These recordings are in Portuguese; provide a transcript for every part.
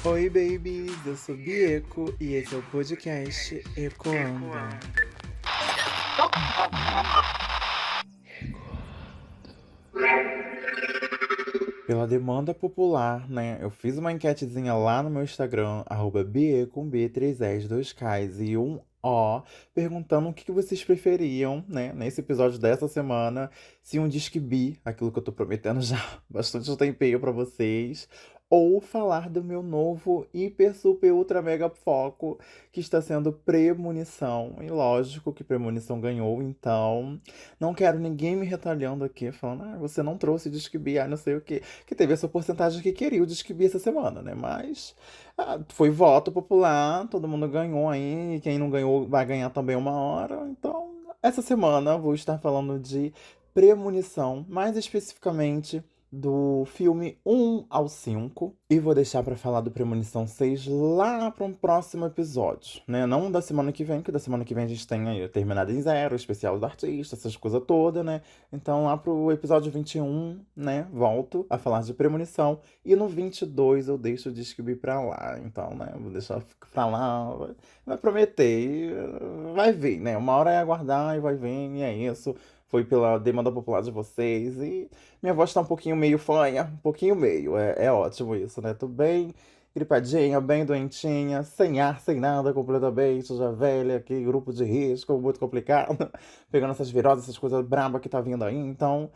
Oi, babies! Eu sou Bieco e esse é o podcast Ecoanda. Pela demanda popular, né? Eu fiz uma enquetezinha lá no meu Instagram, @bie com B, 3 S, 2 Ks e um O, perguntando o que vocês preferiam, né? Nesse episódio dessa semana, se um Disque Bi, aquilo que eu tô prometendo já há bastante tempinho pra vocês, ou falar do meu novo hiper, super, ultra, mega foco, que está sendo Premonição. E lógico que Premonição ganhou, então não quero ninguém me retalhando aqui, falando, você não trouxe Disque Bi, não sei o quê, que teve essa porcentagem que queria o Disque Bi essa semana, né? Mas foi voto popular, todo mundo ganhou aí, quem não ganhou vai ganhar também uma hora. Então, essa semana eu vou estar falando de Premonição, mais especificamente do filme 1 ao 5. E vou deixar pra falar do Premonição 6 lá para um próximo episódio, né? Não da semana que vem, que da semana que vem a gente tem aí Terminado em Zero, especial do artista, essas coisas todas, né? Então lá pro episódio 21, né? Volto a falar de Premonição. E no 22 eu deixo o Disque Bi pra lá. Então, né? Vou deixar pra lá. Vai prometer. Vai vir, né? Uma hora é aguardar e vai vir, e é isso. Foi pela demanda popular de vocês. E minha voz tá um pouquinho meio fanha, um pouquinho meio. É ótimo isso, né? Tô bem gripadinha, bem doentinha, sem ar, sem nada, completamente, já velha, aqui, grupo de risco, muito complicado. Pegando essas viroses, essas coisas brabas que tá vindo aí. Então,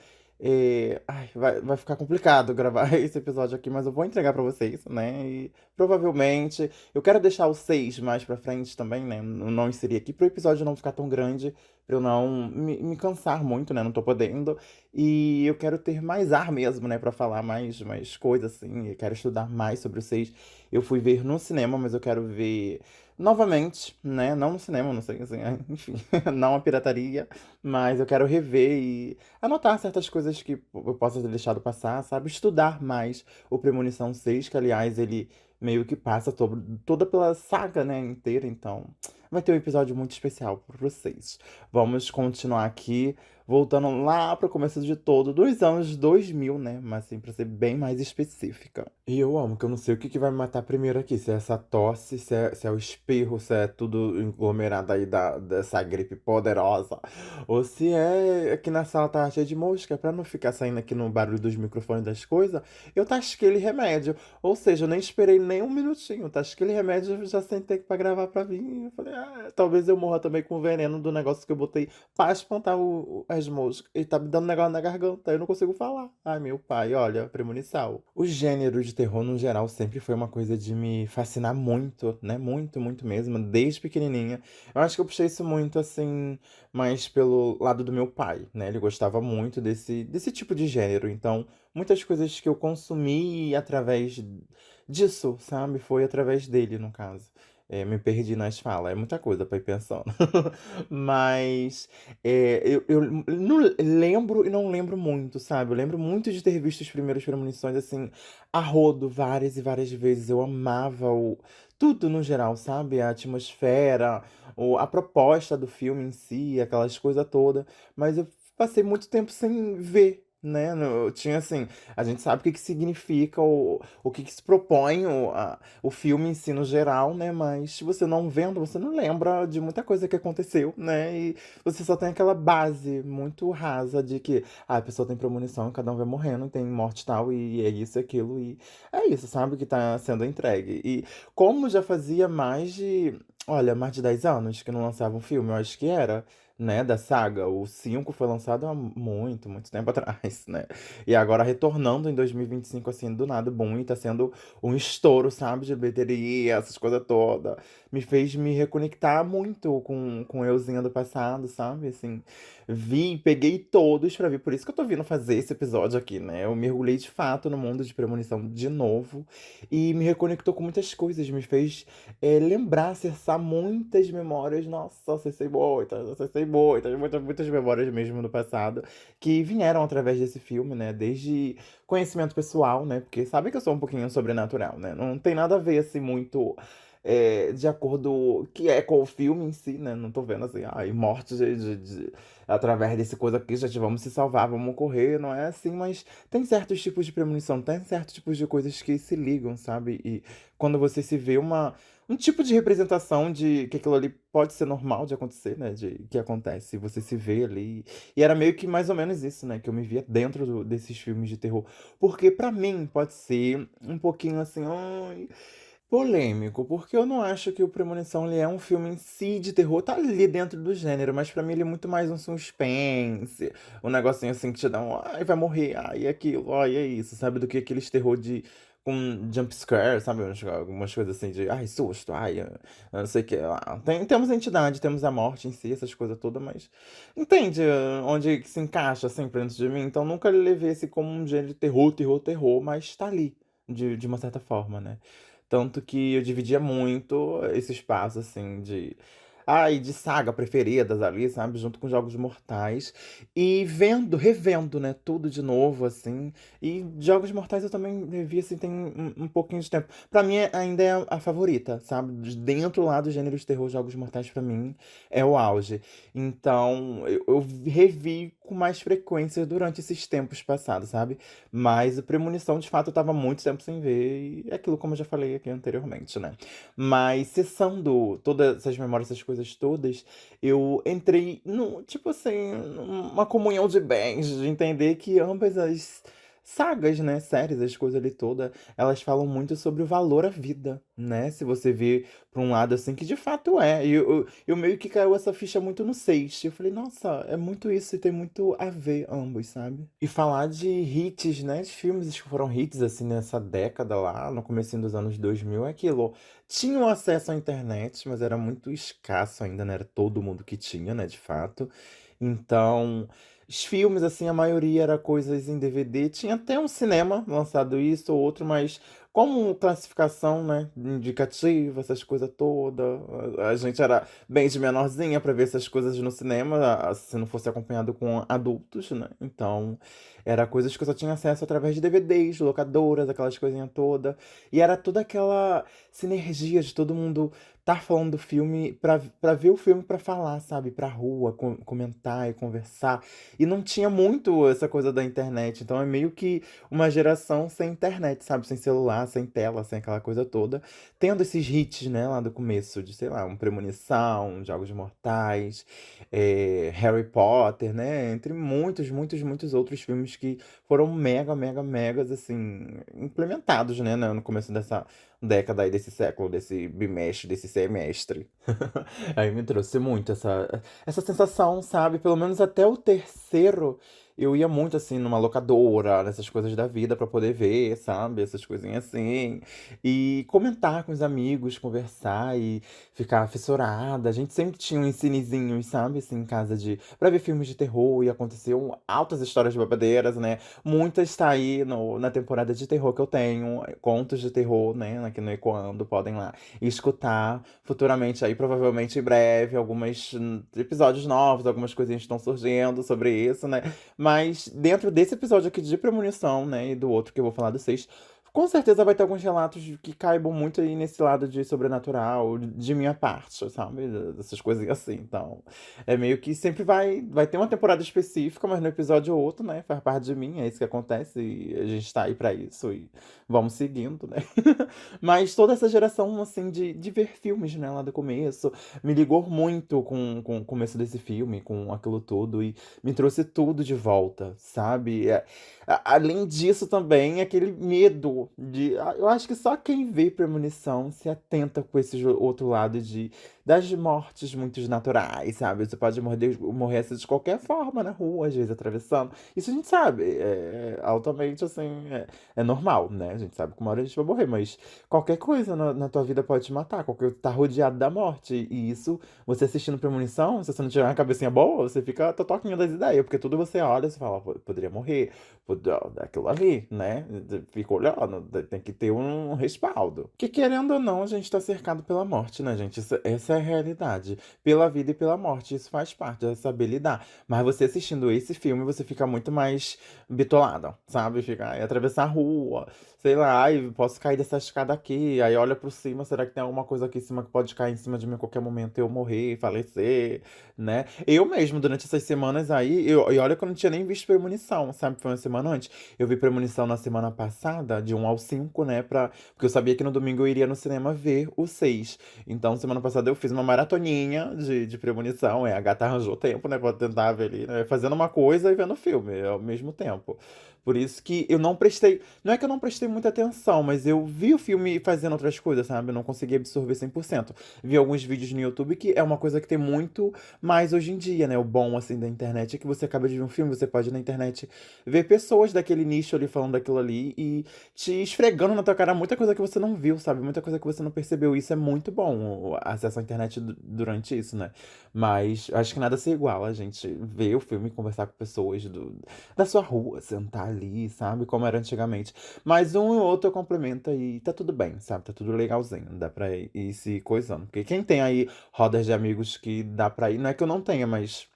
vai ficar complicado gravar esse episódio aqui, mas eu vou entregar pra vocês, né? E provavelmente eu quero deixar o 6 mais pra frente também, né? Não inserir aqui pro episódio não ficar tão grande, pra eu não me cansar muito, né? Não tô podendo. E eu quero ter mais ar mesmo, né? Pra falar mais coisas, assim. Eu quero estudar mais sobre o 6. Eu fui ver no cinema, mas eu quero ver novamente, né? Não no cinema, não sei, assim, enfim, não a pirataria, mas eu quero rever e anotar certas coisas que eu possa ter deixado passar, sabe? Estudar mais o Premonição 6, que aliás ele meio que passa toda pela saga, né, inteira, então vai ter um episódio muito especial para vocês. Vamos continuar aqui, voltando lá para o começo de todo, dos anos 2000, né? Mas assim, para ser bem mais específica. E eu amo, que eu não sei o que vai me matar primeiro aqui, se é essa tosse, se é o espirro, se é tudo aglomerado aí dessa gripe poderosa. Ou se é aqui na sala tá cheia de mosca, pra não ficar saindo aqui no barulho dos microfones das coisas, eu tasquei ele remédio. Ou seja, eu nem esperei nem um minutinho, tasquei ele remédio e já sentei pra gravar pra vir. Eu falei, talvez eu morra também com o veneno do negócio que eu botei pra espantar as moscas. Ele tá me dando negócio na garganta, eu não consigo falar. Ai, meu pai, olha, premonição. O gênero de terror, no geral, sempre foi uma coisa de me fascinar muito, né? Muito, muito mesmo, desde pequenininha. Eu acho que eu puxei isso muito, assim, mas pelo lado do meu pai, né? Ele gostava muito desse tipo de gênero. Então, muitas coisas que eu consumi através disso, sabe? Foi através dele, no caso. Me perdi nas falas, é muita coisa pra ir pensando. Mas eu não lembro e não lembro muito, sabe? Eu lembro muito de ter visto os primeiros premonições, assim, a rodo, várias e várias vezes. Eu amava tudo no geral, sabe? A atmosfera, a proposta do filme em si, aquelas coisas todas. Mas eu passei muito tempo sem ver. Né? Tinha assim, a gente sabe o que significa, o que se propõe o filme em si no geral, né? Mas se você não vendo, você não lembra de muita coisa que aconteceu, né? E você só tem aquela base muito rasa de que a pessoa tem premonição, cada um vai morrendo, tem morte e tal, e é isso e aquilo, e é isso, sabe? Que tá sendo entregue. E como já fazia mais de 10 anos que não lançava um filme, eu acho que era, né, da saga. O 5 foi lançado há muito, muito tempo atrás, né? E agora retornando em 2025, assim, do nada, bom, e tá sendo um estouro, sabe, de bilheteria, essas coisas todas. Me fez me reconectar muito com o euzinho do passado, sabe? Assim, peguei todos pra ver. Por isso que eu tô vindo fazer esse episódio aqui, né? Eu mergulhei de fato no mundo de premonição de novo e me reconectou com muitas coisas, me fez lembrar, acessar muitas memórias. Nossa, acessei muitas, muitas memórias mesmo do passado que vieram através desse filme, né? Desde conhecimento pessoal, né? Porque sabe que eu sou um pouquinho sobrenatural, né? Não tem nada a ver, assim, muito. de acordo que é com o filme em si, né? Não tô vendo assim, ai, morte através desse coisa aqui, gente, vamos se salvar, vamos correr, não é assim, mas tem certos tipos de premonição, tem certos tipos de coisas que se ligam, sabe? E quando você se vê um tipo de representação de que aquilo ali pode ser normal de acontecer, né? De que acontece, você se vê ali. E era meio que mais ou menos isso, né? Que eu me via dentro desses filmes de terror. Porque pra mim pode ser um pouquinho assim, ai, polêmico, porque eu não acho que o Premonição ele é um filme em si de terror, tá ali dentro do gênero, mas pra mim ele é muito mais um suspense, um negocinho assim que te dá um, ai, vai morrer, ai, aquilo, ai, é isso, sabe? Do que aqueles terror de com jump scare, sabe? Algumas coisas assim de, ai, susto, ai, eu não sei o que. Temos a entidade, temos a morte em si, essas coisas todas, mas entende onde que se encaixa sempre dentro de mim? Então nunca levei esse como um gênero de terror, terror, terror, mas tá ali, de uma certa forma, né? Tanto que eu dividia muito esse espaço, assim, de saga preferidas ali, sabe? Junto com Jogos Mortais. E vendo, revendo, né? Tudo de novo, assim. E Jogos Mortais eu também revi, assim, tem um pouquinho de tempo. Pra mim, ainda é a favorita, sabe? Dentro lá do gênero de terror, Jogos Mortais, pra mim, é o auge. Então, eu revi com mais frequência durante esses tempos passados, sabe? Mas o Premonição, de fato, eu tava muito tempo sem ver, e é aquilo como eu já falei aqui anteriormente, né? Mas cessando todas essas memórias, essas coisas todas, eu entrei no, tipo assim, numa comunhão de bens, de entender que ambas as sagas, né, séries, as coisas ali todas, elas falam muito sobre o valor à vida, né? Se você vê por um lado assim, que de fato é. E eu meio que caiu essa ficha muito no 6. Eu falei, nossa, é muito isso e tem muito a ver ambos, sabe? E falar de hits, né? De filmes que foram hits, assim, nessa década lá, no comecinho dos anos 2000 é aquilo. Tinham acesso à internet, mas era muito escasso ainda, não era todo mundo que tinha, né, de fato. Então, os filmes, assim, a maioria era coisas em DVD. Tinha até um cinema lançado isso ou outro, mas como classificação, né, indicativa, essas coisas todas, a gente era bem de menorzinha pra ver essas coisas no cinema, se não fosse acompanhado com adultos, né? Então, era coisas que eu só tinha acesso através de DVDs, locadoras, aquelas coisinhas todas. E era toda aquela sinergia de todo mundo tá falando do filme pra ver o filme pra falar, sabe? Pra rua, comentar e conversar. E não tinha muito essa coisa da internet, então é meio que uma geração sem internet, sabe? Sem celular, sem tela, sem aquela coisa toda. Tendo esses hits, né, lá do começo, de, sei lá, um Premonição, Jogos Mortais, Harry Potter, né? Entre muitos, muitos, muitos outros filmes que foram mega, mega, megas, assim, implementados, né, no começo dessa década aí, desse século, desse bimestre, desse semestre. Aí me trouxe muito essa sensação, sabe? Pelo menos até o terceiro, eu ia muito assim numa locadora, nessas coisas da vida pra poder ver, sabe? Essas coisinhas assim. E comentar com os amigos, conversar e ficar fissurada. A gente sempre tinha uns cinezinhos, sabe? Assim, em casa pra ver filmes de terror e aconteciam altas histórias de babadeiras, né? Muitas tá aí na temporada de terror que eu tenho, contos de terror, né? Aqui no Ecoando, podem lá escutar futuramente aí, provavelmente em breve, alguns episódios novos, algumas coisinhas estão surgindo sobre isso, né? Mas dentro desse episódio aqui de Premonição, né, e do outro que eu vou falar do 6, com certeza vai ter alguns relatos que caibam muito aí nesse lado de sobrenatural, de minha parte, sabe? Dessas coisas assim. Então, é meio que sempre vai ter uma temporada específica, mas no episódio ou outro, né? Faz parte de mim, é isso que acontece, e a gente tá aí pra isso, e vamos seguindo, né? Mas toda essa geração, assim, de ver filmes, né, lá do começo, me ligou muito com o começo desse filme, com aquilo tudo, e me trouxe tudo de volta, sabe? Além disso, também, aquele medo de. Eu acho que só quem vê Premonição se atenta com esse outro lado das mortes muito naturais, sabe? Você pode morrer assim, de qualquer forma na rua, às vezes atravessando. Isso a gente sabe, altamente assim, é normal, né? A gente sabe que uma hora a gente vai morrer, mas qualquer coisa na tua vida pode te matar, qualquer tá rodeado da morte. E isso, você assistindo Premonição, se você não tiver uma cabecinha boa, você fica totoquinha das ideias, porque tudo você olha, você fala, "Pô, poderia morrer, aquilo ali, né? Fica olhando, falando, tem que ter um respaldo. Que querendo ou não, a gente tá cercado pela morte, né, gente? Essa é a realidade. Pela vida e pela morte, isso faz parte, é saber lidar. Mas você assistindo esse filme, você fica muito mais bitolada, sabe? Fica, ai, atravessar a rua, sei lá, ai, posso cair dessa escada aqui, aí olha por cima, será que tem alguma coisa aqui em cima que pode cair em cima de mim a qualquer momento e eu morrer, falecer, né? Eu mesmo, durante essas semanas aí, e olha que eu não tinha nem visto Premonição, sabe? Foi uma semana antes. Eu vi Premonição na semana passada, de 1 ao 5, né? Porque eu sabia que no domingo eu iria no cinema ver o 6. Então, semana passada eu fiz uma maratoninha de Premonição. A gata arranjou tempo, né? Pra tentar ver ali, né? Fazendo uma coisa e vendo o filme ao mesmo tempo. Por isso que eu não prestei. Não é que eu não prestei muita atenção, mas eu vi o filme fazendo outras coisas, sabe? Eu não consegui absorver 100%. Vi alguns vídeos no YouTube que é uma coisa que tem muito mais hoje em dia, né? O bom, assim, da internet é que você acaba de ver um filme, você pode ir na internet ver pessoas daquele nicho ali falando daquilo ali e te esfregando na tua cara muita coisa que você não viu, sabe? Muita coisa que você não percebeu. Isso é muito bom, o acesso à internet durante isso, né? Mas acho que nada se iguala a gente ver o filme e conversar com pessoas da sua rua, sentar ali, sabe? Como era antigamente. Mas um e outro complementa e tá tudo bem, sabe? Tá tudo legalzinho. Dá pra ir se coisando. Porque quem tem aí rodas de amigos que dá pra ir, não é que eu não tenha, mas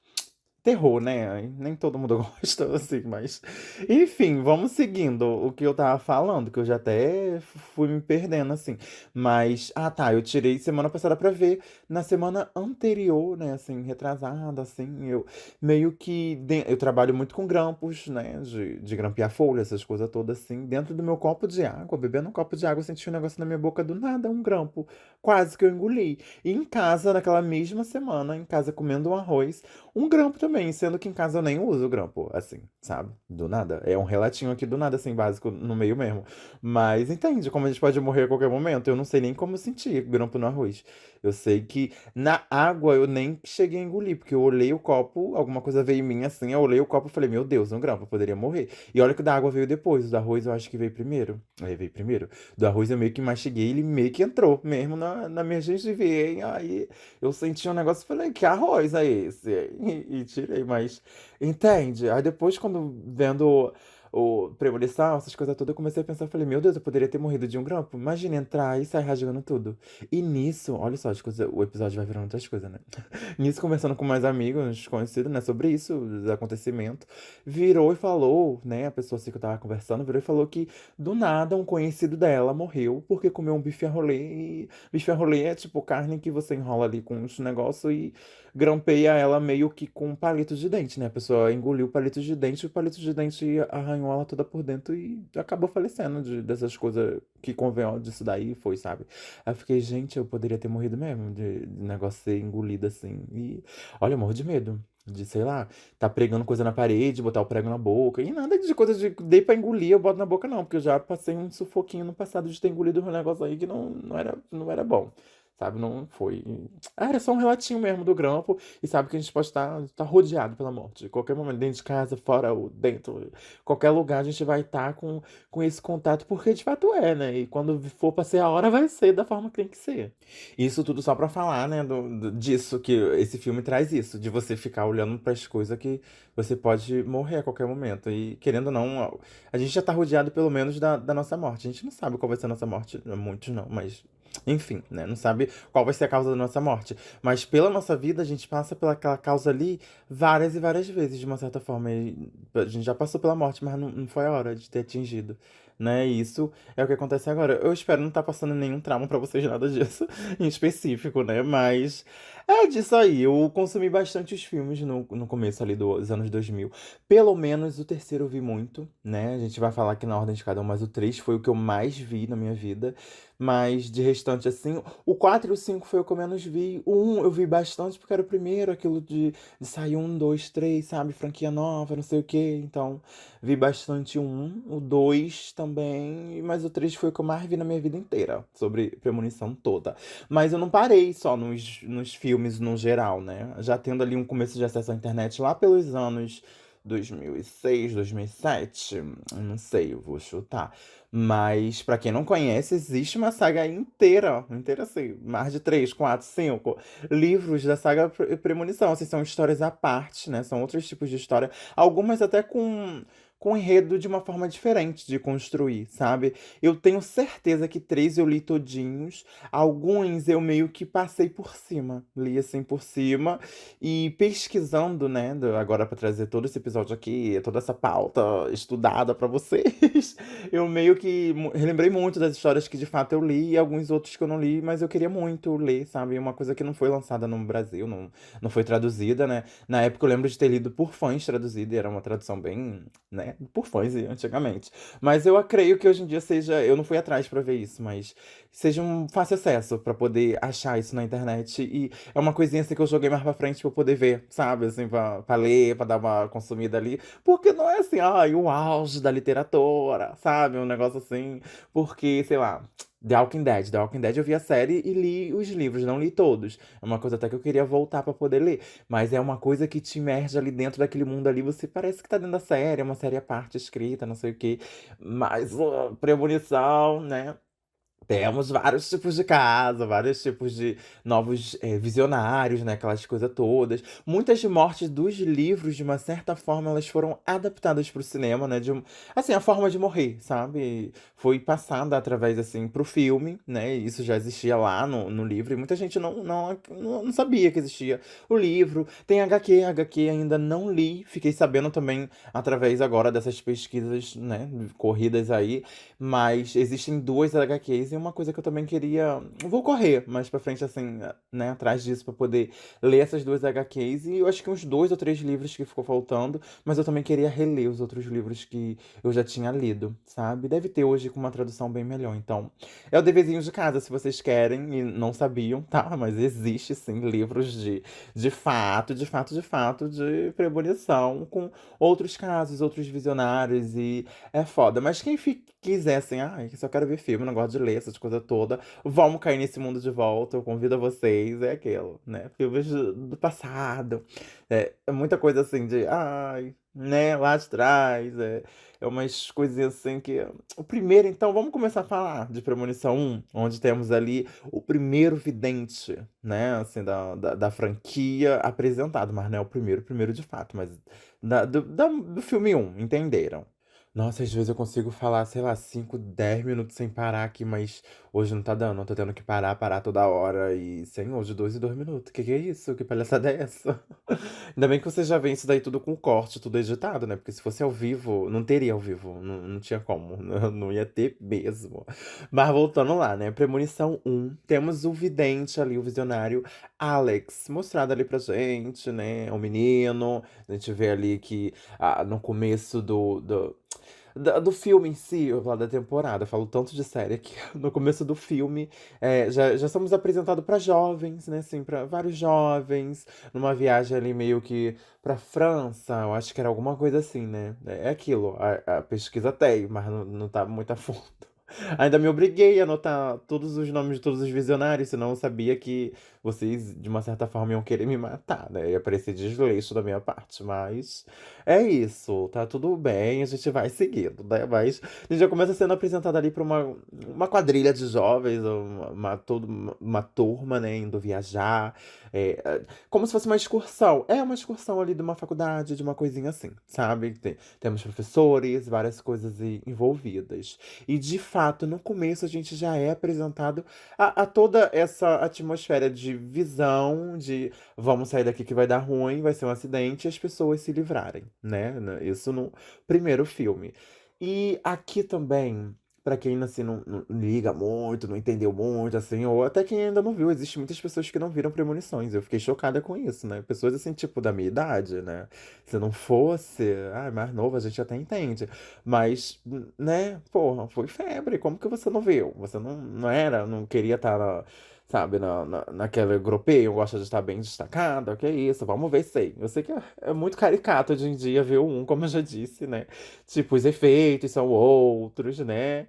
terror, né? Nem todo mundo gosta, assim, mas. Enfim, vamos seguindo o que eu tava falando, que eu já até fui me perdendo, assim. Mas, ah, tá, eu tirei semana passada pra ver. Na semana anterior, né, assim, retrasada, assim, eu meio que. Eu trabalho muito com grampos, né, de grampear folha, essas coisas todas, assim. Dentro do meu copo de água, bebendo um copo de água, eu senti um negócio na minha boca do nada, um grampo. Quase que eu engoli. E em casa, naquela mesma semana, em casa comendo um arroz. Um grampo também, sendo que em casa eu nem uso grampo, assim, sabe? Do nada. É um relatinho aqui do nada, assim, básico, no meio mesmo. Mas entende como a gente pode morrer a qualquer momento? Eu não sei nem como eu sentir grampo no arroz. Eu sei que na água eu nem cheguei a engolir, porque eu olhei o copo, alguma coisa veio em mim assim, eu olhei o copo e falei, meu Deus, um grampo, eu poderia morrer. E olha que o da água veio depois, o do arroz eu acho que veio primeiro. Aí veio primeiro. Do arroz eu meio que mastiguei, ele meio que entrou mesmo na minha gengiva. Hein? Aí eu senti um negócio e falei, que arroz é esse? E tirei, mas entende? Aí depois, quando vendo o premonição, essas coisas todas, eu comecei a pensar, falei, meu Deus, eu poderia ter morrido de um grampo. Imagina entrar e sair rasgando tudo. E nisso, olha só, o episódio vai virando outras coisas, né? Nisso, conversando com mais amigos, conhecidos, né, sobre isso, os acontecimentos, virou e falou, né, a pessoa assim que eu tava conversando, virou e falou que do nada um conhecido dela morreu porque comeu um bife a rolê. E bife a rolê é tipo carne que você enrola ali com uns negócios e grampeia ela meio que com palitos de dente, né? A pessoa engoliu o palito de dente e o palito de dente arranhou ela toda por dentro e acabou falecendo dessas coisas que convém disso daí foi, sabe? Aí eu fiquei, gente, eu poderia ter morrido mesmo de negócio ser engolido assim. E olha, eu morro de medo. De, sei lá, tá pregando coisa na parede, botar o prego na boca. E nada de coisa de dei pra engolir, eu boto na boca, não. Porque eu já passei um sufoquinho no passado de ter engolido um negócio aí que não era bom. Sabe, não foi. Ah, era só um relatinho mesmo do grampo. E sabe que a gente pode estar rodeado pela morte. De qualquer momento, dentro de casa, fora ou dentro, qualquer lugar, a gente vai estar com esse contato, porque de fato é, né? E quando for pra ser a hora, vai ser da forma que tem que ser. Isso tudo só pra falar, né, disso, que esse filme traz isso, de você ficar olhando pras coisas que você pode morrer a qualquer momento. E querendo ou não, a gente já tá rodeado pelo menos da nossa morte. A gente não sabe qual vai ser a nossa morte, muitos não, mas. Enfim, né? Não sabe qual vai ser a causa da nossa morte. Mas pela nossa vida, a gente passa pelaquela causa ali várias e várias vezes, de uma certa forma. E a gente já passou pela morte, mas não foi a hora de ter atingido. Né? E isso é o que acontece agora. Eu espero não estar passando nenhum trauma pra vocês, nada disso em específico, né? Mas é disso aí. Eu consumi bastante os filmes no começo ali dos anos 2000. Pelo menos o terceiro eu vi muito, né? A gente vai falar aqui na ordem de cada um, mas o 3 foi o que eu mais vi na minha vida. Mas de restante, assim, o 4 e o 5 foi o que eu menos vi. O 1 eu vi bastante porque era o primeiro, aquilo de sair um, dois, três, sabe? Franquia nova, não sei o quê. Então, vi bastante o 1, o 2 também, mas o 3 foi o que eu mais vi na minha vida inteira, sobre premonição toda. Mas eu não parei só nos filmes no geral, né? Já tendo ali um começo de acesso à internet lá pelos anos 2006, 2007, não sei, eu vou chutar. Mas, pra quem não conhece, existe uma saga inteira, inteira assim, mais de 3, 4, 5 livros da saga Premonição. Assim, são histórias à parte, né? São outros tipos de história. Algumas até com com enredo de uma forma diferente de construir, sabe? Eu tenho certeza que três eu li todinhos, alguns eu meio que passei por cima, li assim por cima, e pesquisando, né, agora para trazer todo esse episódio aqui, toda essa pauta estudada para vocês, eu meio que relembrei muito das histórias que de fato eu li e alguns outros que eu não li, mas eu queria muito ler, sabe? Uma coisa que não foi lançada no Brasil, não foi traduzida, né? Na época eu lembro de ter lido por fãs traduzido, e era uma tradução bem, né, por fãs antigamente. Mas eu creio que hoje em dia seja, eu não fui atrás pra ver isso, mas seja um fácil acesso pra poder achar isso na internet e é uma coisinha assim que eu joguei mais pra frente pra eu poder ver, sabe? Assim, pra ler, pra dar uma consumida ali. Porque não é assim, ai, o auge da literatura, sabe? Um negócio assim. Porque, sei lá, The Walking Dead eu vi a série e li os livros, não li todos. É uma coisa até que eu queria voltar pra poder ler. Mas é uma coisa que te imerge ali dentro daquele mundo ali. Você parece que tá dentro da série, é uma série à parte escrita, não sei o quê. Mas, premonição, né? Temos vários tipos de casa, vários tipos de novos visionários, né? Aquelas coisas todas. Muitas mortes dos livros, de uma certa forma, elas foram adaptadas para o cinema, né? Assim, a forma de morrer, sabe? Foi passada através, assim, pro filme, né? Isso já existia lá no livro. E muita gente não sabia que existia o livro. Tem HQ ainda não li. Fiquei sabendo também através agora dessas pesquisas, né? Corridas aí. Mas existem duas HQs e uma coisa que eu também queria. Vou correr mais pra frente, assim, né, atrás disso, pra poder ler essas duas HQs. E eu acho que uns dois ou três livros que ficou faltando. Mas eu também queria reler os outros livros que eu já tinha lido, sabe? Deve ter hoje com uma tradução bem melhor. Então, é o deverzinho de casa, se vocês querem e não sabiam, tá? Mas existe sim livros de premonição, com outros casos, outros visionários. E é foda, mas quem quiser, assim, ai, só quero ver filme, não gosto de ler essas coisas todas, vamos cair nesse mundo de volta, eu convido a vocês, é aquilo, né? Filmes do passado, é muita coisa assim de, ai, né, lá de trás, é umas coisinhas assim que. O primeiro, então, vamos começar a falar de Premonição 1, onde temos ali o primeiro vidente, né, assim, da franquia apresentado, mas não é o primeiro de fato, mas do filme um, entenderam? Nossa, às vezes eu consigo falar, sei lá, 5, 10 minutos sem parar aqui, mas hoje não tá dando. Eu tô tendo que parar toda hora. E, senhor, de 2 em 2 minutos. Que é isso? Que palhaçada é essa? Ainda bem que você já vê isso daí tudo com corte, tudo editado, né? Porque se fosse ao vivo, não teria ao vivo. Não tinha como. Não ia ter mesmo. Mas voltando lá, né? Premonição um, temos o vidente ali, o visionário Alex, mostrado ali pra gente, né? O menino. A gente vê ali que no começo do filme em si, eu falo da temporada, eu falo tanto de série que no começo do filme já somos apresentados para jovens, né? Assim, para vários jovens, numa viagem ali meio que pra França, eu acho que era alguma coisa assim, né? É aquilo, a pesquisa tem, mas não tá muito a fundo. Ainda me obriguei a anotar todos os nomes de todos os visionários, senão eu sabia que vocês, de uma certa forma, iam querer me matar, né? Ia parecer desleixo da minha parte, mas é isso, tá tudo bem, a gente vai seguindo, né? Mas a gente já começa sendo apresentado ali pra uma quadrilha de jovens, uma turma, né, indo viajar, como se fosse uma excursão. É uma excursão ali de uma faculdade, de uma coisinha assim, sabe? Temos professores, várias coisas envolvidas. E de fato, no começo a gente já é apresentado a toda essa atmosfera de visão, de vamos sair daqui que vai dar ruim, vai ser um acidente, e as pessoas se livrarem, né? Isso no primeiro filme. E aqui também, pra quem assim, não liga muito, não entendeu muito, assim, ou até quem ainda não viu, existe muitas pessoas que não viram Premonições. Eu fiquei chocada com isso, né? Pessoas assim, tipo, da minha idade, né? Se não fosse, mais novo, a gente até entende. Mas, né, porra, foi febre. Como que você não viu? Você não queria estar sabe, naquele grupinho, gosta de estar bem destacada, que é isso, vamos ver sim. Eu sei que é muito caricato hoje em dia ver o um, como eu já disse, né? Tipo, os efeitos são outros, né?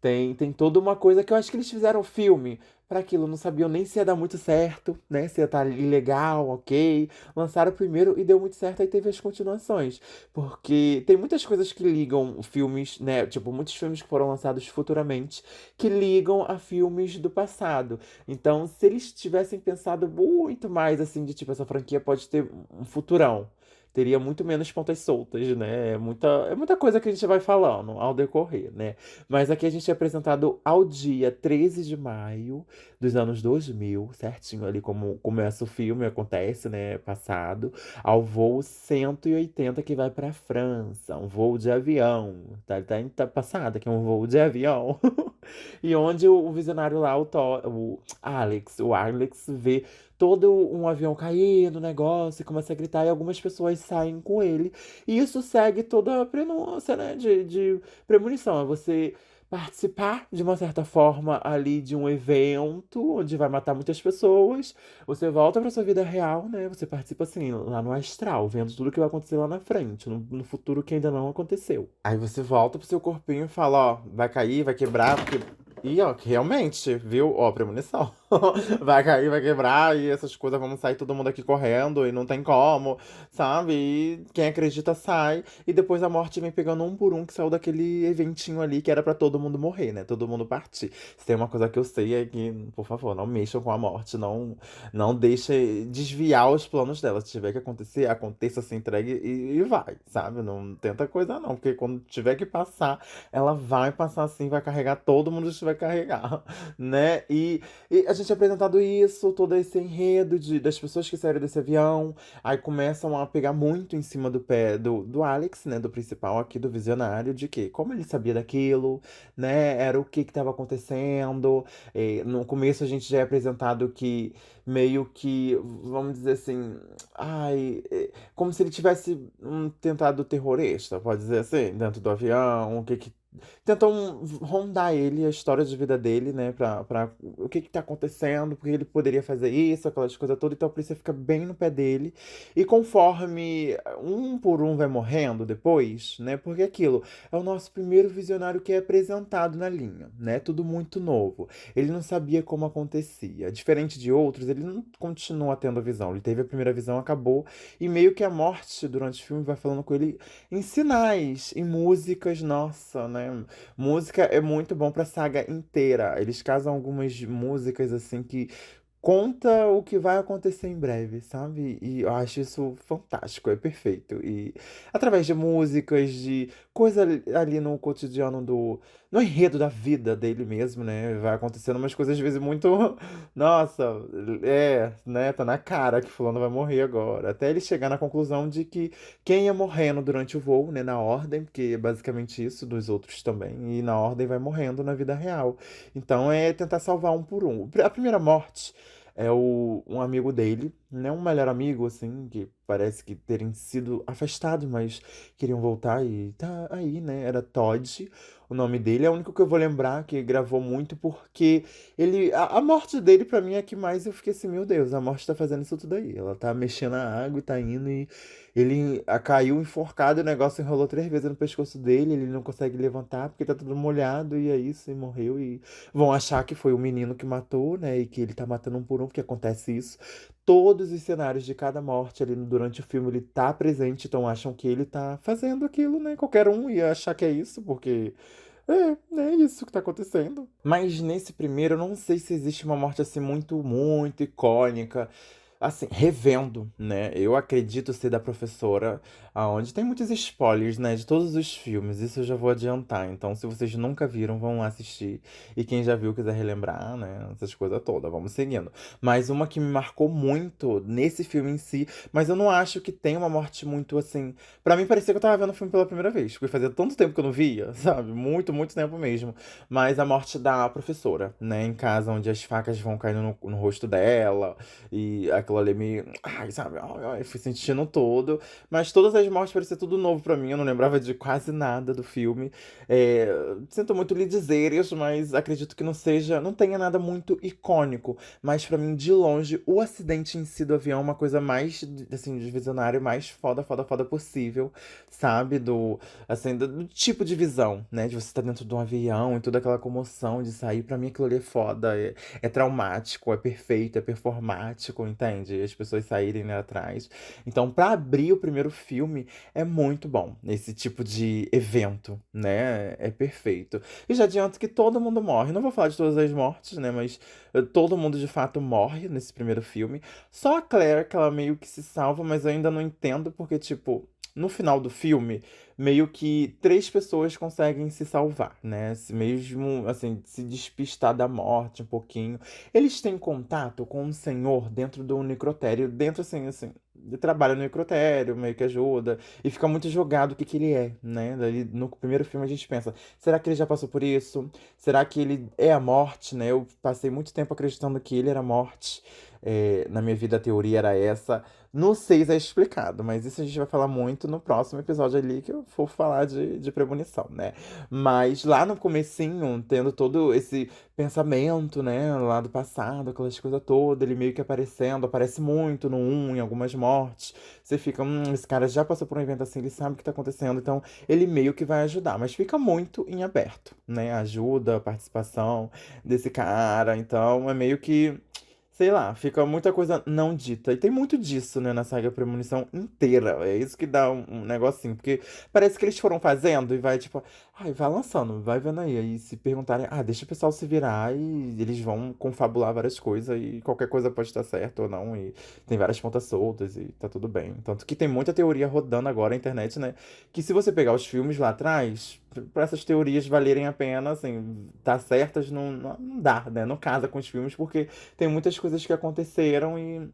Tem toda uma coisa que eu acho que eles fizeram filme para aquilo, não sabiam nem se ia dar muito certo, né? Se ia estar legal, ok. Lançaram primeiro e deu muito certo, aí teve as continuações. Porque tem muitas coisas que ligam filmes, né? Tipo, muitos filmes que foram lançados futuramente que ligam a filmes do passado. Então, se eles tivessem pensado muito mais assim, de tipo, essa franquia pode ter um futurão. teria muito menos pontas soltas, né? É muita coisa que a gente vai falando ao decorrer, né? Mas aqui a gente é apresentado ao dia 13 de maio dos anos 2000, certinho ali como começa o filme, acontece, né? Passado, ao voo 180 que vai pra França, um voo de avião, tá passado que é um voo de avião. E onde o visionário lá, o Alex vê todo um avião caindo, negócio, e começa a gritar, e algumas pessoas saem com ele. E isso segue toda a prenúncia, né, de premonição. É você participar, de uma certa forma, ali de um evento onde vai matar muitas pessoas. Você volta pra sua vida real, né? Você participa, assim, lá no astral, vendo tudo que vai acontecer lá na frente, no futuro que ainda não aconteceu. Aí você volta pro seu corpinho e fala, ó, vai cair, vai quebrar, porque e ó, que realmente, viu? Ó, premonição. Vai cair, vai quebrar e essas coisas, vamos sair todo mundo aqui correndo e não tem como, sabe? E quem acredita sai. E depois a morte vem pegando um por um que saiu daquele eventinho ali que era pra todo mundo morrer, né? Todo mundo partir. Se tem uma coisa que eu sei é que, por favor, não mexam com a morte, não deixe desviar os planos dela. Se tiver que acontecer, aconteça, se entregue e vai, sabe? Não tenta coisa não, porque quando tiver que passar, ela vai passar assim, vai carregar todo mundo que vai carregar, né? E a gente é apresentado isso, todo esse enredo das pessoas que saíram desse avião, aí começam a pegar muito em cima do pé do Alex, né? Do principal aqui, do visionário, de que como ele sabia daquilo, né? Era o que estava acontecendo. No começo a gente já é apresentado que meio que, vamos dizer assim, ai, como se ele tivesse um tentado terrorista, pode dizer assim, dentro do avião, o que que tentam rondar ele, a história de vida dele, né? Pra o que que tá acontecendo, porque ele poderia fazer isso, aquelas coisas todas. Então a polícia fica bem no pé dele. E conforme um por um vai morrendo depois, né? Porque aquilo é o nosso primeiro visionário que é apresentado na linha, né? Tudo muito novo. Ele não sabia como acontecia. Diferente de outros, ele não continua tendo visão. Ele teve a primeira visão, acabou. E meio que a morte durante o filme vai falando com ele em sinais, em músicas, nossa, né? Música é muito bom pra saga inteira. Eles casam algumas músicas assim que conta o que vai acontecer em breve, sabe? E eu acho isso fantástico, é perfeito. E através de músicas, de coisa ali no cotidiano no enredo da vida dele mesmo, né? Vai acontecendo umas coisas às vezes muito, nossa, né? Tá na cara que fulano vai morrer agora. Até ele chegar na conclusão de que quem ia morrendo durante o voo, né? Na ordem, porque é basicamente isso, dos outros também. E na ordem vai morrendo na vida real. Então é tentar salvar um por um. A primeira morte é um amigo dele, né? Um melhor amigo, assim, que parece que terem sido afastados, mas queriam voltar e tá aí, né? Era Todd, o nome dele. É o único que eu vou lembrar que gravou muito, porque a morte dele, pra mim, é que mais eu fiquei assim, meu Deus, a morte tá fazendo isso tudo aí. Ela tá mexendo na água e tá indo e ele caiu enforcado, o negócio enrolou 3 vezes no pescoço dele, ele não consegue levantar porque tá tudo molhado e é isso, e morreu e vão achar que foi o menino que matou, né? E que ele tá matando um por um, porque acontece isso. Todos os cenários de cada morte ali durante o filme ele tá presente, então acham que ele tá fazendo aquilo, né? Qualquer um ia achar que é isso, porque é isso que tá acontecendo. Mas nesse primeiro, eu não sei se existe uma morte assim muito, muito icônica. Assim, revendo, né? Eu acredito ser da professora, aonde tem muitos spoilers, né? De todos os filmes. Isso eu já vou adiantar. Então, se vocês nunca viram, vão lá assistir. E quem já viu quiser relembrar, né? Essas coisas todas, vamos seguindo. Mas uma que me marcou muito nesse filme em si, mas eu não acho que tem uma morte muito assim. Pra mim, parecia que eu tava vendo o filme pela primeira vez, porque fazia tanto tempo que eu não via, sabe? Muito, muito tempo mesmo. Mas a morte da professora, né? Em casa, onde as facas vão caindo no rosto dela. E aquilo ali me. Ai, sabe? Ai, ai, fui sentindo todo. Mas todas as mortes pareciam tudo novo pra mim. Eu não lembrava de quase nada do filme. É, sinto muito lhe dizer isso, mas acredito que não seja. Não tenha nada muito icônico. Mas pra mim, de longe, o acidente em si do avião é uma coisa mais, assim, de visionário, mais foda, foda, foda possível. Sabe? Assim, do tipo de visão, né? De você estar dentro de um avião e toda aquela comoção de sair. Pra mim, aquilo ali é foda. É traumático, é perfeito, é performático, entende? De as pessoas saírem, né, atrás. Então, pra abrir o primeiro filme, é muito bom. Esse tipo de evento, né? É perfeito. E já adianto que todo mundo morre. Não vou falar de todas as mortes, né? Mas todo mundo de fato morre nesse primeiro filme. Só a Claire, que ela meio que se salva, mas eu ainda não entendo porque, tipo, no final do filme, meio que três pessoas conseguem se salvar, né? Mesmo, assim, se despistar da morte um pouquinho. Eles têm contato com um senhor dentro do necrotério, dentro, assim, ele trabalha no necrotério, meio que ajuda, e fica muito jogado o que que ele é, né? Daí, no primeiro filme a gente pensa, será que ele já passou por isso? Será que ele é a morte, né? Eu passei muito tempo acreditando que ele era a morte. Na minha vida a teoria era essa. No 6 é explicado, mas isso a gente vai falar muito no próximo episódio ali que eu for falar de premonição, né? Mas lá no comecinho, tendo todo esse pensamento, né, lá do passado, aquelas coisas todas, ele meio que aparecendo, aparece muito no um em algumas mortes. Você fica, esse cara já passou por um evento assim, ele sabe o que tá acontecendo, então ele meio que vai ajudar, mas fica muito em aberto, né? Ajuda, a participação desse cara, então é meio que. Sei lá, fica muita coisa não dita. E tem muito disso, né, na saga Premonição inteira. É isso que dá um negocinho. Porque parece que eles foram fazendo e vai, tipo, ai, vai lançando, vai vendo aí. Aí se perguntarem, deixa o pessoal se virar e eles vão confabular várias coisas e qualquer coisa pode estar certo ou não. E tem várias pontas soltas e tá tudo bem. Tanto que tem muita teoria rodando agora na internet, né? Que se você pegar os filmes lá atrás, pra essas teorias valerem a pena, assim, tá certas, não dá, né? Não casa com os filmes, porque tem muitas coisas que aconteceram e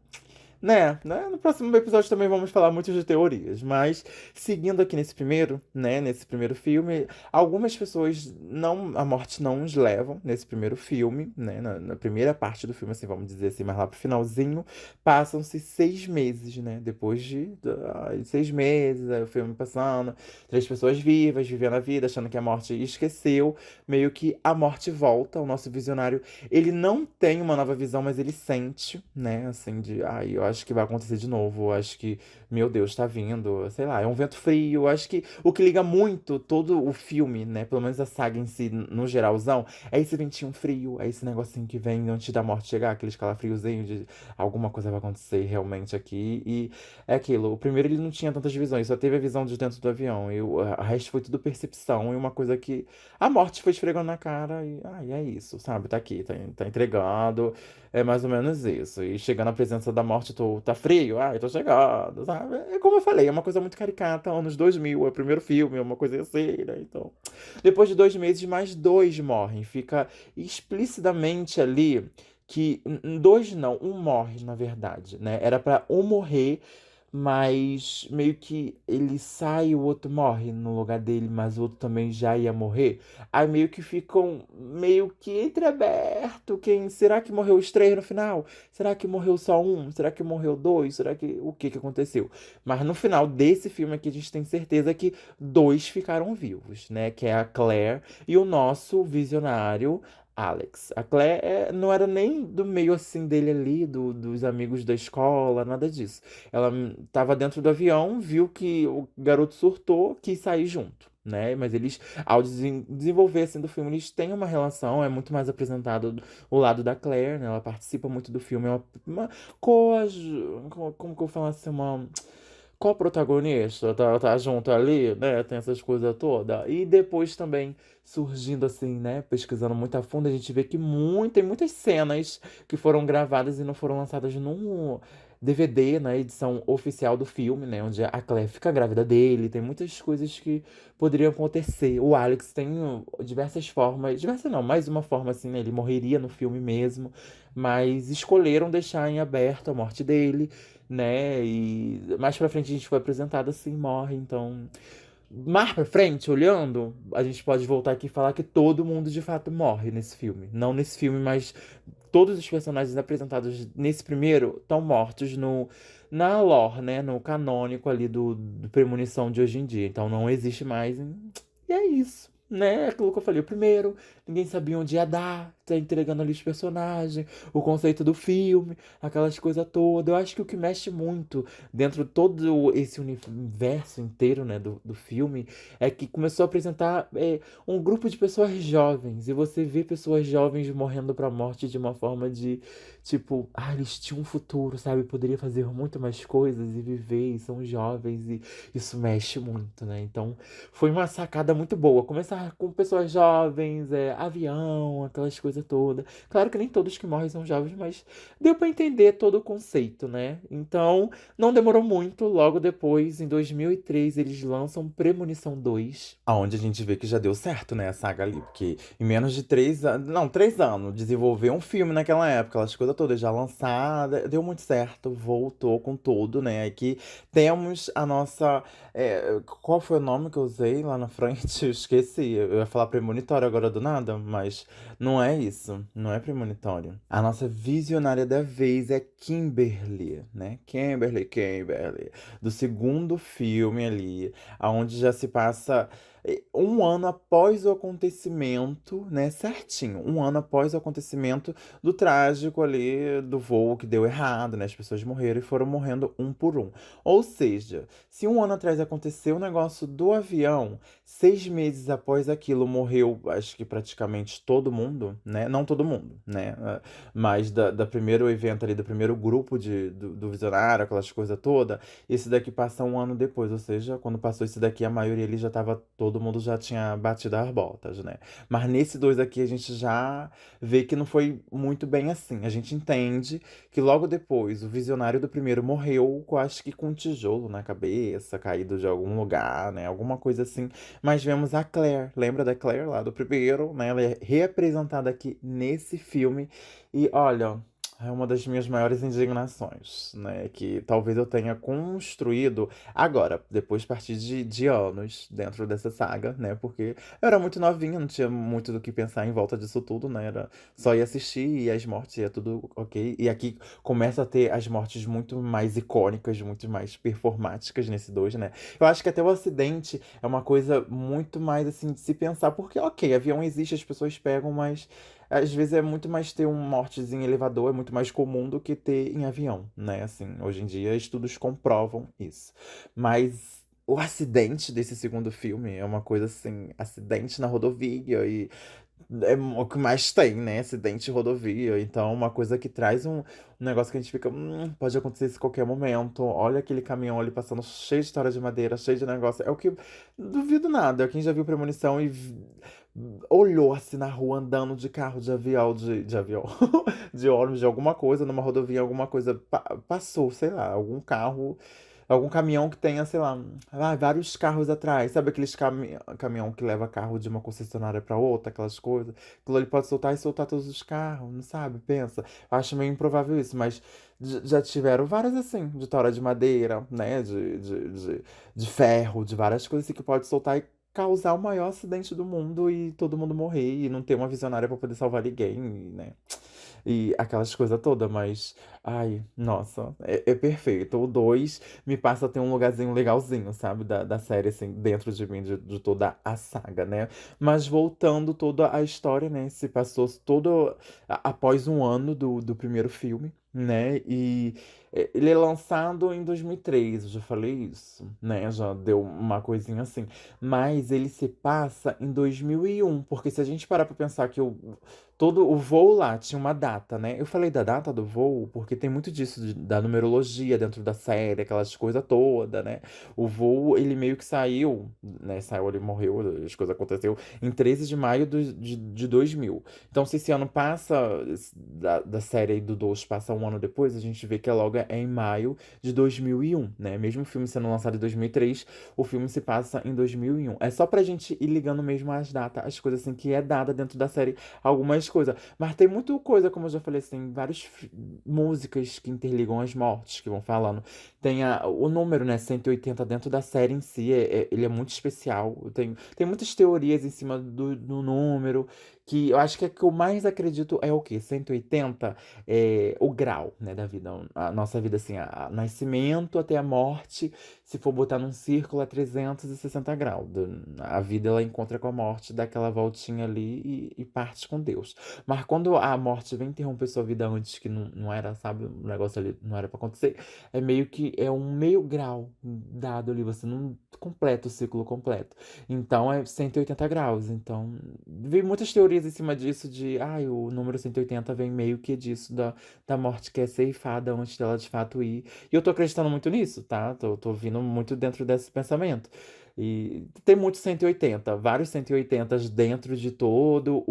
né? No próximo episódio também vamos falar muito de teorias, mas seguindo aqui nesse primeiro, né, nesse primeiro filme, algumas pessoas não, a morte não os levam nesse primeiro filme, né, na primeira parte do filme, assim, vamos dizer assim, mas lá pro finalzinho, passam-se 6 meses, né, depois de 6 meses, aí o filme passando, três pessoas vivas, vivendo a vida, achando que a morte esqueceu, meio que a morte volta, o nosso visionário ele não tem uma nova visão, mas ele sente, né? Assim, eu acho que vai acontecer de novo. Eu acho que, meu Deus, tá vindo. Sei lá, é um vento frio. Eu acho que o que liga muito todo o filme, né? Pelo menos a saga em si, no geralzão, é esse ventinho frio, é esse negocinho que vem antes da morte chegar, aquele escalafriozinho de alguma coisa vai acontecer realmente aqui. E é aquilo. O primeiro ele não tinha tantas visões, só teve a visão de dentro do avião. E o resto foi tudo percepção. E uma coisa que a morte foi esfregando na cara e é isso, sabe? Tá aqui, tá entregando. É mais ou menos isso. E chegando à presença da morte, tá frio? Eu tô chegando, sabe? É como eu falei, é uma coisa muito caricata. Anos 2000, é o primeiro filme, é uma coisa assim, né? Então, depois de 2 meses, mais dois morrem. Fica explicitamente ali que dois não, um morre, na verdade, né? Era pra um morrer, mas meio que ele sai e o outro morre no lugar dele, mas o outro também já ia morrer. Aí meio que ficam meio que entreaberto. Será que morreu os três no final? Será que morreu só um? Será que morreu dois? Será que o que que aconteceu? Mas no final desse filme aqui a gente tem certeza que dois ficaram vivos, né? Que é a Claire e o nosso visionário Alex. A Claire não era nem do meio assim dele ali, dos amigos da escola, nada disso. Ela tava dentro do avião, viu que o garoto surtou, quis sair junto, né? Mas eles, ao desenvolver assim do filme, eles têm uma relação, é muito mais apresentado o lado da Claire, né? Ela participa muito do filme, é uma como que eu falo assim, uma co-protagonista, tá junto ali, né? Tem essas coisas todas. E depois também surgindo assim, né? Pesquisando muito a fundo, a gente vê que tem muitas cenas que foram gravadas e não foram lançadas num DVD, na edição oficial do filme, né? Onde a Claire fica grávida dele. Tem muitas coisas que poderiam acontecer. O Alex tem diversas formas, diversas não, mais uma forma assim, né? Ele morreria no filme mesmo, mas escolheram deixar em aberto a morte dele, né? E mais pra frente a gente foi apresentado assim, morre, então. Mais pra frente, olhando, a gente pode voltar aqui e falar que todo mundo de fato morre nesse filme. Não nesse filme, mas todos os personagens apresentados nesse primeiro estão mortos na lore, né? No canônico ali do Premonição de hoje em dia. Então não existe mais. E é isso. né? Aquilo que eu falei, o primeiro, ninguém sabia onde ia dar, tá entregando ali os personagens, o conceito do filme, aquelas coisas todas. Eu acho que o que mexe muito dentro de todo esse universo inteiro, né, do filme, é que começou a apresentar um grupo de pessoas jovens, e você vê pessoas jovens morrendo pra morte de uma forma de, tipo, eles tinham um futuro, sabe? Poderia fazer muito mais coisas e viver, e são jovens, e isso mexe muito, né? Então, foi uma sacada muito boa. Começar com pessoas jovens, avião, aquelas coisas todas. Claro que nem todos que morrem são jovens, mas deu pra entender todo o conceito, né? Então, não demorou muito. Logo depois, em 2003, eles lançam Premonição 2, aonde a gente vê que já deu certo, né? A saga ali. Porque em menos de 3 anos. Não, 3 anos. Desenvolver um filme naquela época, aquelas coisas todas já lançadas. Deu muito certo. Voltou com tudo, né? Aqui temos a nossa. Qual foi o nome que eu usei lá na frente? Eu esqueci. Eu ia falar premonitório agora do nada, mas não é isso. Não é premonitório. A nossa visionária da vez é Kimberly, né? Kimberly. Do segundo filme ali, aonde já se passa um ano após o acontecimento, né? Certinho. Um ano após o acontecimento do trágico ali, do voo que deu errado, né? As pessoas morreram e foram morrendo um por um. Ou seja, se um ano atrás aconteceu o negócio do avião, 6 meses após aquilo morreu, acho que praticamente todo mundo, né? Não todo mundo, né? Mas da primeiro evento ali, do primeiro grupo do visionário, aquelas coisas todas, esse daqui passa um ano depois, ou seja, quando passou esse daqui, a maioria ali já tava, todo mundo já tinha batido as botas, né? Mas nesse dois aqui a gente já vê que não foi muito bem assim. A gente entende que logo depois o visionário do primeiro morreu, acho que com um tijolo na cabeça, caído de algum lugar, né? Alguma coisa assim. Mas vemos a Claire, lembra da Claire lá do primeiro, né? Ela é reapresentada aqui nesse filme. E olha, é uma das minhas maiores indignações, né? Que talvez eu tenha construído agora, depois de partir de anos dentro dessa saga, né? Porque eu era muito novinha, não tinha muito do que pensar em volta disso tudo, né? Era só ir assistir e as mortes ia tudo ok. E aqui começa a ter as mortes muito mais icônicas, muito mais performáticas nesse dois, né? Eu acho que até o acidente é uma coisa muito mais assim de se pensar, porque ok, avião existe, as pessoas pegam, mas às vezes é muito mais ter um mortes em elevador, é muito mais comum do que ter em avião, né? Assim, hoje em dia estudos comprovam isso. Mas o acidente desse segundo filme é uma coisa assim, acidente na rodovia e é o que mais tem, né? Acidente de rodovia. Então, uma coisa que traz um negócio que a gente fica, pode acontecer isso a qualquer momento. Olha aquele caminhão ali passando cheio de história de madeira, cheio de negócio. É o que duvido nada. Quem já viu Premonição e olhou assim na rua andando de carro, de avião, de avião, de ônibus, de alguma coisa, numa rodovia, alguma coisa passou, sei lá, algum carro. Algum caminhão que tenha, sei lá, vários carros atrás. Sabe aqueles caminhão que leva carro de uma concessionária para outra, aquelas coisas? Aquilo ali pode soltar e soltar todos os carros, não sabe? Pensa. Eu acho meio improvável isso, mas já tiveram várias assim, de tora de madeira, né? De ferro, de várias coisas assim que pode soltar e causar o maior acidente do mundo e todo mundo morrer e não ter uma visionária para poder salvar ninguém, né? E aquelas coisas todas, mas. Ai, nossa, é perfeito. O 2 me passa a ter um lugarzinho legalzinho, sabe? Da série, assim, dentro de mim, de toda a saga, né? Mas voltando toda a história, né? Se passou todo após um ano do primeiro filme, né? E ele é lançado em 2003, eu já falei isso, né? Já deu uma coisinha assim. Mas ele se passa em 2001, porque se a gente parar pra pensar que todo o voo lá tinha uma data, né? Eu falei da data do voo porque tem muito disso da numerologia dentro da série, aquelas coisas todas, né? O voo, ele meio que saiu, né? Saiu, ele morreu, as coisas aconteceu em 13 de maio de 2000. Então, se esse ano passa, da série aí do 2 passa um ano depois, a gente vê que a logo é em maio de 2001, né? Mesmo o filme sendo lançado em 2003, o filme se passa em 2001. É só pra gente ir ligando mesmo as datas, as coisas assim que é dada dentro da série, algumas coisas. Mas tem muita coisa, como eu já falei, assim, várias músicas que interligam as mortes, que vão falando. Tem o número, né, 180 dentro da série em si, ele é muito especial. Tem muitas teorias em cima do número, que eu acho que é que eu mais acredito é o quê? 180 é o grau, né, da vida. A nossa vida, assim, nascimento até a morte, se for botar num círculo, é 360 graus. A vida, ela encontra com a morte, dá aquela voltinha ali e parte com Deus. Mas quando a morte vem interromper sua vida antes, que não era, sabe, o negócio ali não era pra acontecer, é meio que é um meio grau dado ali, você não completa o ciclo completo. Então é 180 graus. Então, vi muitas teorias em cima disso, de o número 180 vem meio que disso, da morte que é ceifada antes dela de fato ir. E eu tô acreditando muito nisso, tá? Tô vindo muito dentro desse pensamento. E tem muitos 180, vários 180 dentro de todo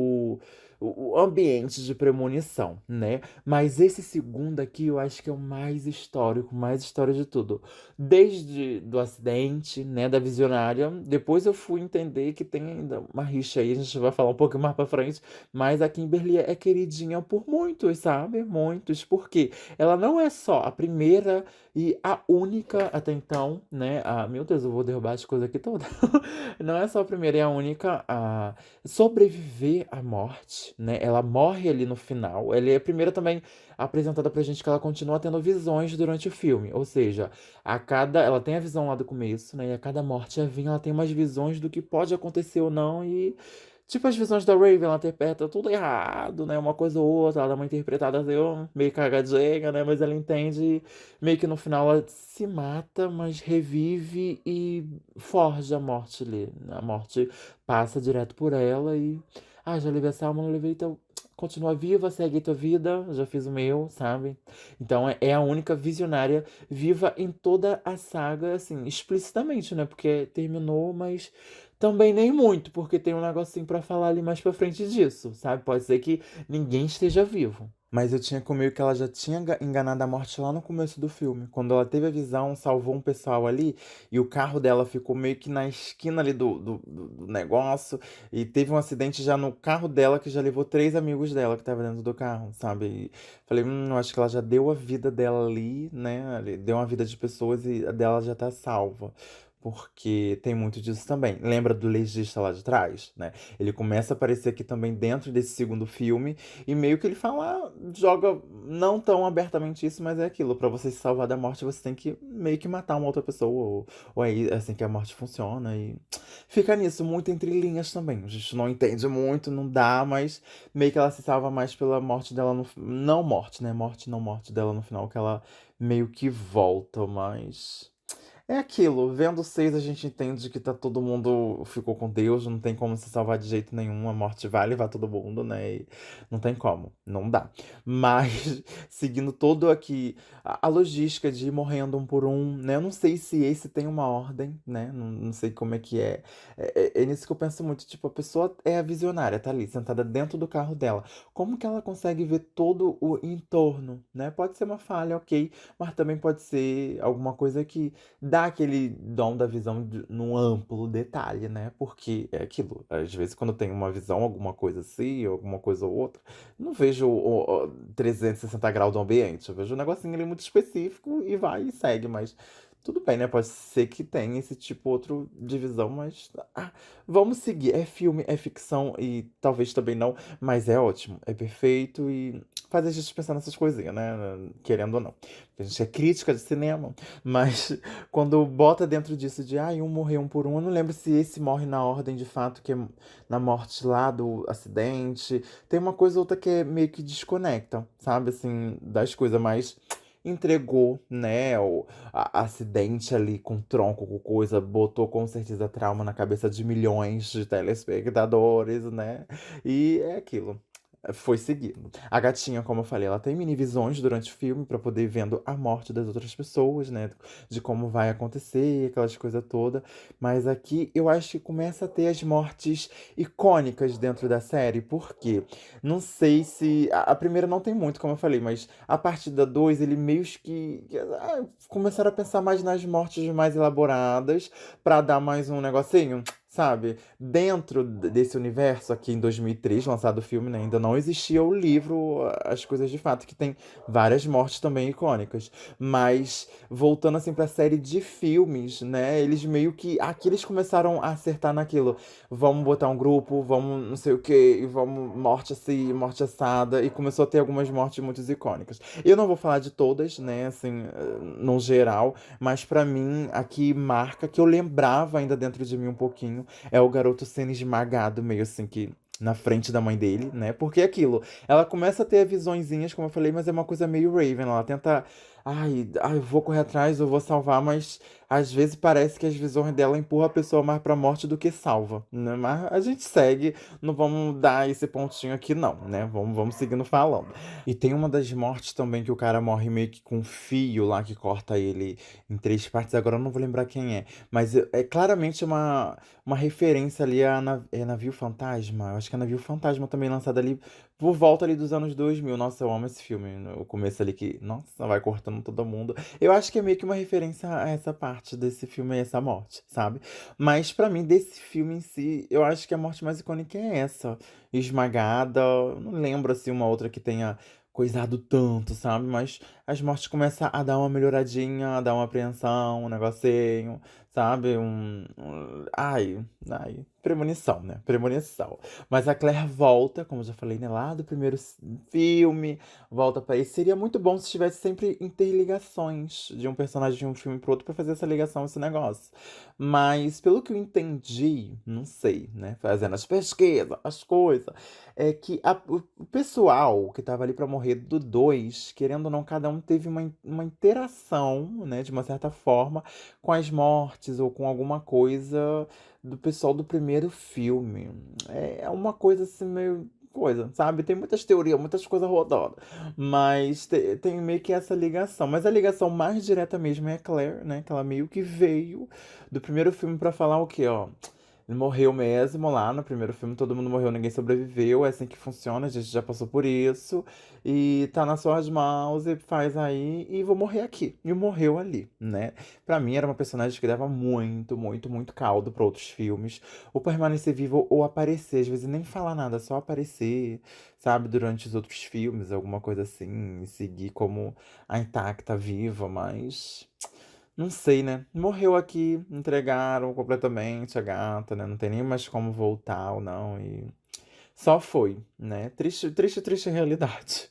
o ambiente de premonição, né? Mas esse segundo aqui eu acho que é o mais histórico, mais história de tudo. Desde do acidente, né, da visionária, depois eu fui entender que tem ainda uma rixa aí, a gente vai falar um pouco mais pra frente, mas a Kimberly é queridinha por muitos, sabe? Muitos, porque ela não é só a primeira e a única até então, né? Meu Deus, eu vou derrubar as coisas aqui todas. Não é só a primeira e a única a sobreviver à morte, né? Ela morre ali no final. Ela é a primeira também apresentada pra gente que ela continua tendo visões durante o filme. Ou seja, ela tem a visão lá do começo, né? E a cada morte a vir, ela tem umas visões do que pode acontecer ou não. E, tipo, as visões da Raven, ela interpreta tudo errado, né? Uma coisa ou outra, ela dá uma interpretada assim, meio cagadinha, né? Mas ela entende, meio que no final ela se mata, mas revive e forja a morte ali. A morte passa direto por ela e. Já levei essa alma, não levei, então. Continua viva, segue tua vida, já fiz o meu, sabe? Então é a única visionária viva em toda a saga, assim, explicitamente, né? Porque terminou, mas também nem muito, porque tem um negocinho pra falar ali mais pra frente disso, sabe? Pode ser que ninguém esteja vivo. Mas eu tinha comigo que ela já tinha enganado a morte lá no começo do filme. Quando ela teve a visão, salvou um pessoal ali, e o carro dela ficou meio que na esquina ali do negócio. E teve um acidente já no carro dela, que já levou três amigos dela que estavam dentro do carro, sabe? E falei, eu acho que ela já deu a vida dela ali, né? Deu uma vida de pessoas e a dela já tá salva. Porque tem muito disso também. Lembra do legista lá de trás, né? Ele começa a aparecer aqui também dentro desse segundo filme. E meio que ele fala, joga não tão abertamente isso, mas é aquilo. Pra você se salvar da morte, você tem que meio que matar uma outra pessoa. Ou é assim que a morte funciona. E fica nisso, muito entre linhas também. A gente não entende muito, não dá, mas meio que ela se salva mais pela morte dela no. Não morte, né? Morte, não morte dela no final, que ela meio que volta, mas. É aquilo, vendo seis a gente entende que tá todo mundo ficou com Deus, não tem como se salvar de jeito nenhum, a morte vai levar todo mundo, né? E não tem como, não dá. Mas seguindo todo aqui a logística de ir morrendo um por um, né? Eu não sei se esse tem uma ordem, né? Não sei como é que é. É nisso que eu penso muito, tipo, a pessoa é a visionária, tá ali, sentada dentro do carro dela. Como que ela consegue ver todo o entorno, né? Pode ser uma falha, ok, mas também pode ser alguma coisa que dá aquele dom da visão num amplo detalhe, né? Porque é aquilo. Às vezes, quando tem uma visão, alguma coisa assim, alguma coisa ou outra, não vejo o 360 graus do ambiente. Eu vejo um negocinho ali muito específico e vai e segue, mas. Tudo bem, né? Pode ser que tenha esse tipo outro de visão, mas vamos seguir. É filme, é ficção e talvez também não, mas é ótimo, é perfeito e faz a gente pensar nessas coisinhas, né? Querendo ou não. A gente é crítica de cinema, mas quando bota dentro disso de um morreu um por um, eu não lembro se esse morre na ordem de fato, que é na morte lá do acidente. Tem uma coisa ou outra que é meio que desconecta, sabe, assim, das coisas, mas entregou, né, o acidente ali com tronco, com coisa, botou com certeza trauma na cabeça de milhões de telespectadores, né? E é aquilo. Foi seguindo. A gatinha, como eu falei, ela tem mini visões durante o filme pra poder ir vendo a morte das outras pessoas, né? De como vai acontecer, aquelas coisas todas. Mas aqui eu acho que começa a ter as mortes icônicas dentro da série. Por quê? Não sei se. A primeira não tem muito, como eu falei, mas a partir da 2 ele meio que começaram a pensar mais nas mortes mais elaboradas pra dar mais um negocinho. sabe? Dentro desse universo aqui em 2003, lançado o filme, né, ainda não existia o livro As Coisas de Fato, que tem várias mortes também icônicas. Mas voltando assim pra série de filmes, né, eles meio que aqui eles começaram a acertar naquilo. Vamos botar um grupo, vamos não sei o quê, e vamos morte assim, morte assada, e começou a ter algumas mortes muito icônicas. Eu não vou falar de todas, né, assim, no geral, mas pra mim, a que marca, que eu lembrava ainda dentro de mim um pouquinho, é o garoto sendo esmagado, meio assim que na frente da mãe dele, né? Porque é aquilo, ela começa a ter visõezinhas, como eu falei, mas é uma coisa meio Raven. Ela tenta, eu vou correr atrás, eu vou salvar, mas às vezes parece que as visões dela empurram a pessoa mais pra morte do que salva, né? Mas a gente segue, não vamos dar esse pontinho aqui, não, né? Vamos seguindo falando. E tem uma das mortes também que o cara morre meio que com um fio lá que corta ele em três partes. Agora eu não vou lembrar quem é. Mas é claramente uma referência ali a Navio Fantasma. Eu acho que é Navio Fantasma também lançado ali por volta ali dos anos 2000. Nossa, eu amo esse filme. O começo ali que, nossa, vai cortando todo mundo. Eu acho que é meio que uma referência a essa parte desse filme, a essa morte, sabe? Mas pra mim, desse filme em si, eu acho que a morte mais icônica é essa. Esmagada. Eu não lembro assim uma outra que tenha coisado tanto, sabe? Mas as mortes começam a dar uma melhoradinha, a dar uma apreensão, um negocinho, sabe? Premonição, né? Premonição. Mas a Claire volta, como eu já falei, né? Lá do primeiro filme, volta pra isso. Seria muito bom se tivesse sempre interligações de um personagem de um filme pro outro pra fazer essa ligação, esse negócio. Mas, pelo que eu entendi, não sei, né? Fazendo as pesquisas, as coisas, é que o pessoal que tava ali pra morrer do 2 querendo ou não, cada um teve uma interação, né? De uma certa forma, com as mortes ou com alguma coisa do pessoal do primeiro filme. É uma coisa assim, meio. Coisa, sabe? Tem muitas teorias, muitas coisas rodando. Mas tem meio que essa ligação. Mas a ligação mais direta mesmo é a Claire, né? Que ela meio que veio do primeiro filme pra falar o quê, ó? Ele morreu mesmo lá no primeiro filme, todo mundo morreu, ninguém sobreviveu. É assim que funciona, a gente já passou por isso. E tá nas suas mãos e faz aí e vou morrer aqui. E morreu ali, né? Pra mim era uma personagem que dava muito, muito, muito caldo pra outros filmes. Ou permanecer vivo ou aparecer, às vezes nem falar nada, só aparecer, sabe? Durante os outros filmes, alguma coisa assim. E seguir como a intacta, viva, mas. Não sei, né? Morreu aqui, entregaram completamente a gata, né? Não tem nem mais como voltar ou não. E só foi, né? Triste, triste, triste realidade.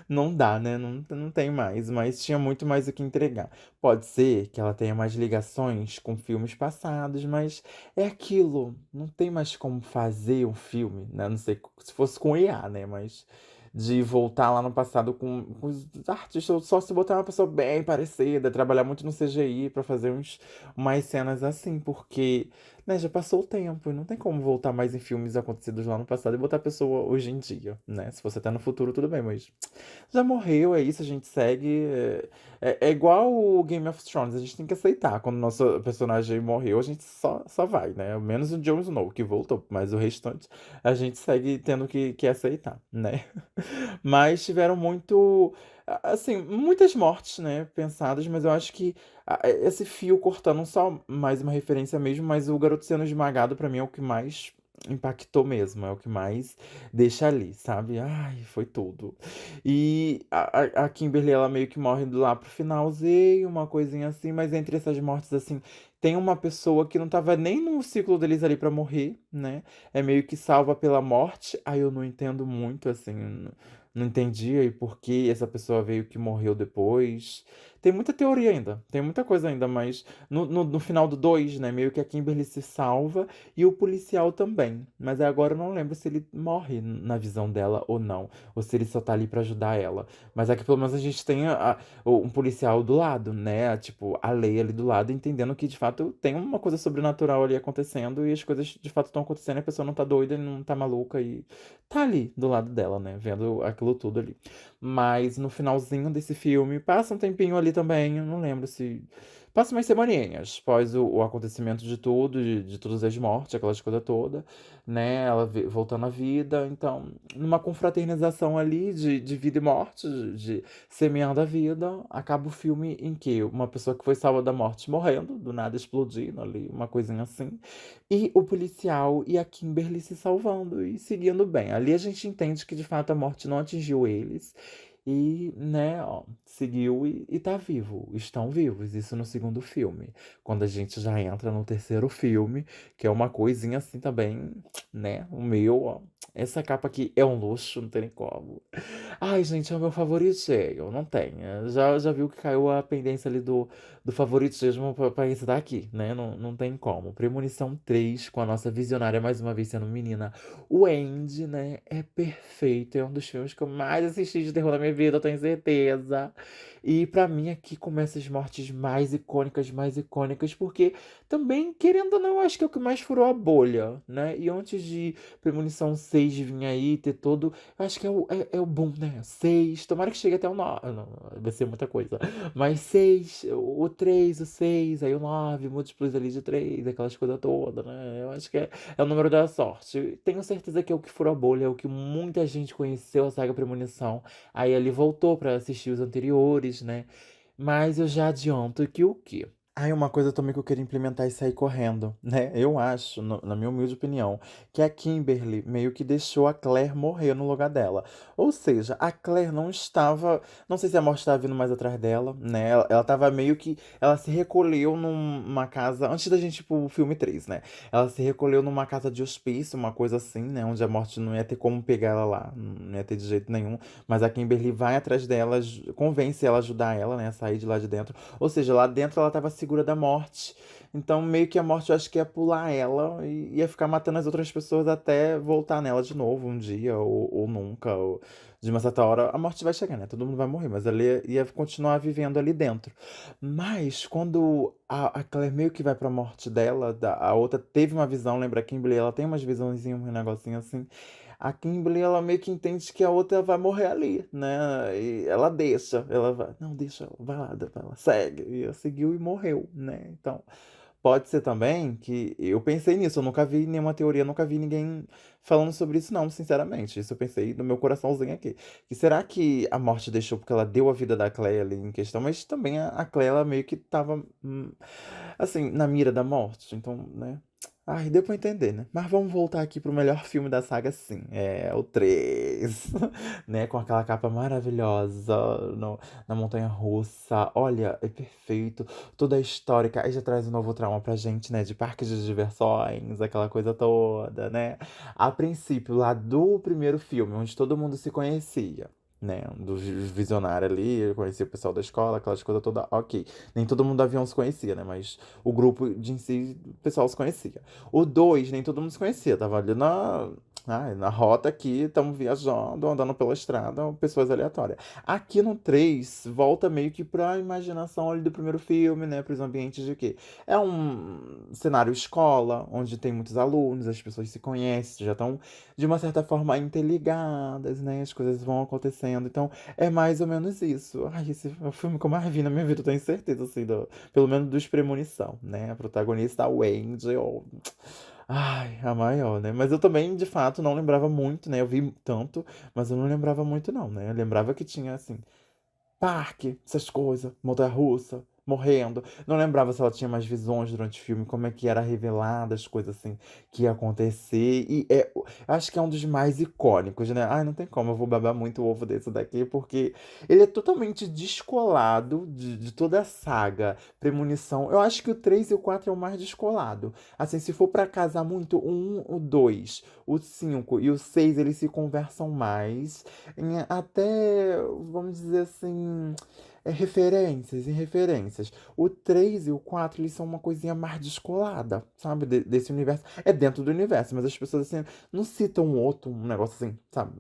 Não dá, né? Não tem mais, mas tinha muito mais o que entregar. Pode ser que ela tenha mais ligações com filmes passados, mas é aquilo. Não tem mais como fazer um filme, né? Não sei se fosse com IA, né? Mas de voltar lá no passado com os artistas, ou só se botar uma pessoa bem parecida, trabalhar muito no CGI pra fazer umas cenas assim, porque, né, já passou o tempo e não tem como voltar mais em filmes acontecidos lá no passado e botar a pessoa hoje em dia, né? Se você tá no futuro, tudo bem, mas já morreu, é isso, a gente segue. É igual o Game of Thrones, a gente tem que aceitar. Quando o nosso personagem morreu, a gente só vai, né? Menos o Jon Snow, que voltou, mas o restante a gente segue tendo que aceitar, né? Mas tiveram muito, assim, muitas mortes, né, pensadas, mas eu acho que esse fio cortando só mais uma referência mesmo, mas o garoto sendo esmagado pra mim é o que mais impactou mesmo, é o que mais deixa ali, sabe? Ai, foi tudo. E a Kimberly, ela meio que morre lá pro finalzinho, uma coisinha assim, mas entre essas mortes, assim, tem uma pessoa que não tava nem no ciclo deles ali pra morrer, né? É meio que salva pela morte. Aí eu não entendo muito, assim, não entendi aí por que essa pessoa veio que morreu depois. Tem muita teoria ainda, tem muita coisa ainda, mas no final do 2, né, meio que a Kimberly se salva e o policial também. Mas agora eu não lembro se ele morre na visão dela ou não, ou se ele só tá ali pra ajudar ela. Mas é que pelo menos a gente tem um policial do lado, né, tipo, a lei ali do lado, entendendo que de fato tem uma coisa sobrenatural ali acontecendo e as coisas de fato estão acontecendo e a pessoa não tá doida e não tá maluca e tá ali do lado dela, né? Vendo aquilo tudo ali. Mas no finalzinho desse filme, passa um tempinho ali também. Eu não lembro se Passa umas semaninhas após o acontecimento de tudo, de todas as mortes, aquelas coisas todas, né? Ela voltando à vida. Então, numa confraternização ali de vida e morte, de semeando a vida, acaba o filme em que uma pessoa que foi salva da morte morrendo, do nada explodindo ali, uma coisinha assim, e o policial e a Kimberly se salvando e seguindo bem. Ali a gente entende que de fato a morte não atingiu eles. E, né, ó, seguiu e tá vivo. Estão vivos. Isso no segundo filme. Quando a gente já entra no terceiro filme, que é uma coisinha assim também, né? O meu, ó. Essa capa aqui é um luxo, não tem nem como. Ai, gente, é o meu favoritinho. Não tem. Já viu que caiu a pendência ali do favoritismo pra esse daqui, né? Não tem como. Premonição 3 com a nossa visionária, mais uma vez sendo menina. O Andy, né? É perfeito. É um dos filmes que eu mais assisti de terror na minha vida, eu tenho certeza. E pra mim aqui começa as mortes mais icônicas, porque também, querendo ou não, eu acho que é o que mais furou a bolha, né? E antes de Premonição 6 vir aí, ter todo. Eu acho que é o boom, né? 6. Tomara que chegue até o 9. Não, vai ser muita coisa. Mas 6, o 3, o 6, aí o 9, múltiplos ali de 3, aquelas coisas todas, né? Eu acho que é o número da sorte. Tenho certeza que é o que furou a bolha, é o que muita gente conheceu a saga Premonição. Aí ele voltou pra assistir os anteriores, né? Mas eu já adianto que o quê? Aí uma coisa também que eu queria implementar e sair correndo, né? Eu acho, na minha humilde opinião, que a Kimberly meio que deixou a Claire morrer no lugar dela. Ou seja, a Claire não estava. Não sei se a morte estava vindo mais atrás dela, né? Ela tava meio que. Ela se recolheu numa casa. Antes da gente ir pro filme 3, né? Ela se recolheu numa casa de hospício, uma coisa assim, né? Onde a morte não ia ter como pegar ela lá. Não ia ter de jeito nenhum. Mas a Kimberly vai atrás dela, convence ela a ajudar ela, né? A sair de lá de dentro. Ou seja, lá dentro ela tava segura da morte. Então, meio que a morte eu acho que ia pular ela e ia ficar matando as outras pessoas até voltar nela de novo um dia, ou nunca. Ou de uma certa hora a morte vai chegar, né? Todo mundo vai morrer, mas ela ia continuar vivendo ali dentro. Mas quando a Claire meio que vai pra morte dela, a outra teve uma visão, lembra a Kimberly? Ela tem umas visãozinhas, um negocinho assim. A Kimberly, ela meio que entende que a outra vai morrer ali, né? E ela deixa, ela vai, não, deixa ela, vai lá, segue. E ela seguiu e morreu, né? Então, pode ser também que eu pensei nisso, eu nunca vi nenhuma teoria, nunca vi ninguém falando sobre isso, não, sinceramente. Isso eu pensei no meu coraçãozinho aqui. Que será que a morte deixou porque ela deu a vida da Claire ali em questão, mas também a Claire, ela meio que tava, assim, na mira da morte, então, né? Ai, deu pra entender, né? Mas vamos voltar aqui pro melhor filme da saga, sim. É o 3, né? Com aquela capa maravilhosa na montanha russa. Olha, é perfeito. Toda histórica. Aí já traz um novo trauma pra gente, né? De parques de diversões, aquela coisa toda, né? A princípio, lá do primeiro filme, onde todo mundo se conhecia. Né, do visionário ali, eu conhecia o pessoal da escola, aquelas coisas todas, ok. Nem todo mundo do avião se conhecia, né? Mas o grupo de em si, o pessoal se conhecia. O 2 nem todo mundo se conhecia. Tava ali na rota aqui, estamos viajando, andando pela estrada, pessoas aleatórias. Aqui no 3 volta meio que pra imaginação ali do primeiro filme, né? Pros ambientes de quê? É um cenário escola, onde tem muitos alunos, as pessoas se conhecem, já estão, de uma certa forma, interligadas, né? As coisas vão acontecendo. Então, é mais ou menos isso. Ai, esse é o filme que eu mais vi na minha vida, eu tenho certeza, assim, pelo menos dos Premonição, né? A protagonista, a Wendy, ó. Ai, a maior, né? Mas eu também, de fato, não lembrava muito, né? Eu vi tanto, mas eu não lembrava muito, não, né? Eu lembrava que tinha, assim, parque, essas coisas, montanha-russa, morrendo. Não lembrava se ela tinha mais visões durante o filme, como é que era revelada as coisas assim que ia acontecer. E acho que é um dos mais icônicos, né? Ai, não tem como, eu vou babar muito o ovo desse daqui, porque ele é totalmente descolado de toda a saga Premonição. Eu acho que o 3 e o 4 é o mais descolado. Assim, se for pra casar muito, o 2, o 5 e o 6 eles se conversam mais até, vamos dizer assim, referências e referências. O 3 e o 4 eles são uma coisinha mais descolada, sabe? Desse universo. É dentro do universo, mas as pessoas, assim, não citam um outro, um negócio assim, sabe?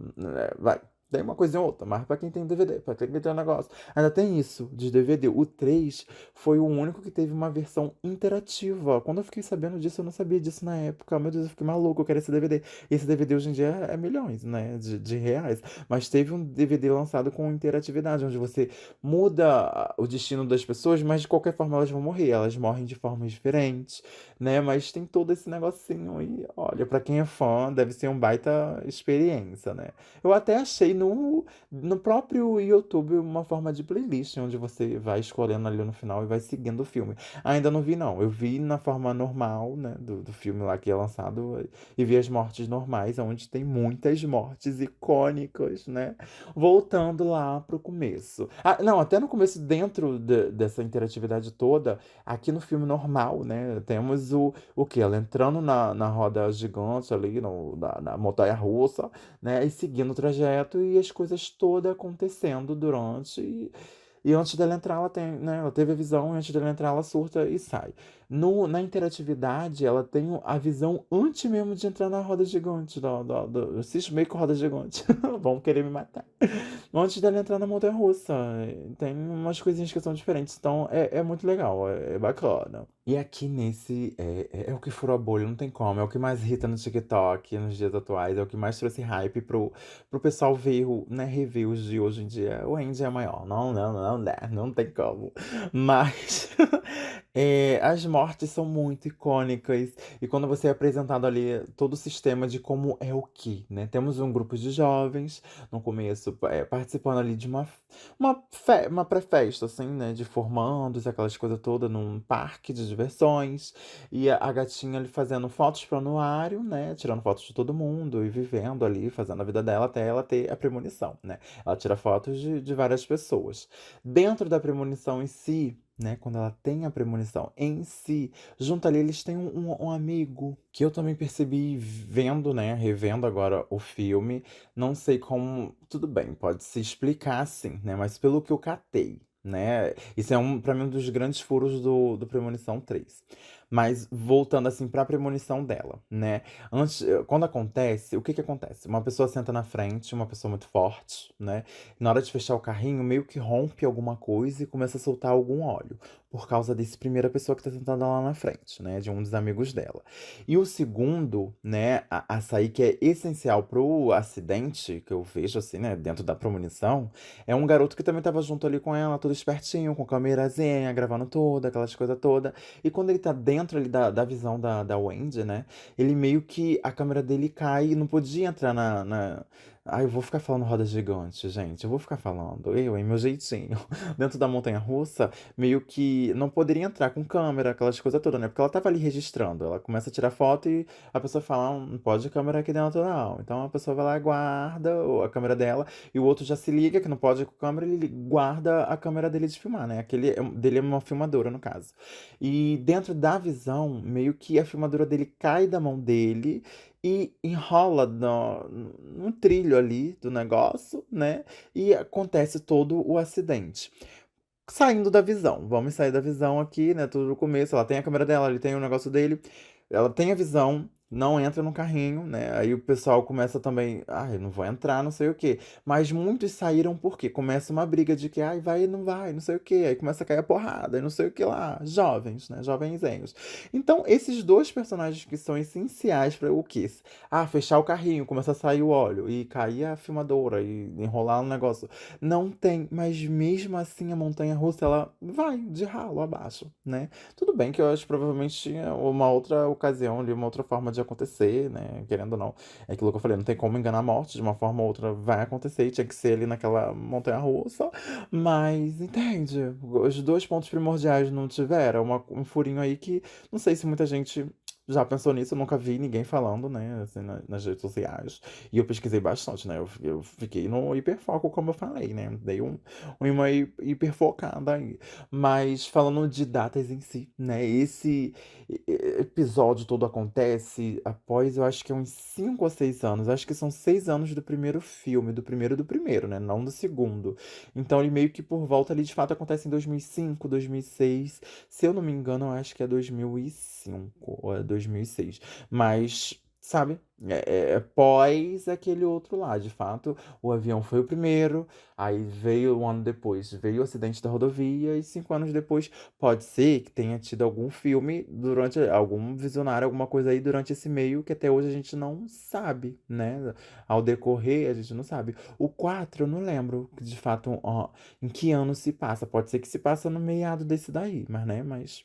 Vai. Tem uma coisinha ou outra, mas pra quem tem DVD, pra quem tem um negócio. Ainda tem isso de DVD. O 3 foi o único que teve uma versão interativa. Quando eu fiquei sabendo disso, eu não sabia disso na época. Meu Deus, eu fiquei maluco, eu quero esse DVD. E esse DVD hoje em dia é milhões, né, de reais. Mas teve um DVD lançado com interatividade, onde você muda o destino das pessoas, mas de qualquer forma elas vão morrer. Elas morrem de formas diferentes, né? Mas tem todo esse negocinho aí. Olha, pra quem é fã, deve ser um baita experiência, né? Eu até achei no próprio YouTube uma forma de playlist, onde você vai escolhendo ali no final e vai seguindo o filme. Ainda não vi, não. Eu vi na forma normal, né, do filme lá que é lançado, e vi as mortes normais, onde tem muitas mortes icônicas, né? Voltando lá pro começo. Ah, não, até no começo, dentro dessa interatividade toda, aqui no filme normal, né, temos o quê? Ela entrando na roda gigante ali, na montanha-russa, né? E seguindo o trajeto e as coisas todas acontecendo durante. E antes dela entrar, ela tem, né? Ela teve a visão, e antes dela entrar, ela surta e sai. Na interatividade, ela tem a visão antes mesmo de entrar na roda gigante. Eu assisto meio com roda gigante. Vão querer me matar. Antes dela entrar na montanha-russa. Tem umas coisinhas que são diferentes. Então é muito legal, é bacana. E aqui nesse. É o que furou a bolha, não tem como. É o que mais irrita no TikTok nos dias atuais. É o que mais trouxe hype pro pessoal ver, né, reviews de hoje em dia. O Andy é maior. Não, não, não dá. Não tem como. Mas. As mortes são muito icônicas. E quando você é apresentado ali todo o sistema de como é o que, né? Temos um grupo de jovens no começo, participando ali de uma pré-festa, assim, né? De formandos, aquelas coisas todas, num parque de diversões. E a gatinha ali fazendo fotos pro anuário, né? Tirando fotos de todo mundo e vivendo ali, fazendo a vida dela até ela ter a premonição, né? Ela tira fotos de várias pessoas. Dentro da premonição em si, né, quando ela tem a premonição em si, junto ali eles têm um amigo que eu também percebi vendo, né, revendo agora o filme. Não sei como, tudo bem, pode se explicar assim, né, mas pelo que eu catei, né, isso é para mim um dos grandes furos do Premonição 3. Mas voltando assim pra premonição dela, né? Antes, quando acontece, o que que acontece? Uma pessoa senta na frente, uma pessoa muito forte, né? Na hora de fechar o carrinho, meio que rompe alguma coisa e começa a soltar algum óleo. Por causa desse primeira pessoa que tá sentada lá na frente, né? De um dos amigos dela. E o segundo, né? A sair que é essencial pro acidente, que eu vejo assim, né? Dentro da premonição, é um garoto que também tava junto ali com ela, todo espertinho, com câmerazinha, gravando tudo, aquelas coisas todas. E quando ele tá dentro ali da visão da Wendy, né? Ele meio que a câmera dele cai e não podia entrar Ah, eu vou ficar falando roda gigante, gente. Eu vou ficar falando. Eu, em meu jeitinho. Dentro da montanha-russa, meio que não poderia entrar com câmera, aquelas coisas todas, né? Porque ela tava ali registrando. Ela começa a tirar foto e a pessoa fala, não pode câmera aqui dentro, não. Então a pessoa vai lá e guarda a câmera dela. E o outro já se liga que não pode com câmera, ele guarda a câmera dele de filmar, né? Aquele dele é uma filmadora, no caso. E dentro da visão, meio que a filmadora dele cai da mão dele e enrola no trilho ali do negócio, né? E acontece todo o acidente. Saindo da visão, vamos sair da visão aqui, né? Tudo no começo. Ela tem a câmera dela, ele tem o negócio dele. Ela tem a visão, não entra no carrinho, né? Aí o pessoal começa também, eu não vou entrar, não sei o quê. Mas muitos saíram porque começa uma briga de que, ai, vai e não vai, não sei o quê. Aí começa a cair a porrada, e não sei o que lá. Jovens, né? Jovenzinhos. Então, esses dois personagens que são essenciais para o quê? Fechar o carrinho, começar a sair o óleo e cair a filmadora e enrolar o negócio. Não tem, mas mesmo assim a montanha-russa ela vai de ralo abaixo, né? Tudo bem que eu acho que provavelmente tinha uma outra ocasião ali, uma outra forma de acontecer, né? Querendo ou não. É aquilo que eu falei, não tem como enganar a morte, de uma forma ou outra vai acontecer, e tinha que ser ali naquela montanha-russa. Mas, entende? Os dois pontos primordiais não tiveram. Um furinho aí que não sei se muita gente já pensou nisso, eu nunca vi ninguém falando, né, assim, nas redes sociais. E eu pesquisei bastante, né? Eu fiquei no hiperfoco, como eu falei, né? Dei uma hiperfocada aí. Mas falando de datas em si, né? Esse episódio todo acontece após, eu acho que uns 5 ou 6 anos. Acho que são 6 anos do primeiro filme, do primeiro, né? Não do segundo. Então ele meio que por volta ali, de fato, acontece em 2005, 2006. Se eu não me engano, eu acho que é 2005 ou é 2006. Mas, sabe? pós aquele outro lá. De fato, o avião foi o primeiro, aí veio um ano depois, veio o acidente da rodovia, e 5 anos depois pode ser que tenha tido algum filme durante, algum visionário, alguma coisa aí durante esse meio que até hoje a gente não sabe, né? Ao decorrer, a gente não sabe. O 4 eu não lembro, de fato, ó, em que ano se passa. Pode ser que se passa no meado desse daí, mas, né? Mas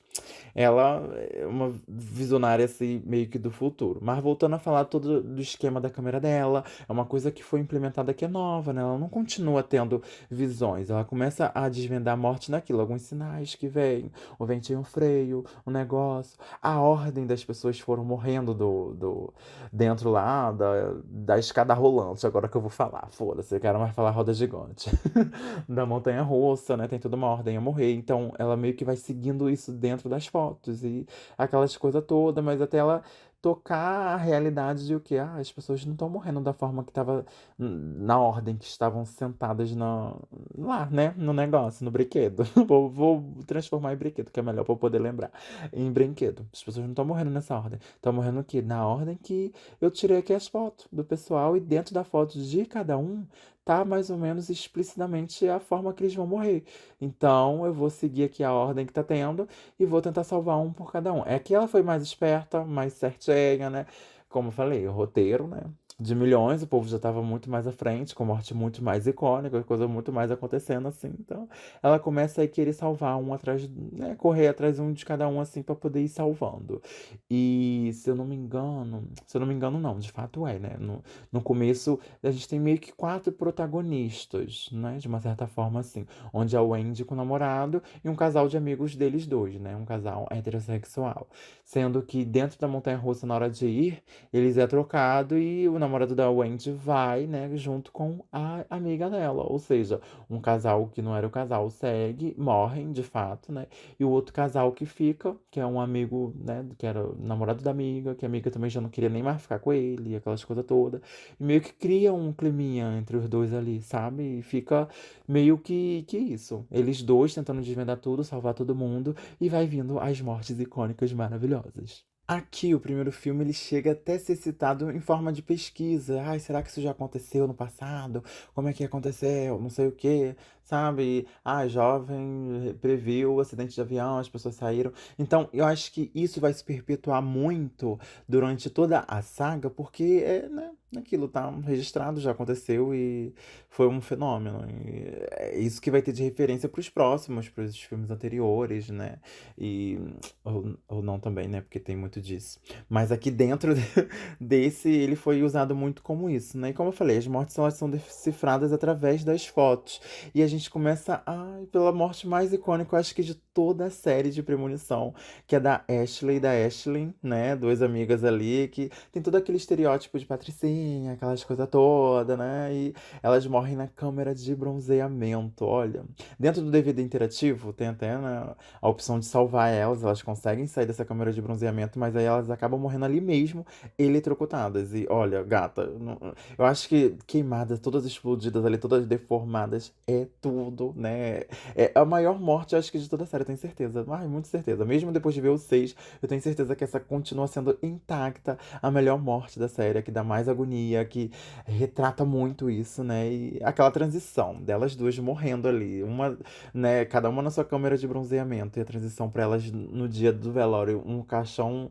ela é uma visionária assim, meio que do futuro. Mas voltando a falar todo do esquema da câmera dela, é uma coisa que foi implementada que é nova, né? Ela não continua tendo visões, ela começa a desvendar a morte naquilo, alguns sinais que vêm, o ventinho freio, o negócio, a ordem das pessoas foram morrendo dentro lá da escada rolante, agora que eu vou falar, foda-se, eu quero mais falar roda gigante. Da montanha russa, né? Tem toda uma ordem a morrer. Então ela meio que vai seguindo isso dentro das fotos e aquelas coisas todas, mas até ela tocar a realidade de o que as pessoas não estão morrendo da forma que estava na ordem que estavam sentadas lá, né? No negócio, no brinquedo. Vou transformar em brinquedo, que é melhor para eu poder lembrar. Em brinquedo. As pessoas não estão morrendo nessa ordem. Estão morrendo aqui na ordem que eu tirei aqui as fotos do pessoal e dentro da foto de cada um tá mais ou menos explicitamente a forma que eles vão morrer. Então eu vou seguir aqui a ordem que tá tendo e vou tentar salvar um por cada um. É que ela foi mais esperta, mais certinha, né? Como eu falei, o roteiro, né? De milhões, o povo já estava muito mais à frente, com morte muito mais icônica, coisa muito mais acontecendo assim. Então, ela começa a querer salvar um atrás, né, correr atrás um de cada um assim para poder ir salvando. E se eu não me engano não, de fato é, né? No começo a gente tem meio que quatro protagonistas, né? De uma certa forma, assim. Onde é o Andy com o namorado e um casal de amigos deles dois, né? Um casal heterossexual. Sendo que dentro da montanha-russa, na hora de ir, eles é trocado e o namorado da Wendy vai, né? Junto com a amiga dela. Ou seja, um casal que não era o casal segue, morrem de fato, né? E o outro casal que fica, que é um amigo, né? Que era o namorado da amiga, que a amiga também já não queria nem mais ficar com ele, aquelas coisas todas. E meio que cria um climinha entre os dois ali, sabe? E fica meio que isso. Eles dois tentando desvendar tudo, salvar todo mundo, e vai vindo as mortes icônicas maravilhosas. Aqui, o primeiro filme, ele chega até a ser citado em forma de pesquisa. Ai, será que isso já aconteceu no passado? Como é que aconteceu? Não sei o quê, sabe? Ah, jovem previu o acidente de avião, as pessoas saíram. Então, eu acho que isso vai se perpetuar muito durante toda a saga, porque né, aquilo tá registrado, já aconteceu e foi um fenômeno. E é isso que vai ter de referência para os próximos, para os filmes anteriores, né? E ou não também, né? Porque tem muito disso. Mas aqui dentro desse, ele foi usado muito como isso, né? E como eu falei, as mortes elas são decifradas através das fotos. E a gente começa, ai, pela morte mais icônica, eu acho que de toda a série de Premonição, que é da Ashley e da Ashley, né? Duas amigas ali, que tem todo aquele estereótipo de patricinha, aquelas coisas todas, né? E elas morrem na câmera de bronzeamento, olha. Dentro do DVD interativo, tem até, né, a opção de salvar elas, elas conseguem sair dessa câmera de bronzeamento, mas aí elas acabam morrendo ali mesmo, eletrocutadas. E olha, gata, eu acho que queimadas, todas explodidas ali, todas deformadas, é tudo, né? É a maior morte, eu acho que de toda a série, eu tenho certeza. Ai, muito certeza. Mesmo depois de ver o 6, eu tenho certeza que essa continua sendo intacta, a melhor morte da série, a que dá mais agonia, que retrata muito isso, né? E aquela transição delas duas morrendo ali, uma, né, cada uma na sua câmera de bronzeamento, e a transição pra elas no dia do velório, um caixão,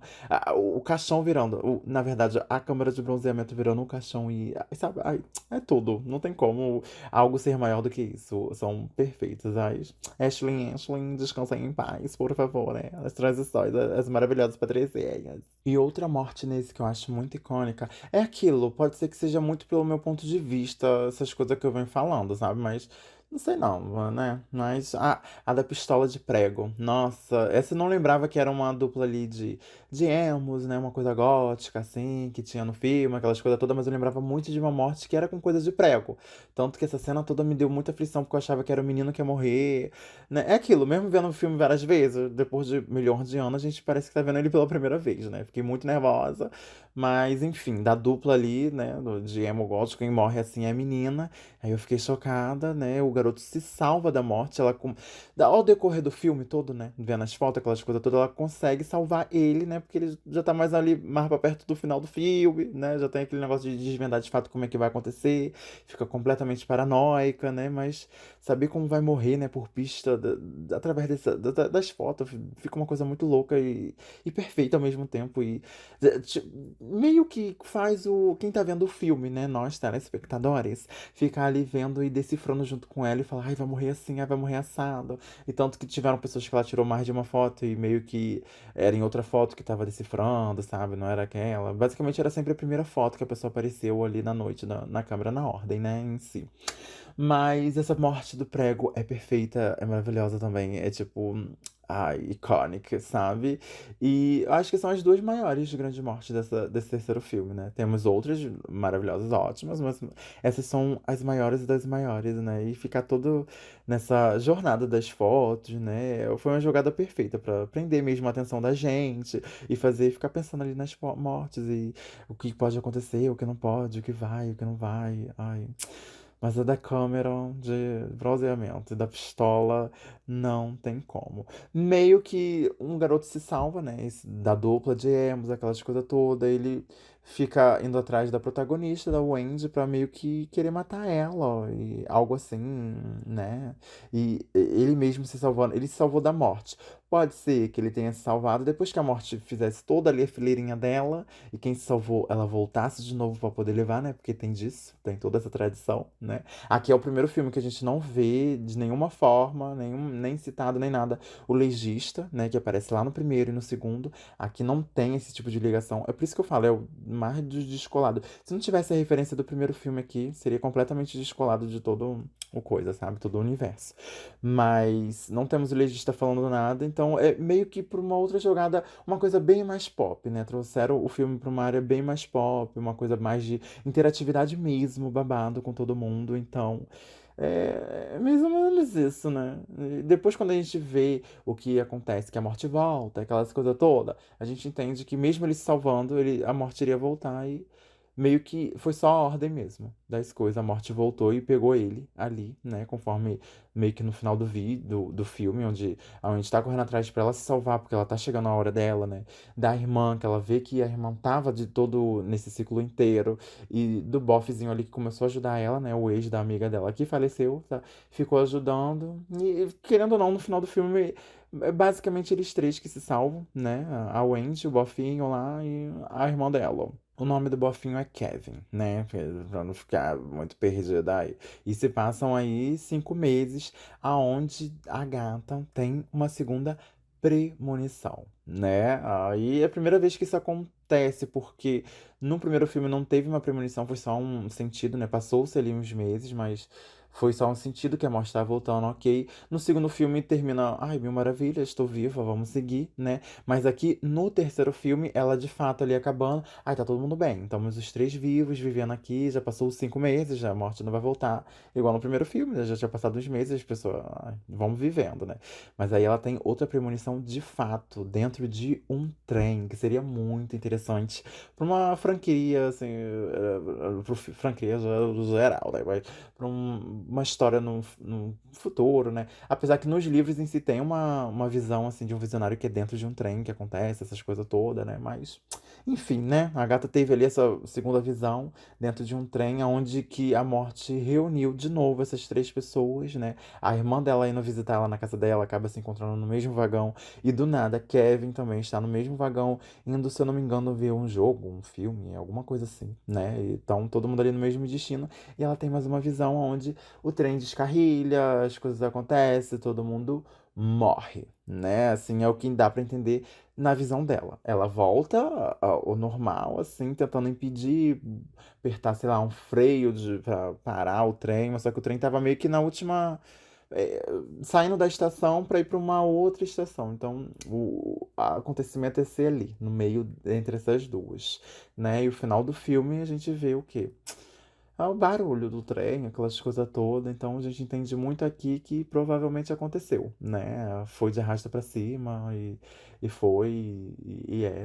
o caixão virando, na verdade, a câmera de bronzeamento virando um caixão e, sabe, ai, é tudo, não tem como algo ser maior do que isso, são perfeitas, ai, Ashley, descansem em paz, por favor, né, as transições, as maravilhosas patricinhas. E outra morte nesse que eu acho muito icônica, é aquilo, pode ser que seja muito pelo meu ponto de vista, essas coisas que eu venho falando, sabe, mas não sei não, né? Mas a da pistola de prego. Nossa, essa eu não lembrava que era uma dupla ali de emos, né? Uma coisa gótica, assim, que tinha no filme, aquelas coisas todas, mas eu lembrava muito de uma morte que era com coisa de prego. Tanto que essa cena toda me deu muita aflição, porque eu achava que era o menino que ia morrer. Né? É aquilo, mesmo vendo o filme várias vezes, depois de milhões de anos, a gente parece que tá vendo ele pela primeira vez, né? Fiquei muito nervosa. Mas, enfim, da dupla ali, né? De emo gótico, quem morre assim é a menina. Aí eu fiquei chocada, né? O garoto garoto se salva da morte, ao decorrer do filme todo, né, vendo as fotos, aquelas coisas todas, ela consegue salvar ele, né, porque ele já tá mais ali, mais pra perto do final do filme, né, já tem aquele negócio de desvendar de fato como é que vai acontecer, fica completamente paranoica, né, mas saber como vai morrer, né, por pista, através das fotos, fica uma coisa muito louca e perfeita ao mesmo tempo, meio que faz quem tá vendo o filme, né, nós telespectadores, ficar ali vendo e decifrando junto com ela e falar, ai, vai morrer assim, ai, vai morrer assado. E tanto que tiveram pessoas que ela tirou mais de uma foto e meio que era em outra foto que tava decifrando, sabe? Não era aquela. Basicamente era sempre a primeira foto que a pessoa apareceu ali na noite, na câmera, na ordem, né, em si. Mas essa morte do prego é perfeita, é maravilhosa também. É tipo, ai, iconic, sabe? E eu acho que são as duas maiores grandes mortes desse terceiro filme, né? Temos outras maravilhosas, ótimas, mas essas são as maiores das maiores, né? E ficar todo nessa jornada das fotos, né? Foi uma jogada perfeita pra prender mesmo a atenção da gente e fazer ficar pensando ali nas mortes e o que pode acontecer, o que não pode, o que vai, o que não vai. Ai. Mas a da Cameron de bronzeamento e da pistola não tem como. Meio que um garoto se salva, né? Da dupla de emos, aquelas coisas todas. Ele fica indo atrás da protagonista, da Wendy, pra meio que querer matar ela. E algo assim, né? E ele mesmo se salvando. Ele se salvou da morte. Pode ser que ele tenha se salvado depois que a morte fizesse toda ali a fileirinha dela. E quem se salvou, ela voltasse de novo pra poder levar, né? Porque tem disso, tem toda essa tradição, né? Aqui é o primeiro filme que a gente não vê de nenhuma forma, nem citado, nem nada, o legista, né? Que aparece lá no primeiro e no segundo. Aqui não tem esse tipo de ligação. É por isso que eu falo, é o mais descolado. Se não tivesse a referência do primeiro filme aqui, seria completamente descolado de todo o coisa, sabe? Todo o universo. Mas não temos o legista falando nada, então é meio que por uma outra jogada, uma coisa bem mais pop, né? Trouxeram o filme para uma área bem mais pop, uma coisa mais de interatividade mesmo, babado com todo mundo. Então, é mais ou menos isso, né? E depois, quando a gente vê o que acontece, que a morte volta, aquelas coisas todas, a gente entende que mesmo ele se salvando, a morte iria voltar e meio que foi só a ordem mesmo das coisas. A morte voltou e pegou ele ali, né? Conforme meio que no final do filme, onde a gente tá correndo atrás pra ela se salvar, porque ela tá chegando a hora dela, né? Da irmã, que ela vê que a irmã tava de todo nesse ciclo inteiro. E do bofezinho ali que começou a ajudar ela, né? O ex da amiga dela que faleceu, tá? Ficou ajudando. E querendo ou não, no final do filme. É basicamente eles três que se salvam, né? A Wendy, o bofinho lá e a irmã dela. O nome do bofinho é Kevin, né? Pra não ficar muito perdida aí. E se passam aí 5 meses, aonde a gata tem uma segunda premonição, né? Aí é a primeira vez que isso acontece, porque no primeiro filme não teve uma premonição, foi só um sentido, né? Passou-se ali uns meses, mas foi só um sentido que a morte tá voltando, ok. No segundo filme termina, ai, mil maravilhas, estou viva, vamos seguir, né? Mas aqui no terceiro filme, ela de fato ali acabando. Ai, tá todo mundo bem. Estamos os três vivos, vivendo aqui. Já passou os 5 meses, já a morte não vai voltar. Igual no primeiro filme, né? Já tinha passado uns meses, as pessoas, ai, vamos vivendo, né? Mas aí ela tem outra premonição de fato, dentro de um trem, que seria muito interessante pra uma franquia, assim, franquia geral, né? Mas pra uma história no futuro, né? Apesar que nos livros em si tem uma visão, assim, de um visionário que é dentro de um trem que acontece, essas coisas todas, né? Mas. Enfim, né? A gata teve ali essa segunda visão dentro de um trem onde que a morte reuniu de novo essas três pessoas, né? A irmã dela indo visitar ela na casa dela acaba se encontrando no mesmo vagão e do nada Kevin também está no mesmo vagão indo, se eu não me engano, ver um jogo, um filme, alguma coisa assim, né? Então todo mundo ali no mesmo destino e ela tem mais uma visão onde o trem descarrilha, as coisas acontecem, todo mundo morre, né? Assim é o que dá pra entender na visão dela. Ela volta ao normal, assim, tentando impedir, apertar, sei lá, um freio pra parar o trem, mas só que o trem tava meio que na última. é, Saindo da estação para ir para uma outra estação. Então, o acontecimento é ser ali, no meio entre essas duas, né? E o final do filme a gente vê o quê? o barulho do trem, aquelas coisas todas. Então a gente entende muito aqui que provavelmente aconteceu, né? Foi de arrasta pra cima e foi,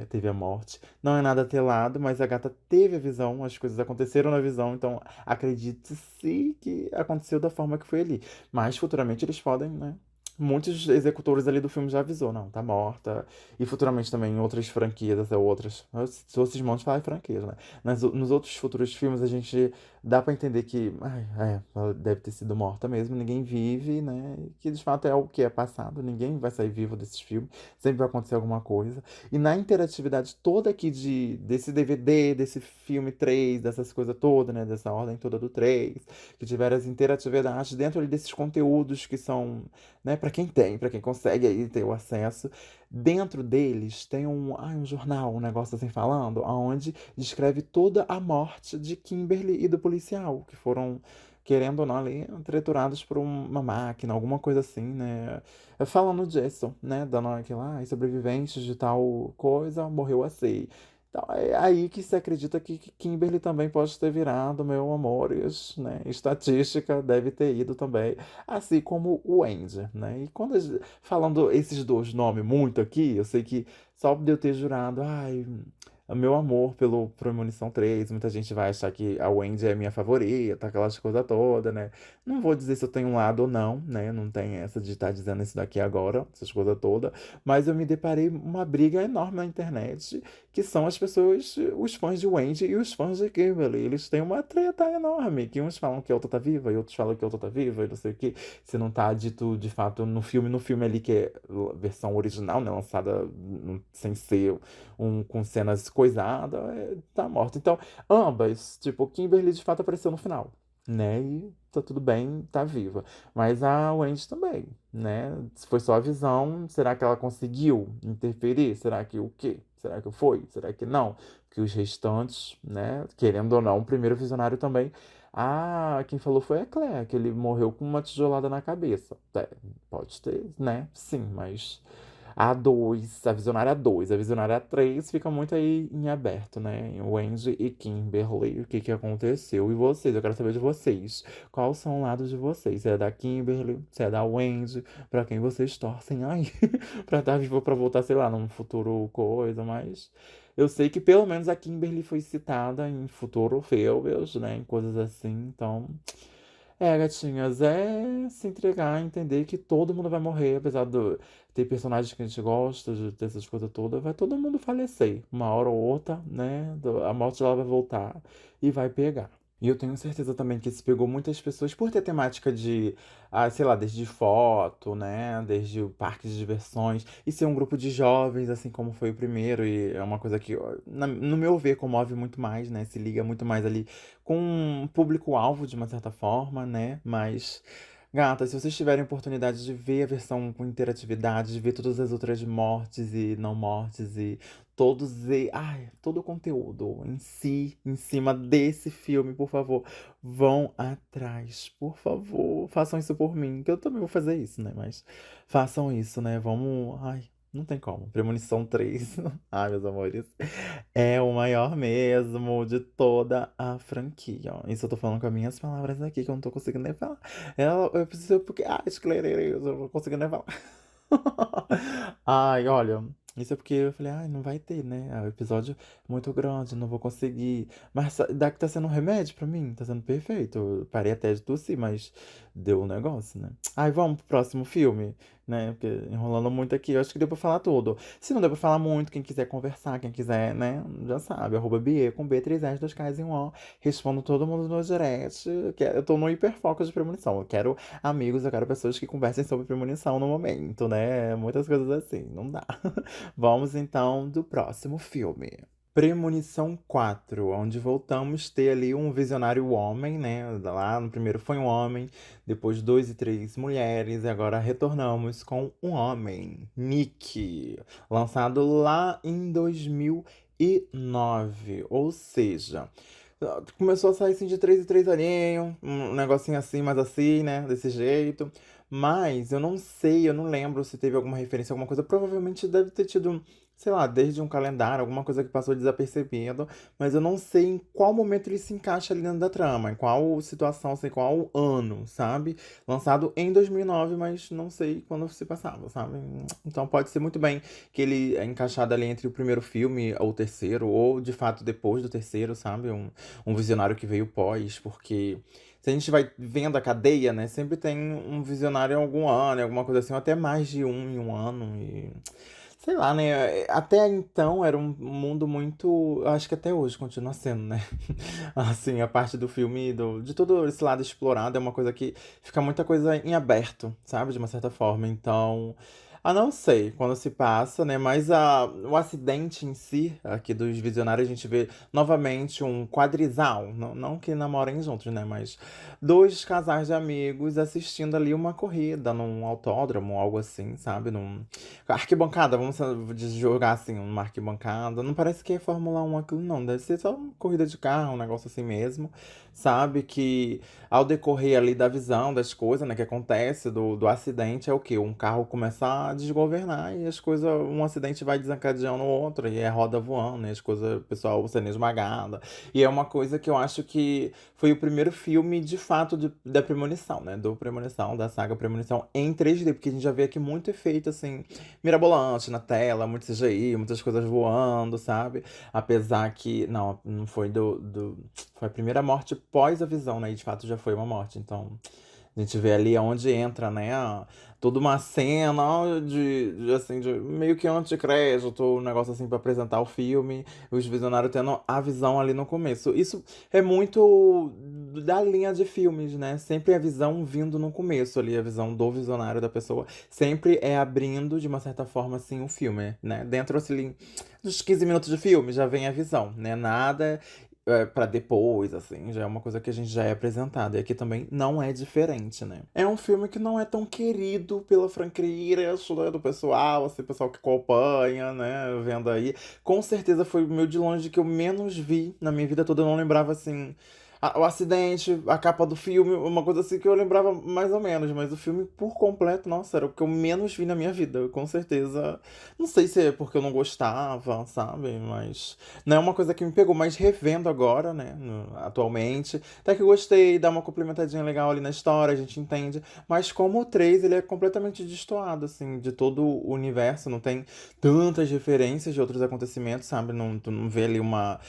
teve a morte. Não é nada telado, mas a gata teve a visão, as coisas aconteceram na visão, então acredite-se que aconteceu da forma que foi ali. Mas futuramente eles podem, né? Muitos executores ali do filme já avisou, não, tá morta. E futuramente também em outras franquias, até outras. Eu sou cismão de falar em franquias, né? Nos outros futuros filmes a gente dá pra entender que, ai, ela deve ter sido morta mesmo, ninguém vive, né? E que de fato é algo que é passado, ninguém vai sair vivo desses filmes, sempre vai acontecer alguma coisa. E na interatividade toda aqui desse DVD, desse filme 3 dessas coisas todas, né? Dessa ordem toda do 3 que tiveram as interatividades dentro ali desses conteúdos que são, né, para quem tem, para quem consegue aí ter o acesso. Dentro deles tem um jornal, um negócio assim falando, onde descreve toda a morte de Kimberly e do policial, que foram, querendo ou não, ali, triturados por uma máquina, alguma coisa assim, né? Falando disso, né? Dando aquela, sobreviventes de tal coisa, morreu assim. Então é aí que se acredita que Kimberly também pode ter virado, meu amores, né? Estatística deve ter ido também, assim como o Andy, né? E quando falando esses dois nomes muito aqui, eu sei que só de eu ter jurado, ai, meu amor pelo Premonição 3, muita gente vai achar que a Wendy é minha favorita, aquelas coisas todas, né? Não vou dizer se eu tenho um lado ou não, né? Não tem essa de estar dizendo isso daqui agora, essas coisas todas. Mas eu me deparei uma briga enorme na internet, que são as pessoas, os fãs de Wendy e os fãs de Kimberly. Eles têm uma treta enorme, que uns falam que a outra tá viva e outros falam que a outra tá viva e não sei o quê. Se não tá dito de fato no filme ali, que é a versão original, né? Lançada sem ser com cenas coisadas, tá morta. Então, ambas, tipo, Kimberly de fato apareceu no final, né? E tá tudo bem, tá viva. Mas a Wendy também, né? Se foi só a visão, será que ela conseguiu interferir? Será que o quê? Será que foi? Será que não? Que os restantes, né? Querendo ou não, o primeiro visionário também. Ah, quem falou foi a Claire, que ele morreu com uma tijolada na cabeça. É, pode ter, né? Sim, mas a 2, a Visionária 2, a Visionária 3 fica muito aí em aberto, né? Wendy e Kimberly, o que que aconteceu? E vocês, eu quero saber de vocês. Quais são os lados de vocês? Se é da Kimberly, se é da Wendy, pra quem vocês torcem aí? Pra estar vivo pra voltar, sei lá, num futuro coisa, mas. Eu sei que pelo menos a Kimberly foi citada em futuro filmes, né? Em coisas assim, então. Gatinhas, é se entregar, entender que todo mundo vai morrer, apesar de ter personagens que a gente gosta, de ter essas coisas todas, vai todo mundo falecer. Uma hora ou outra, né? A morte ela vai voltar e vai pegar. E eu tenho certeza também que isso pegou muitas pessoas por ter temática de, sei lá, desde foto, né? Desde o parque de diversões. E ser um grupo de jovens, assim como foi o primeiro. E é uma coisa que, ó, no meu ver, comove muito mais, né? Se liga muito mais ali com um público-alvo, de uma certa forma, né? Mas. Gata, se vocês tiverem oportunidade de ver a versão com interatividade, de ver todas as outras mortes e não mortes e todo o conteúdo em si, em cima desse filme, por favor, vão atrás, por favor, façam isso por mim, que eu também vou fazer isso, né? Mas façam isso, né? Vamos, não tem como. Premonição 3, ai, meus amores, é o maior mesmo de toda a franquia. Ó. Isso eu tô falando com as minhas palavras aqui, que eu não tô conseguindo nem falar. Eu preciso, porque, esclarei, eu não tô conseguindo nem falar. Ai, olha, isso é porque eu falei, não vai ter, né? O episódio é muito grande, não vou conseguir. Mas daqui tá sendo um remédio pra mim, tá sendo perfeito. Eu parei até de tossir, mas deu um negócio, né? Ai, vamos pro próximo filme, né? Porque enrolando muito aqui, eu acho que deu pra falar tudo. Se não deu pra falar muito, quem quiser conversar, quem quiser, né? Já sabe, @Bie com B3S, 2Ks e um O. Respondo todo mundo no direct. Eu tô no hiperfoco de premonição. Eu quero amigos, eu quero pessoas que conversem sobre premonição no momento, né? Muitas coisas assim, não dá. Vamos então do próximo filme. Premonição 4, onde voltamos a ter ali um visionário homem, né? Lá no primeiro foi um homem, depois dois e três mulheres, e agora retornamos com um homem, Nick, lançado lá em 2009. Ou seja, começou a sair assim de 3 e 3 aninho, um negocinho assim, mas assim, né? Desse jeito. Mas eu não sei, eu não lembro se teve alguma referência, alguma coisa. Provavelmente deve ter tido, sei lá, desde um calendário, alguma coisa que passou desapercebido, mas eu não sei em qual momento ele se encaixa ali dentro da trama, em qual situação, assim, qual ano, sabe? Lançado em 2009, mas não sei quando se passava, sabe? Então pode ser muito bem que ele é encaixado ali entre o primeiro filme ou o terceiro, ou de fato depois do terceiro, sabe? Um visionário que veio pós, porque se a gente vai vendo a cadeia, né? Sempre tem um visionário em algum ano, em alguma coisa assim, ou até mais de um em um ano. E sei lá, né? Até então era um mundo muito. Acho que até hoje continua sendo, né? Assim, a parte do filme, de todo esse lado explorado, é uma coisa que fica muita coisa em aberto, sabe? De uma certa forma. Então. Não sei quando se passa, né? Mas o acidente em si, aqui dos visionários, a gente vê novamente um quadrisal. Não, não que namorem juntos, né? Mas dois casais de amigos assistindo ali uma corrida num autódromo, algo assim, sabe? Arquibancada, vamos jogar assim, uma arquibancada. Não parece que é Fórmula 1 aquilo, não. Deve ser só uma corrida de carro, um negócio assim mesmo. Sabe? Que ao decorrer ali da visão das coisas, né, que acontece do acidente, é o quê? Um carro começa a desgovernar e as coisas, um acidente vai desencadeando o outro, e é roda voando, né? As coisas, o pessoal sendo esmagada. E é uma coisa que eu acho que foi o primeiro filme, de fato, da Premonição, né? Do Premonição, da saga Premonição em 3D, porque a gente já vê aqui muito efeito, assim, mirabolante na tela, muito CGI, muitas coisas voando, sabe? Apesar que, não foi foi a primeira morte pós a visão, né? E de fato já foi uma morte. Então, a gente vê ali onde entra, né? Toda uma cena assim, de meio que anticrédito, um negócio assim pra apresentar o filme, os visionários tendo a visão ali no começo. Isso é muito da linha de filmes, né? Sempre a visão vindo no começo ali, a visão do visionário da pessoa, sempre é abrindo de uma certa forma assim o filme, né? Dentro assim, dos 15 minutos de filme já vem a visão, né? Nada pra depois, assim, já é uma coisa que a gente já é apresentado. E aqui também não é diferente, né? É um filme que não é tão querido pela franquia, né, do pessoal, assim, pessoal que acompanha, né, vendo aí. Com certeza foi o meu de longe que eu menos vi na minha vida toda. Eu não lembrava, assim, o acidente, a capa do filme, uma coisa assim que eu lembrava mais ou menos. Mas o filme, por completo, nossa, era o que eu menos vi na minha vida. Com certeza. Não sei se é porque eu não gostava, sabe? Mas não é uma coisa que me pegou, mas revendo agora, né, atualmente, até que eu gostei, dá uma complementadinha legal ali na história, a gente entende, mas como o 3 ele é completamente destoado, assim, de todo o universo, não tem tantas referências de outros acontecimentos, sabe, não, tu não vê ali uma...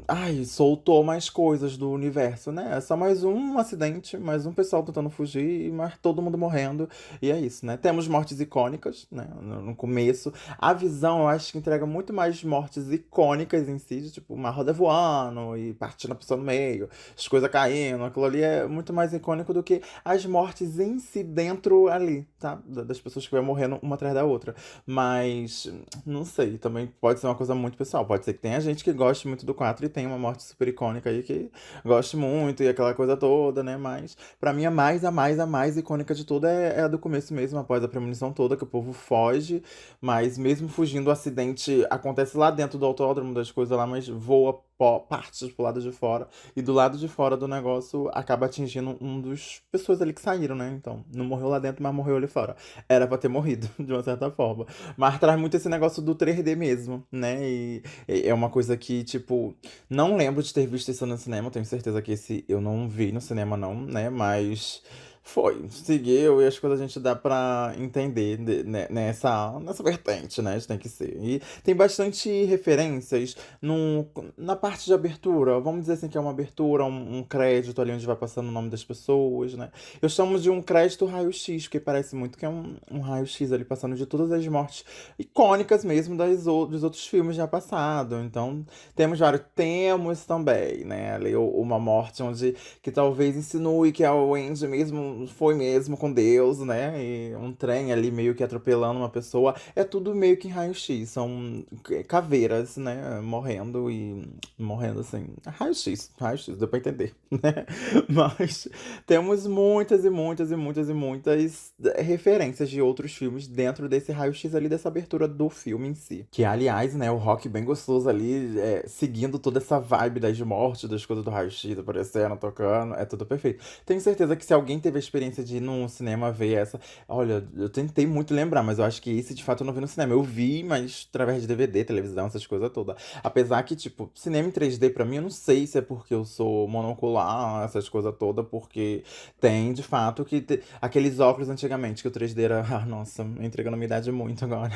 Ai, soltou mais coisas do universo, né? É só mais um acidente, mais um pessoal tentando fugir, mas todo mundo morrendo. E é isso, né? Temos mortes icônicas, né? No começo. A visão, eu acho que entrega muito mais mortes icônicas em si, de, tipo, uma roda voando e partindo a pessoa no meio, as coisas caindo. Aquilo ali é muito mais icônico do que as mortes em si dentro ali, tá? Das pessoas que vai morrendo uma atrás da outra. Mas, não sei, também pode ser uma coisa muito pessoal. Pode ser que tenha gente que goste muito do 4 e tenha uma morte super icônica aí que goste muito e aquela coisa toda, né? Mas, pra mim, a mais icônica de toda é a do começo mesmo, após a premonição toda, que o povo foge, mas mesmo fugindo, o acidente acontece lá dentro do autódromo das coisas lá, mas voa partes pro lado de fora. E do lado de fora do negócio acaba atingindo um dos pessoas ali que saíram, né? Então, não morreu lá dentro, mas morreu ali fora. Era pra ter morrido, de uma certa forma. Mas traz muito esse negócio do 3D mesmo, né? E é uma coisa que, tipo, não lembro de ter visto isso no cinema. Tenho certeza que esse eu não vi no cinema, não, né? Mas. Foi, seguiu e as coisas a gente dá pra entender nessa vertente, né? Tem que ser. E tem bastante referências na parte de abertura. Vamos dizer assim que é uma abertura, um crédito ali onde vai passando o nome das pessoas, né? Eu chamo de um crédito raio-x, porque parece muito que é um raio-x ali passando de todas as mortes icônicas mesmo dos outros filmes já passados. Então, temos vários. Temos também, né? Ali uma morte onde que talvez insinue que a Wendy mesmo foi mesmo com Deus, né? E um trem ali meio que atropelando uma pessoa. É tudo meio que em raio-x. São caveiras, né? Morrendo assim. Raio-x, deu pra entender, né? Mas temos muitas e muitas e muitas e muitas referências de outros filmes dentro desse raio-x ali, dessa abertura do filme em si. Que, aliás, né, o rock bem gostoso ali, seguindo toda essa vibe das mortes, das coisas do raio-x aparecendo, tocando, é tudo perfeito. Tenho certeza que se alguém teve teve a experiência de ir no cinema ver essa. Olha, eu tentei muito lembrar, mas eu acho que esse de fato eu não vi no cinema. Eu vi, mas através de DVD, televisão, essas coisas todas. Apesar que, tipo, cinema em 3D pra mim, eu não sei se é porque eu sou monocular, essas coisas todas, porque tem de fato aqueles óculos antigamente, que o 3D era. Ah, nossa, entregando a minha idade muito agora.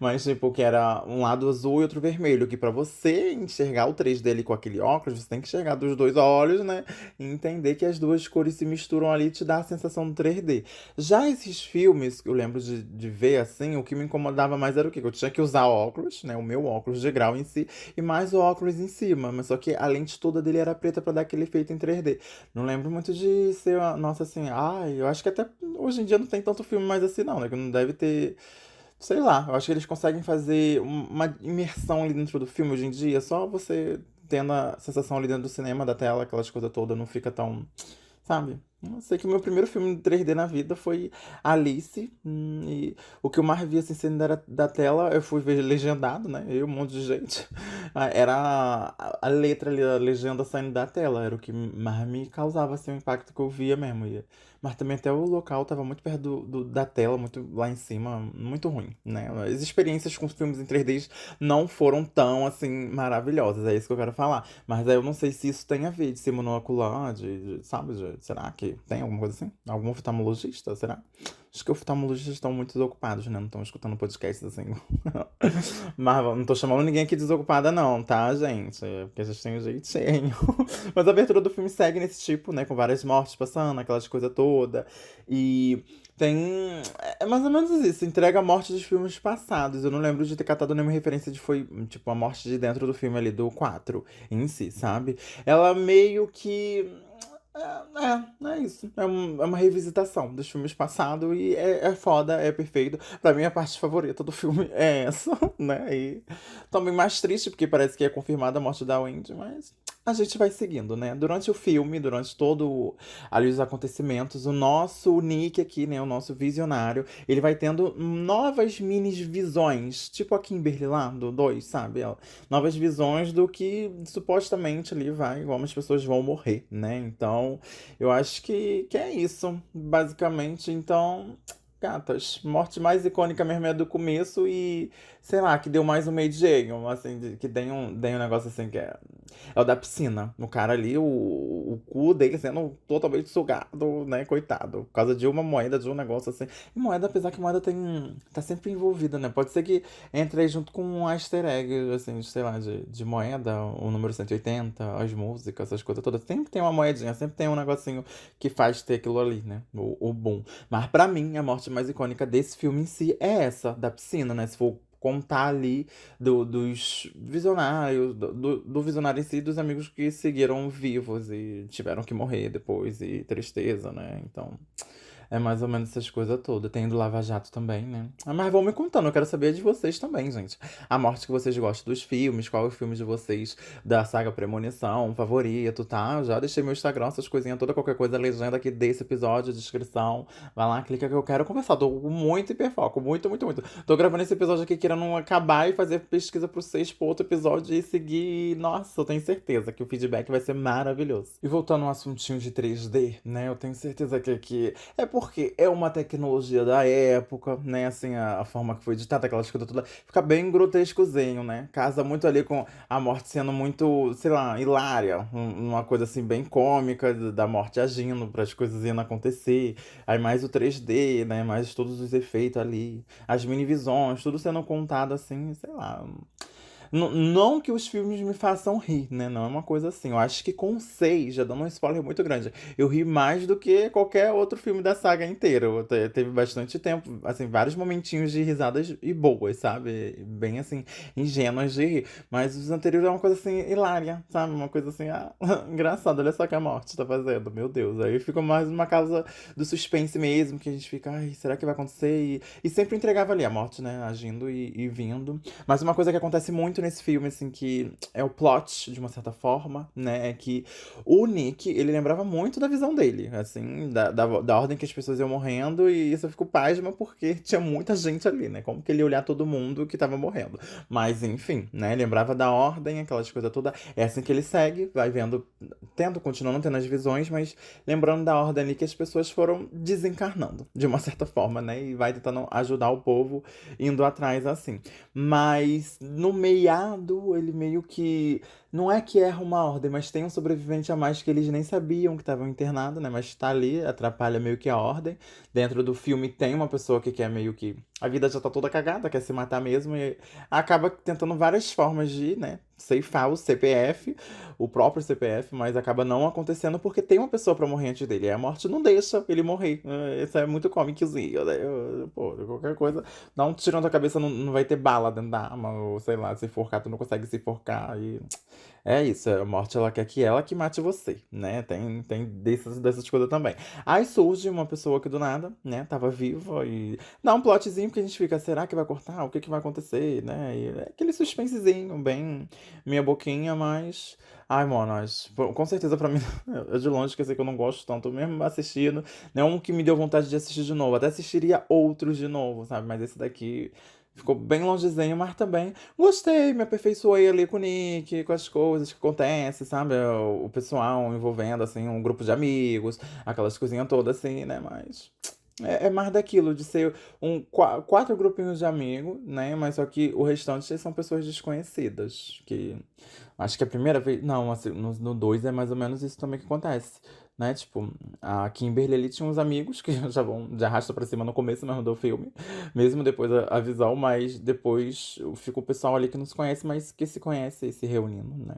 Mas, tipo, que era um lado azul e outro vermelho. Que pra você enxergar o 3D ali com aquele óculos, você tem que enxergar dos dois olhos, né? E entender que as duas cores se misturam ali e te dá a sensação do 3D. Já esses filmes, que eu lembro de ver assim, o que me incomodava mais era o quê? Que eu tinha que usar óculos, né? O meu óculos de grau em si, e mais o óculos em cima. Mas só que a lente toda dele era preta pra dar aquele efeito em 3D. Não lembro muito de ser, nossa, assim, ai, eu acho que até hoje em dia não tem tanto filme mais assim, não, né? Que não deve ter. Sei lá, eu acho que eles conseguem fazer uma imersão ali dentro do filme hoje em dia, só você tendo a sensação ali dentro do cinema, da tela, aquelas coisas todas, não fica tão. Sabe? Eu sei que o meu primeiro filme em 3D na vida foi Alice. E o que eu mais vi assim sendo da tela, eu fui ver legendado, né? Eu, um monte de gente. Era a letra ali, a legenda saindo da tela. Era o que mais me causava assim, o impacto que eu via mesmo. Mas também até o local tava muito perto da tela, muito lá em cima, muito ruim, né? As experiências com os filmes em 3D não foram tão assim maravilhosas, é isso que eu quero falar. Mas aí eu não sei se isso tem a ver de ser monocular, sabe? Será que tem alguma coisa assim? Algum oftalmologista, será? Acho que oftalmologistas estão muito desocupados, né? Não estão escutando podcasts assim. Mas não tô chamando ninguém aqui desocupada, não, tá, gente? Porque a gente tem um jeitinho. Mas a abertura do filme segue nesse tipo, né? Com várias mortes passando, aquelas coisas toda. E tem. É mais ou menos isso. Entrega a morte dos filmes passados. Eu não lembro de ter catado nenhuma referência de foi, tipo, a morte de dentro do filme ali do 4 em si, sabe? Ela meio que. É isso. É uma revisitação dos filmes passados e é foda, é perfeito. Pra mim, a parte favorita do filme é essa, né? E também mais triste, porque parece que é confirmada a morte da Wendy, mas a gente vai seguindo, né? Durante o filme, durante todo ali os acontecimentos, o nosso Nick aqui, né? O nosso visionário, ele vai tendo novas mini visões, tipo a Kimberly lá do 2, sabe? Novas visões do que supostamente ali vai, como as pessoas vão morrer, né? Então, eu acho que é isso, basicamente. Então, gatas, morte mais icônica mesmo é do começo e, sei lá, que deu mais um medinho, assim, que tem um negócio assim que é o da piscina. O cara ali, o cu dele sendo totalmente sugado, né, coitado, por causa de uma moeda, de um negócio assim. E moeda, apesar que moeda tá sempre envolvida, né, pode ser que entre aí junto com um easter egg, assim, sei lá, de moeda, o número 180, as músicas, essas coisas todas. Sempre tem uma moedinha, sempre tem um negocinho que faz ter aquilo ali, né, o boom. Mas pra mim, a morte mais icônica desse filme em si é essa, da piscina, né? Se for contar ali dos visionários, do visionário em si, e dos amigos que seguiram vivos e tiveram que morrer depois, e tristeza, né? Então, é mais ou menos essas coisas todas. Tem do Lava Jato também, né? Mas vão me contando, eu quero saber de vocês também, gente. A morte que vocês gostam dos filmes, qual é o filme de vocês da saga Premonição, favorito, tá? Eu já deixei meu Instagram, essas coisinhas todas, qualquer coisa, legenda aqui desse episódio, descrição. Vai lá, clica que eu quero conversar. Tô com muito hiperfoco, muito, muito, muito. Tô gravando esse episódio aqui querendo acabar e fazer pesquisa pro 6 pro outro episódio e seguir. Nossa, eu tenho certeza que o feedback vai ser maravilhoso. E voltando ao assuntinho de 3D, né? Eu tenho certeza que aqui é porque é uma tecnologia da época, né? Assim, a forma que foi editada, aquelas coisas todas, fica bem grotescozinho, né? Casa muito ali com a morte sendo muito, sei lá, hilária. Uma coisa assim, bem cômica, da morte agindo para as coisas indo acontecer. Aí mais o 3D, né? Mais todos os efeitos ali. As mini visões, tudo sendo contado assim, sei lá. Não que os filmes me façam rir, né? Não é uma coisa assim. Eu acho que com 6, já dando um spoiler muito grande, eu ri mais do que qualquer outro filme da saga inteira. Teve bastante tempo, assim, vários momentinhos de risadas e boas, sabe? Bem assim, ingênuas de rir. Mas os anteriores é uma coisa assim, hilária, sabe? Uma coisa assim, engraçada, olha só que a morte tá fazendo, meu Deus. Aí fica mais uma causa do suspense mesmo, que a gente fica, ai, será que vai acontecer? E sempre entregava ali a morte, né? Agindo e vindo. Mas uma coisa que acontece muito muito nesse filme, assim, que é o plot, de uma certa forma, né? É que o Nick, ele lembrava muito da visão dele, assim, da ordem que as pessoas iam morrendo, e isso eu fico pasma porque tinha muita gente ali, né? Como que ele ia olhar todo mundo que tava morrendo. Mas, enfim, né? Lembrava da ordem, aquelas coisas todas. É assim que ele segue, vai vendo, continuando tendo as visões, mas lembrando da ordem ali que as pessoas foram desencarnando, de uma certa forma, né? E vai tentando ajudar o povo indo atrás assim. Mas no meiado, ele meio que. Não é que erra uma ordem, mas tem um sobrevivente a mais que eles nem sabiam que estavam internados, né? Mas tá ali, atrapalha meio que a ordem. Dentro do filme tem uma pessoa que quer meio que. A vida já tá toda cagada, quer se matar mesmo, e acaba tentando várias formas de, né? Ceifar o CPF, o próprio CPF, mas acaba não acontecendo porque tem uma pessoa pra morrer antes dele. E a morte não deixa ele morrer. Isso é muito comiquezinho, né? Pô, qualquer coisa. Dá um tiro na tua cabeça, não vai ter bala dentro da arma, ou sei lá, se enforcar, tu não consegue se enforcar. E é isso, a morte ela quer que ela que mate você, né? Tem dessas coisas também. Aí surge uma pessoa que do nada, né, tava viva e dá um plotzinho que a gente fica, será que vai cortar? O que que vai acontecer, né? E é aquele suspensezinho, bem minha boquinha, mas. Ai, mano, com certeza pra mim, eu de longe, quer dizer que eu não gosto tanto, mesmo assistindo, não é um que me deu vontade de assistir de novo. Até assistiria outros de novo, sabe? Mas esse daqui ficou bem longezinho, mas também gostei, me aperfeiçoei ali com o Nick, com as coisas que acontecem, sabe? O pessoal envolvendo, assim, um grupo de amigos, aquelas coisinhas todas, assim, né? Mas. É mais daquilo, de ser quatro grupinhos de amigos, né? Mas só que o restante são pessoas desconhecidas. Que acho que a primeira vez. Não, assim, no 2 é mais ou menos isso também que acontece. Né? Tipo, a Kimberly ali tinha uns amigos que já vão de arrasta pra cima no começo mesmo do filme. Mesmo depois a visão, mas depois fica o pessoal ali que não se conhece, mas que se conhece e se reunindo, né?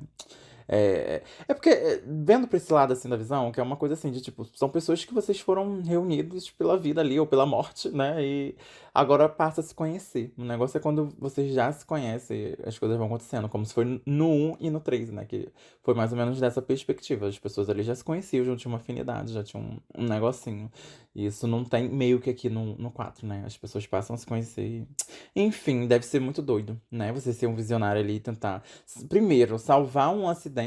É porque, vendo pra esse lado assim da visão, que é uma coisa assim de tipo, são pessoas que vocês foram reunidos pela vida ali, ou pela morte, né? E agora passa a se conhecer. O negócio é quando vocês já se conhecem, as coisas vão acontecendo, como se foi no um e no 3, né? Que foi mais ou menos dessa perspectiva. As pessoas ali já se conheciam, já tinham uma afinidade, já tinham um negocinho. E isso não tem meio que aqui no 4, né? As pessoas passam a se conhecer. Enfim, deve ser muito doido, né? Você ser um visionário ali e tentar. Primeiro, salvar um acidente.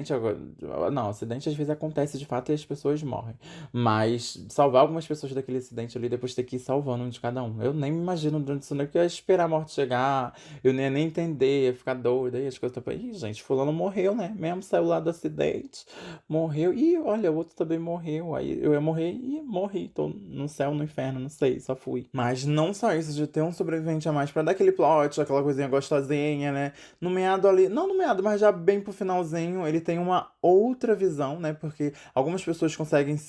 Não, acidente às vezes acontece de fato e as pessoas morrem. Mas salvar algumas pessoas daquele acidente ali, depois ter que ir salvando um de cada um. Eu nem me imagino durante isso, né? Porque eu ia esperar a morte chegar, eu nem ia nem entender, ia ficar doida. E as coisas. Ih, gente, fulano morreu, né? Mesmo saiu lá do acidente, morreu. E olha, o outro também morreu. Aí eu ia morrer e morri. Tô no céu, no inferno, não sei, só fui. Mas não só isso, de ter um sobrevivente a mais pra dar aquele plot, aquela coisinha gostosinha, né? No meado ali, não no meado, mas já bem pro finalzinho, ele tem uma outra visão, né? Porque algumas pessoas conseguem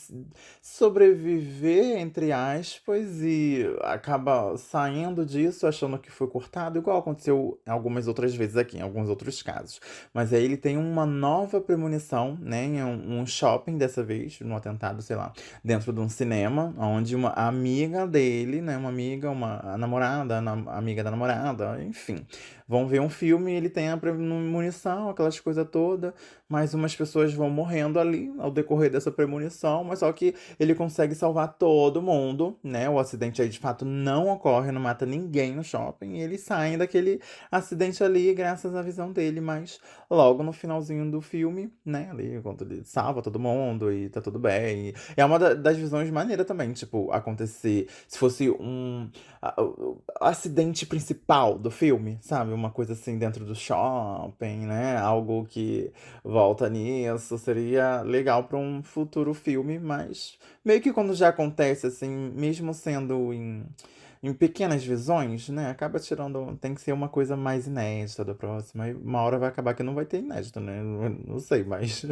sobreviver, entre aspas, e acaba saindo disso achando que foi cortado, igual aconteceu algumas outras vezes aqui, em alguns outros casos. Mas aí ele tem uma nova premonição, né? Em um shopping dessa vez, num atentado, sei lá, dentro de um cinema, onde uma amiga dele, né? Uma amiga, a namorada, a amiga da namorada, enfim, vão ver um filme e ele tem a premonição, aquelas coisas todas, mas umas pessoas vão morrendo ali ao decorrer dessa premonição, mas só que ele consegue salvar todo mundo, né? O acidente aí de fato não ocorre, não mata ninguém no shopping, e eles saem daquele acidente ali graças à visão dele, mas logo no finalzinho do filme, né? Ali, quando ele salva todo mundo e tá tudo bem. É uma das visões maneiras também, tipo, acontecer. Se fosse o acidente principal do filme, sabe? Uma coisa assim dentro do shopping, né? Algo que volta nisso. Seria legal pra um futuro filme, mas meio que quando já acontece, assim, mesmo sendo em pequenas visões, né? Acaba tirando. Tem que ser uma coisa mais inédita da próxima. E uma hora vai acabar que não vai ter inédito, né? Não sei, mas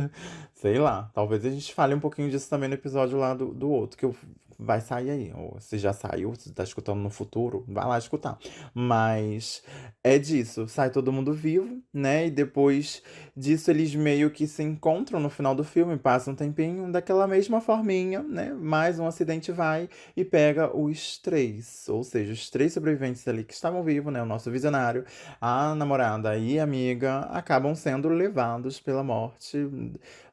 sei lá. Talvez a gente fale um pouquinho disso também no episódio lá do outro, vai sair aí. Ou se já saiu, se tá escutando no futuro, vai lá escutar. Mas é disso. Sai todo mundo vivo, né? E depois disso eles meio que se encontram no final do filme, passa um tempinho, daquela mesma forminha, né? Mais um acidente vai e pega os três. Ou seja, os três sobreviventes ali que estavam vivos, né? O nosso visionário, a namorada e a amiga acabam sendo levados pela morte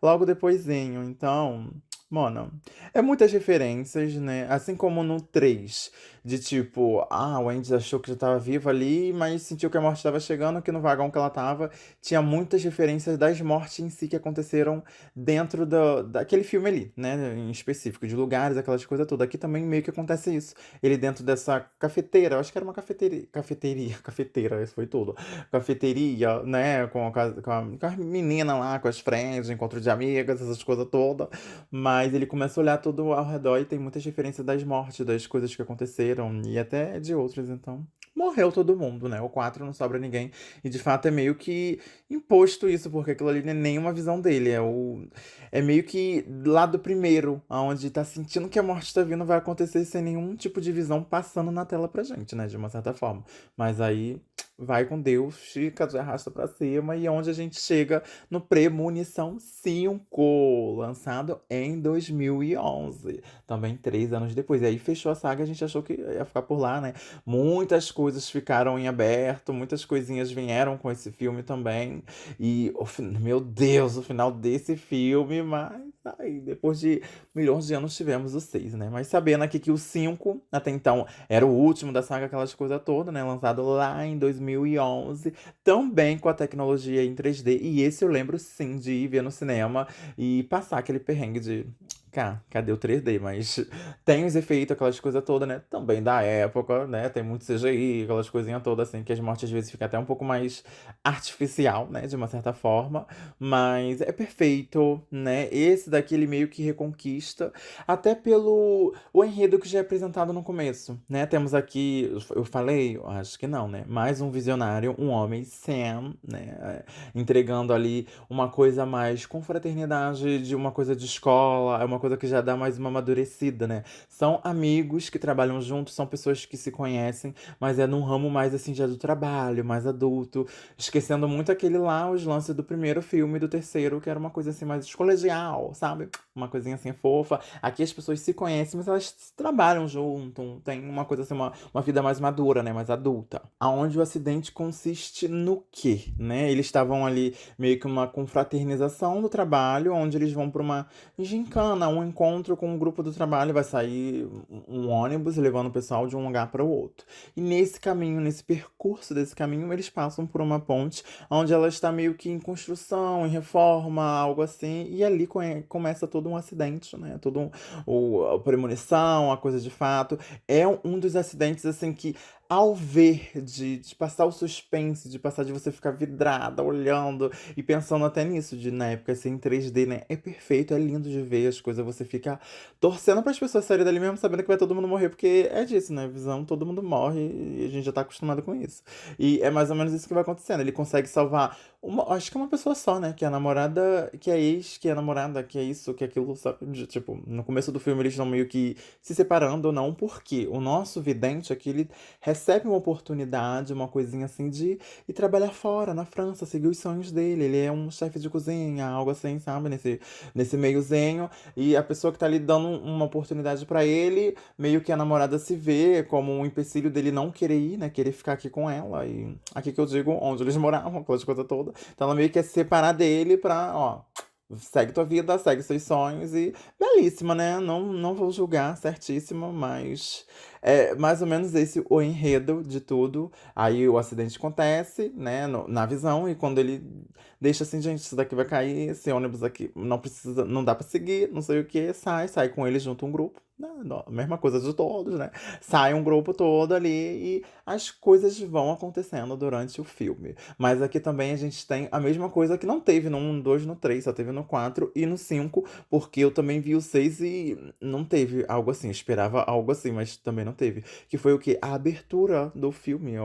logo depoisinho. Então, Mano, é muitas referências, né? Assim como no 3 de tipo, o Andy achou que já tava viva ali, mas sentiu que a morte estava chegando, que no vagão que ela tava, tinha muitas referências das mortes em si que aconteceram dentro daquele filme ali, né? Em específico, de lugares, aquelas coisas todas. Aqui também meio que acontece isso. Ele dentro dessa cafeteira, eu acho que era uma cafeteira, isso foi tudo. Cafeteria, né? Com a menina lá, com as friends, encontro de amigas, essas coisas todas. Mas ele começa a olhar tudo ao redor e tem muitas referências das mortes, das coisas que aconteceram e até de outras, então. Morreu todo mundo, né? O 4 não sobra ninguém. E de fato é meio que imposto isso, porque aquilo ali não é nem uma visão dele. É meio que lá do primeiro, onde tá sentindo que a morte tá vindo, vai acontecer sem nenhum tipo de visão passando na tela pra gente, né? De uma certa forma. Mas aí vai com Deus, fica de arrasta pra cima e é onde a gente chega no Premonição 5, lançado em 2011, também 3 anos depois. E aí fechou a saga, a gente achou que ia ficar por lá, né? Muitas coisas ficaram em aberto, muitas coisinhas vieram com esse filme também. E, meu Deus, o final desse filme, mas aí, depois de milhões de anos tivemos o 6, né? Mas sabendo aqui que o 5 até então, era o último da saga, aquelas coisas todas, né? Lançado lá em 2011, também com a tecnologia em 3D. E esse eu lembro sim de ir ver no cinema e passar aquele perrengue de. Cá, cadê o 3D? Mas tem os efeitos, aquelas coisas todas, né? Também da época, né? Tem muito CGI, aquelas coisinhas todas, assim, que as mortes às vezes ficam até um pouco mais artificial, né? De uma certa forma. Mas é perfeito, né? Esse daqui ele meio que reconquista, até pelo o enredo que já é apresentado no começo, né? Temos aqui, eu falei, eu acho que não, né? Mais um visionário, um homem, Sam, né? Entregando ali uma coisa mais com fraternidade, de uma coisa de escola, é uma coisa que já dá mais uma amadurecida, né? São amigos que trabalham juntos, são pessoas que se conhecem, mas é num ramo mais assim já do trabalho, mais adulto, esquecendo muito aquele lá, os lances do primeiro filme e do terceiro, que era uma coisa assim mais colegial, sabe? Uma coisinha assim fofa. Aqui as pessoas se conhecem, mas elas trabalham junto, tem uma coisa assim, uma vida mais madura, né? Mais adulta. Aonde o acidente consiste no quê, né? Eles estavam ali meio que uma confraternização do trabalho, onde eles vão para uma gincana, um encontro com um grupo do trabalho, vai sair um ônibus levando o pessoal de um lugar para o outro. E nesse caminho, nesse percurso desse caminho, eles passam por uma ponte onde ela está meio que em construção, em reforma, algo assim, e ali começa todo um acidente, né? Todo a premonição, a coisa de fato. É um dos acidentes, assim, que ao ver, de passar o suspense, de passar de você ficar vidrada, olhando e pensando até nisso, de na época assim em 3D, né? É perfeito, é lindo de ver as coisas, você fica torcendo para as pessoas saírem dali mesmo sabendo que vai todo mundo morrer, porque é disso, né? Visão, todo mundo morre e a gente já tá acostumado com isso. E é mais ou menos isso que vai acontecendo. Ele consegue salvar acho que é uma pessoa só, né? Que é a namorada, que é ex, que é a namorada, que é isso, que é aquilo, sabe? Tipo, no começo do filme eles estão meio que se separando ou não, porque o nosso vidente aqui, ele recebe uma oportunidade, uma coisinha assim de ir trabalhar fora, na França, seguir os sonhos dele. Ele é um chefe de cozinha, algo assim, sabe? Nesse meiozinho. E a pessoa que tá ali dando uma oportunidade pra ele, meio que a namorada se vê como um empecilho dele não querer ir, né? Querer ficar aqui com ela. E aqui que eu digo onde eles moravam, aquela coisa toda. Então ela meio que quer se separar dele pra, ó. Segue tua vida, segue seus sonhos e belíssima, né? Não vou julgar, certíssima, mas é mais ou menos esse o enredo de tudo. Aí o acidente acontece, né, na visão, e quando ele deixa assim, gente, isso daqui vai cair, esse ônibus aqui não precisa, não dá pra seguir, não sei o que, sai com ele junto um grupo. Não, a mesma coisa de todos, né? Sai um grupo todo ali e as coisas vão acontecendo durante o filme. Mas aqui também a gente tem a mesma coisa que não teve no 1, no 2, no 3, só teve no 4 e no 5, porque eu também vi o 6 e não teve algo assim. Eu esperava algo assim, mas também não teve. Que foi o quê? A abertura do filme,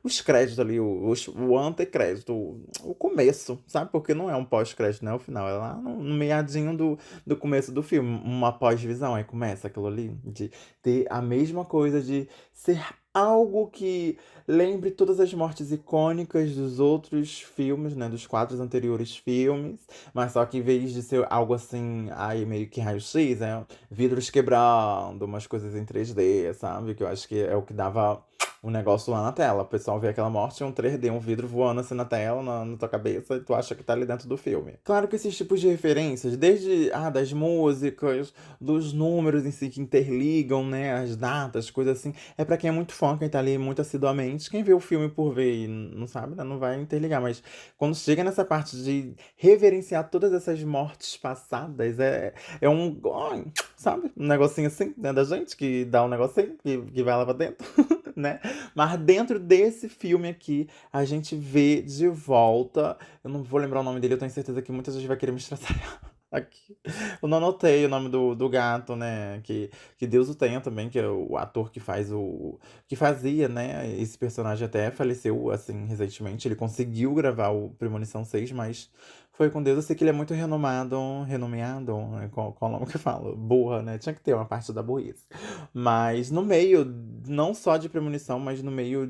os créditos ali, o antecrédito, o começo, sabe? Porque não é um pós-crédito, né? O final é lá no meadinho do começo do filme, uma pós-visão. Aí começa aquilo ali de ter a mesma coisa de ser algo que lembre todas as mortes icônicas dos outros filmes, né? Dos 4 anteriores filmes. Mas só que em vez de ser algo assim, aí meio que raio-x, vidros quebrando, umas coisas em 3D, sabe? Que eu acho que é o que dava um negócio lá na tela. O pessoal vê aquela morte, um 3D, um vidro voando assim na tela, na tua cabeça, e tu acha que tá ali dentro do filme. Claro que esses tipos de referências, desde das músicas, dos números em si que interligam, né, as datas, coisas assim, é pra quem é muito fã, quem tá ali muito assiduamente. Quem vê o filme por ver e não sabe, né, não vai interligar. Mas quando chega nessa parte de reverenciar todas essas mortes passadas, é um, sabe, um negocinho assim, né, da gente, que dá um negocinho, que vai lá pra dentro, né? Mas dentro desse filme aqui, a gente vê de volta. Eu não vou lembrar o nome dele, eu tenho certeza que muita gente vai querer me estressar aqui. Eu não anotei o nome do gato, né? Que Deus o tenha também, que é o ator que faz o. Que fazia, né? Esse personagem até faleceu, assim, recentemente. Ele conseguiu gravar o Premonição 6, mas foi com Deus. Eu sei que ele é muito renomeado, né, qual o nome que eu falo? Burra, né? Tinha que ter uma parte da burrice. Mas no meio, não só de premonição, mas no meio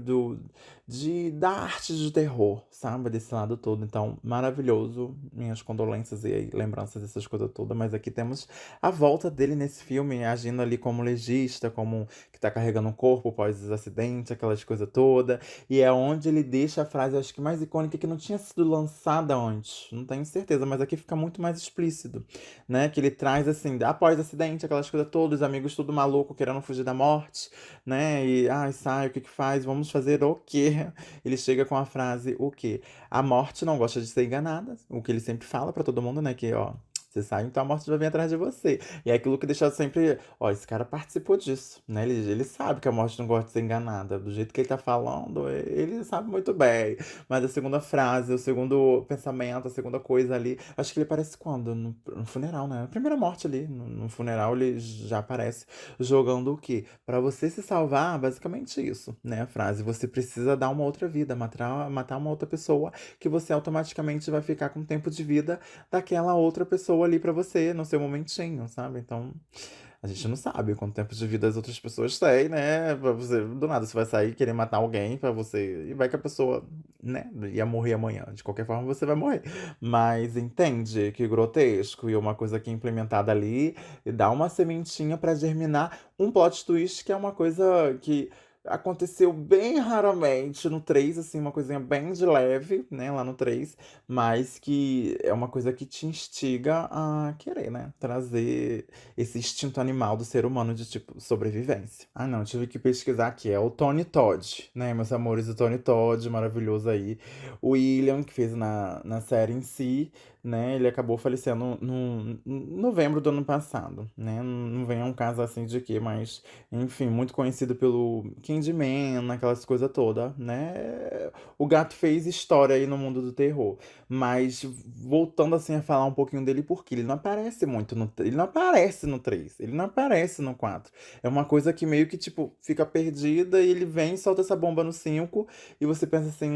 da arte de terror, sabe? Desse lado todo. Então, maravilhoso. Minhas condolências e aí, lembranças dessas coisas todas. Mas aqui temos a volta dele nesse filme, agindo ali como legista, como que tá carregando um corpo pós-acidente, aquelas coisas todas. E é onde ele deixa a frase, acho que mais icônica, que não tinha sido lançada antes. Não tenho certeza, mas aqui fica muito mais explícito, né? Que ele traz assim, após acidente, aquelas coisas todas, os amigos tudo maluco, querendo fugir da morte, né? E, ai, sai, o que que faz? Vamos fazer o quê? Ele chega com a frase, o quê? A morte não gosta de ser enganada, o que ele sempre fala pra todo mundo, né? Que, ó, você sai, então a morte vai vir atrás de você. E é aquilo que deixa sempre, ó, esse cara participou disso, né? Ele sabe que a morte não gosta de ser enganada. Do jeito que ele tá falando, ele sabe muito bem. Mas a segunda frase, o segundo pensamento, a segunda coisa ali. Acho que ele aparece quando? No funeral, né? A primeira morte ali. No funeral ele já aparece jogando o quê? Pra você se salvar, basicamente isso, né? A frase. Você precisa dar uma outra vida, matar uma outra pessoa, que você automaticamente vai ficar com tempo de vida daquela outra pessoa ali pra você, no seu momentinho, sabe? Então. A gente não sabe quanto tempo de vida as outras pessoas têm, né? Pra você, do nada, você vai sair querer matar alguém pra você. E vai que a pessoa, né, ia morrer amanhã. De qualquer forma, você vai morrer. Mas entende que grotesco e uma coisa que é implementada ali e dá uma sementinha pra germinar um plot twist que é uma coisa que aconteceu bem raramente no 3 assim, uma coisinha bem de leve, né, lá no 3 mas que é uma coisa que te instiga a querer, né, trazer esse instinto animal do ser humano de, tipo, sobrevivência. Ah, não, tive que pesquisar aqui. É o Tony Todd, né, meus amores? O Tony Todd, maravilhoso aí. O William, que fez na série em si, né? Ele acabou falecendo no novembro do ano passado, né? Não vem a um caso assim de quê, mas, enfim, muito conhecido pelo Candyman, aquelas coisas todas, né? O gato fez história aí no mundo do terror. Mas voltando assim a falar um pouquinho dele, porque ele não aparece muito ele não aparece no 3, ele não aparece no 4. É uma coisa que meio que tipo fica perdida e ele vem e solta essa bomba no 5 e você pensa assim,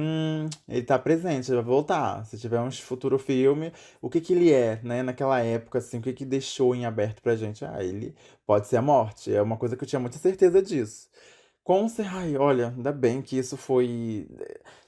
ele tá presente, ele vai voltar. Se tiver um futuro filme, o que que ele é, né, naquela época assim, o que que deixou em aberto pra gente? Ah, ele pode ser a morte. É uma coisa que eu tinha muita certeza disso. Ai, olha, ainda bem que isso foi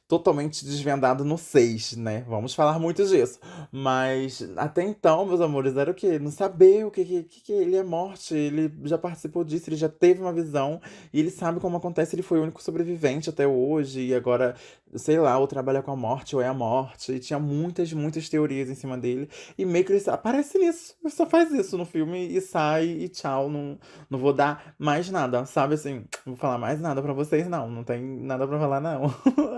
totalmente desvendado no 6, né? Vamos falar muito disso. Mas até então, meus amores, era o quê? Não saber o que ele é morte. Ele já participou disso, ele já teve uma visão e ele sabe como acontece. Ele foi o único sobrevivente até hoje e agora, sei lá, ou trabalha com a morte ou é a morte. E tinha muitas, muitas teorias em cima dele. E meio que ele aparece nisso. Ele só faz isso no filme e sai e tchau. Não vou dar mais nada, sabe assim? Não vou falar mais nada pra vocês, não. Não tem nada pra falar, não.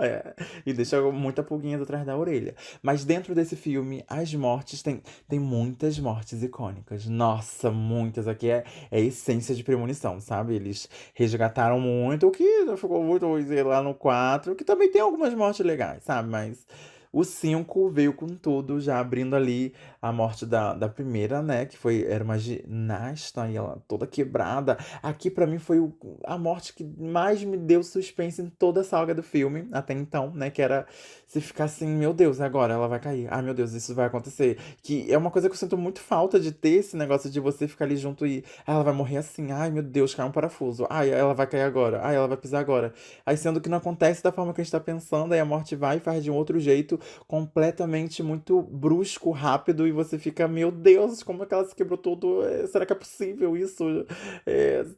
É. E deixa muita pulguinha atrás da orelha. Mas dentro desse filme, as mortes tem muitas mortes icônicas. Nossa, muitas. Aqui é essência de premonição, sabe? Eles resgataram muito, o que ficou muito ruim sei lá no 4 que também tem algumas mortes legais, sabe? Mas o 5 veio com tudo, já abrindo ali a morte da primeira, né? Que era uma ginasta e ela toda quebrada. Aqui, pra mim, foi a morte que mais me deu suspense em toda a saga do filme, até então, né? Que era se ficar assim, meu Deus, agora ela vai cair. Ai, meu Deus, isso vai acontecer. Que é uma coisa que eu sinto muito falta de ter esse negócio de você ficar ali junto e ela vai morrer assim. Ai, meu Deus, caiu um parafuso. Ai, ela vai cair agora. Ai, ela vai pisar agora. Aí sendo que não acontece da forma que a gente tá pensando, aí a morte vai e faz de um outro jeito completamente muito brusco, rápido, e você fica, meu Deus, como é que ela se quebrou todo? Será que é possível isso?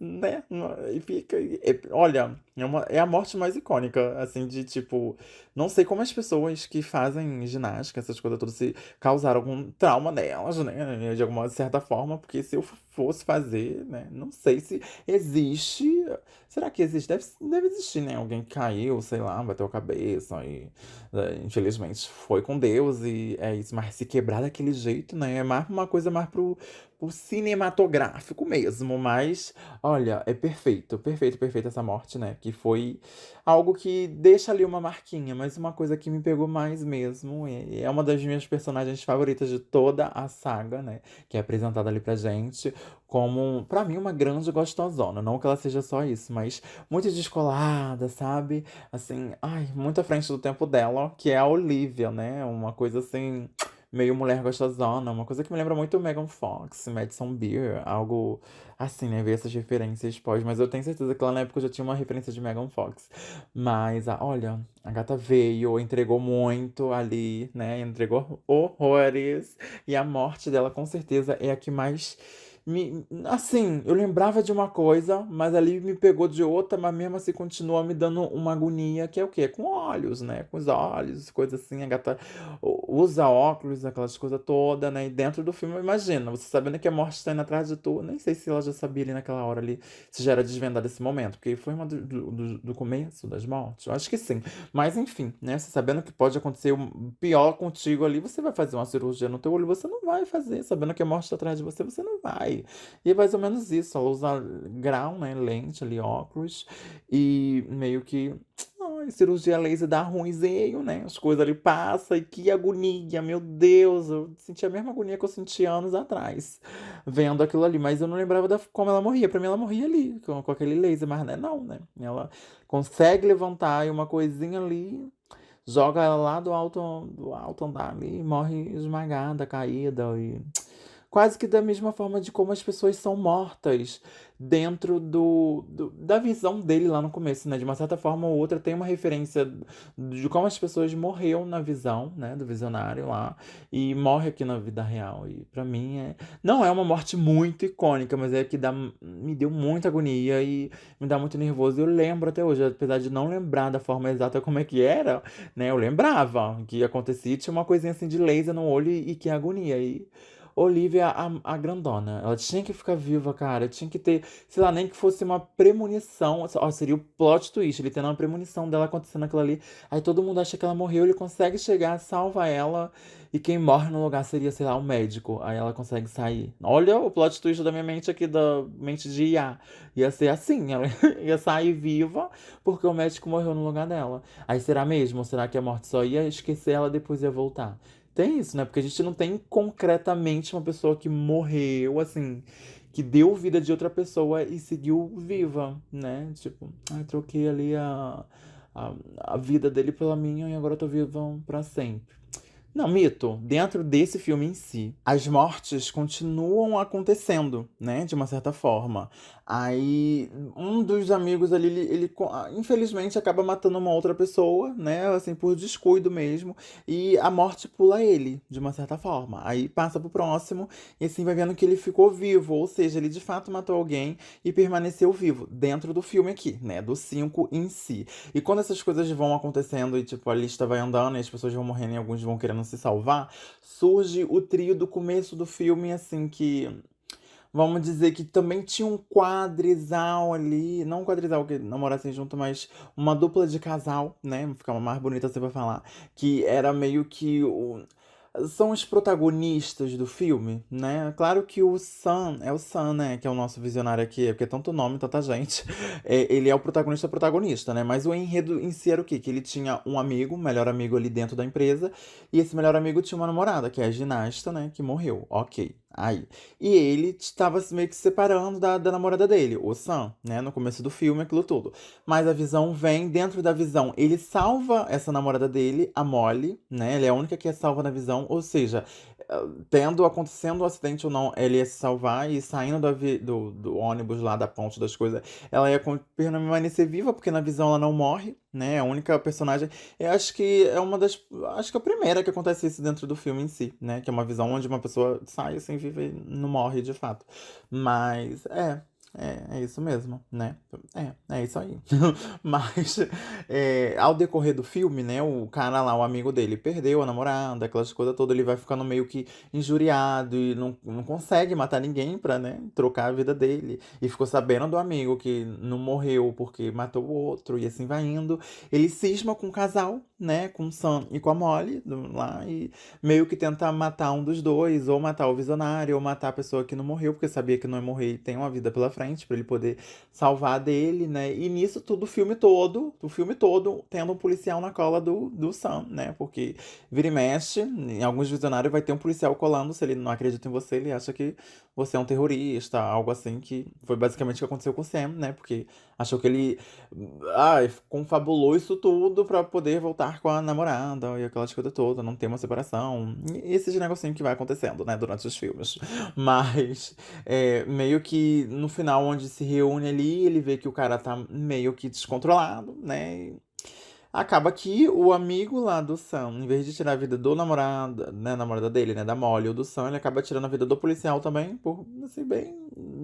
Né? E fica. Olha, é a morte mais icônica, assim, de tipo. Não sei como as pessoas que fazem ginástica, essas coisas todas, se causaram algum trauma nelas, né? De alguma certa forma, porque se eu fosse fazer, né? Não sei se existe. Será que existe? Deve existir, né? Alguém que caiu, sei lá, bateu a cabeça e, infelizmente, foi com Deus e é isso. Mas se quebrar daquele jeito, né? É mais uma coisa mais pro cinematográfico mesmo. Mas, olha, é perfeito, perfeito, perfeito essa morte, né? Que foi algo que deixa ali uma marquinha, mas uma coisa que me pegou mais mesmo. E é uma das minhas personagens favoritas de toda a saga, né? Que é apresentada ali pra gente como, pra mim, uma grande gostosona. Não que ela seja só isso, mas muito descolada, sabe? Assim, ai, muito à frente do tempo dela, que é a Olivia, né? Uma coisa assim, meio mulher gostosona, uma coisa que me lembra muito Megan Fox, Madison Beer, algo assim, né? Ver essas referências pós, mas eu tenho certeza que lá na época eu já tinha uma referência de Megan Fox. Mas, olha, a gata veio, entregou muito ali, né? Entregou horrores. E a morte dela, com certeza, é a que mais assim, eu lembrava de uma coisa, mas ali me pegou de outra, mas mesmo assim continua me dando uma agonia, que é o quê? Com olhos, né? Com os olhos, coisa assim, a gata usa óculos, aquelas coisas todas, né? E dentro do filme, imagina, você sabendo que a morte está indo atrás de tu, nem sei se ela já sabia ali naquela hora ali, se já era desvendado esse momento, porque foi uma do começo das mortes, eu acho que sim. Mas enfim, né? Você sabendo que pode acontecer o pior contigo ali, você vai fazer uma cirurgia no teu olho, você não vai fazer, sabendo que a morte está atrás de você, você não vai. E é mais ou menos isso. Ela usa grau, né? Lente ali, óculos. E meio que. Ai, cirurgia laser dá ruinzinho, né? As coisas ali passam. E que agonia, meu Deus. Eu senti a mesma agonia que eu senti anos atrás. Vendo aquilo ali. Mas eu não lembrava como ela morria. Pra mim, ela morria ali, com aquele laser. Mas não, né? Ela consegue levantar e uma coisinha ali. Joga ela lá do alto andar ali. E morre esmagada, caída. E quase que da mesma forma de como as pessoas são mortas dentro da visão dele lá no começo, né? De uma certa forma ou outra tem uma referência de como as pessoas morreram na visão, né? Do visionário lá e morre aqui na vida real. E pra mim não é uma morte muito icônica, mas é que me deu muita agonia e me dá muito nervoso. Eu lembro até hoje, apesar de não lembrar da forma exata como é que era, né? Eu lembrava que acontecia, tinha uma coisinha assim de laser no olho e que agonia. E Olivia, a grandona, ela tinha que ficar viva, cara. Tinha que ter, sei lá, nem que fosse uma premonição. Ó, seria o plot twist, ele tendo uma premonição dela acontecendo aquilo ali. Aí todo mundo acha que ela morreu, ele consegue chegar, salva ela. E quem morre no lugar seria, sei lá, um médico. Aí ela consegue sair. Olha o plot twist da minha mente aqui, da mente de IA. Ia ser assim, ela ia sair viva porque o médico morreu no lugar dela. Aí será mesmo? Ou será que a morte só ia esquecer ela e depois ia voltar? Tem isso, né? Porque a gente não tem concretamente uma pessoa que morreu, assim, que deu vida de outra pessoa e seguiu viva, né? Tipo, troquei ali a, a vida dele pela minha e agora eu tô viva pra sempre. Não, mito. Dentro desse filme em si, as mortes continuam acontecendo, né? De uma certa forma. Aí, um dos amigos ali, infelizmente acaba matando uma outra pessoa, né? Assim, por descuido mesmo. E a morte pula ele, de uma certa forma. Aí passa pro próximo e assim vai vendo que ele ficou vivo. Ou seja, ele de fato matou alguém e permaneceu vivo. Dentro do filme aqui, né? Do 5 em si. E quando essas coisas vão acontecendo e, tipo, a lista vai andando e as pessoas vão morrendo e alguns vão querendo se salvar, surge o trio do começo do filme, assim, que. Vamos dizer que também tinha um quadrisal ali. Não um quadrisal que namorassem junto, mas uma dupla de casal, né? Ficava mais bonita assim pra falar. Que era meio que são os protagonistas do filme, né? Claro que o Sam, é o Sam, né? Que é o nosso visionário aqui, porque é tanto nome, tanta gente. Ele é o protagonista, né? Mas o enredo em si era o quê? Que ele tinha um amigo, um melhor amigo ali dentro da empresa, e esse melhor amigo tinha uma namorada, que é a ginasta, né? Que morreu. Ok. Aí. E ele estava meio que se separando da namorada dele, o Sam, né? No começo do filme, aquilo tudo. Mas a visão vem, dentro da visão, ele salva essa namorada dele, a Molly, né? Ele é a única que é salva na visão, ou seja, acontecendo o acidente ou não, ele ia se salvar e saindo do ônibus lá da ponte das coisas, ela ia permanecer viva, porque na visão ela não morre, né? A única personagem. Eu acho que é uma das. Acho que é a primeira que acontece isso dentro do filme em si, né? Que é uma visão onde uma pessoa sai assim, vive e não morre de fato. Mas é isso mesmo, né? É isso aí. Mas ao decorrer do filme, né, o cara lá, o amigo dele, perdeu a namorada, aquelas coisas todas, ele vai ficando meio que injuriado e não consegue matar ninguém pra, né, trocar a vida dele. E ficou sabendo do amigo que não morreu porque matou o outro, e assim vai indo. Ele cisma com o casal, né, com o Sam e com a Molly lá, e meio que tenta matar um dos dois, ou matar o visionário, ou matar a pessoa que não morreu, porque sabia que não ia morrer e tem uma vida pela frente pra ele poder salvar dele, né? E nisso tudo, o filme todo, tendo um policial na cola do Sam, né? Porque vira e mexe, em alguns visionários vai ter um policial colando, se ele não acredita em você, ele acha que você é um terrorista, algo assim, que foi basicamente o que aconteceu com o Sam, né? Porque achou que ele, confabulou isso tudo pra poder voltar com a namorada e aquelas coisas todas, não ter uma separação. E esses negocinhos que vai acontecendo, né, durante os filmes. Mas meio que no final, onde se reúne ali, ele vê que o cara tá meio que descontrolado, né? Acaba que o amigo lá do Sam, em vez de tirar a vida do namorado, né, namorada dele, né, da Molly ou do Sam, ele acaba tirando a vida do policial também, por, assim, bem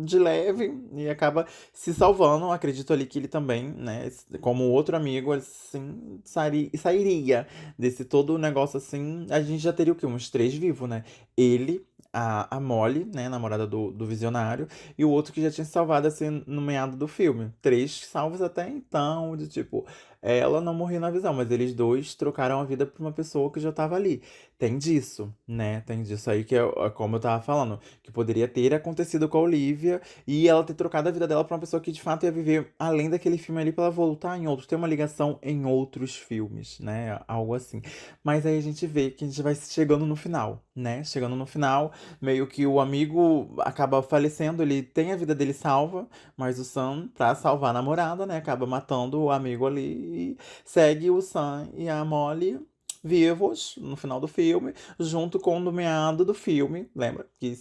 de leve, e acaba se salvando. Acredito ali que ele também, né, como outro amigo, assim, sairia desse todo o negócio assim. A gente já teria o quê? Uns três vivos, né? Ele, a Molly, né, namorada do visionário, e o outro que já tinha se salvado, assim, no meado do filme. Três salvos até então, de tipo. Ela não morreu na visão, mas eles dois trocaram a vida por uma pessoa que já tava ali. Tem disso, né? Tem disso aí que é como eu tava falando, que poderia ter acontecido com a Olivia e ela ter trocado a vida dela pra uma pessoa que de fato ia viver além daquele filme ali pra ela voltar em outros, ter uma ligação em outros filmes, né? Algo assim. Mas aí a gente vê que a gente vai chegando no final, né? Chegando no final, meio que o amigo acaba falecendo, ele tem a vida dele salva, mas o Sam, pra salvar a namorada, né, acaba matando o amigo ali e segue o Sam e a Molly vivos no final do filme, junto com o nomeado do filme, lembra? Que